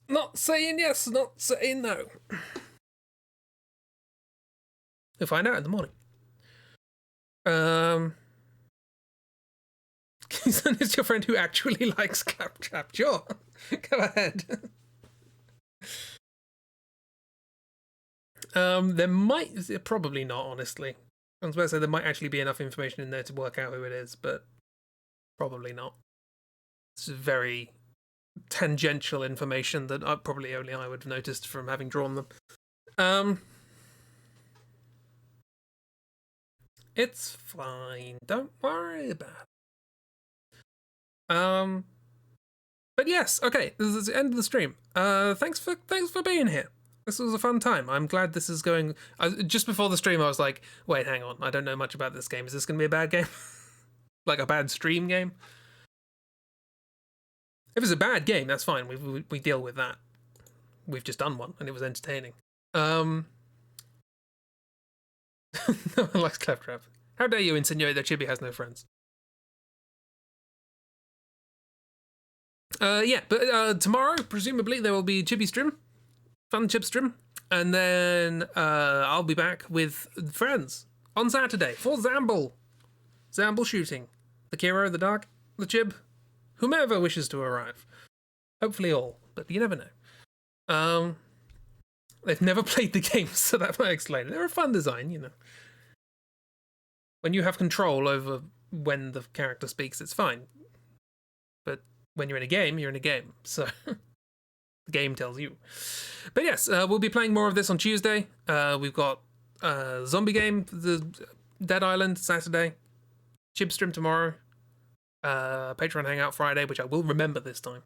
Not saying yes, not saying no. You'll find out in the morning. Kizan is your friend who actually likes Claptrap. Sure. Go ahead. There might, probably not, honestly. I was about to say there might actually be enough information in there to work out who it is, but probably not. It's very tangential information that probably only I would have noticed from having drawn them. It's fine. Don't worry about it. But yes, okay, this is the end of the stream. Thanks for being here. This was a fun time. I'm glad this is going. Just before the stream, I was like, wait, hang on. I don't know much about this game. Is this going to be a bad game? Like a bad stream game? If it's a bad game, that's fine. We deal with that. We've just done one, and it was entertaining. No one likes Claptrap. How dare you insinuate that Chibi has no friends? Yeah, but tomorrow, presumably, there will be Chibi stream. Fun chip stream. And then I'll be back with friends on Saturday for Zamble. Zamble shooting. The Kiro, the Dark, the Chib, whomever wishes to arrive. Hopefully all, but you never know. They've never played the game, so that might explain it. They're a fun design, you know. When you have control over when the character speaks, it's fine. But when you're in a game, you're in a game. So the game tells you. But yes, we'll be playing more of this on Tuesday. We've got Zombie Game, the Dead Island, Saturday. Chib stream tomorrow. Patreon Hangout Friday, which I will remember this time.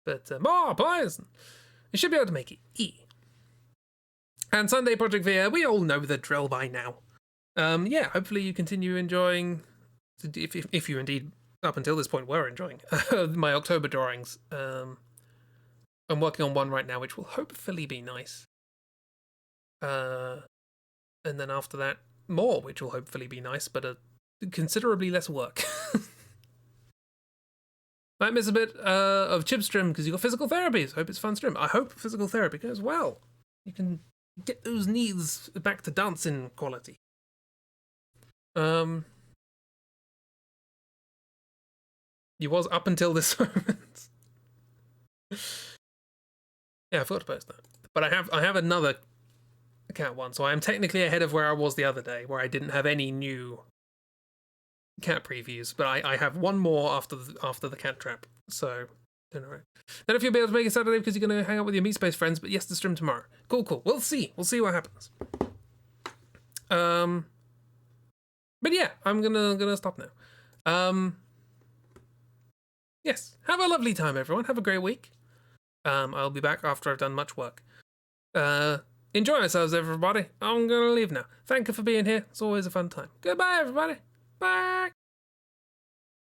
But more poison. You should be able to make it E. And Sunday Project VR, we all know the drill by now. Yeah, hopefully you continue enjoying, if you indeed, up until this point, were enjoying my October drawings. I'm working on one right now, which will hopefully be nice. And then after that, more, which will hopefully be nice, but considerably less work. Might miss a bit of Chip stream because you got physical therapy. So I hope it's fun stream. I hope physical therapy goes well. You can get those knees back to dancing quality. You was up until this moment. Yeah, I forgot to post that. But I have another account one, so I am technically ahead of where I was the other day, where I didn't have any new cat previews, but I have one more after the cat trap. So don't know. Then if you'll be able to make it Saturday because you're gonna hang out with your Meat Space friends, but yes, the stream tomorrow. Cool. We'll see what happens. But yeah, I'm gonna stop now. Yes, have a lovely time, everyone. Have a great week. I'll be back after I've done much work. Enjoy yourselves, everybody. I'm gonna leave now. Thank you for being here. It's always a fun time. Goodbye, everybody. Bye.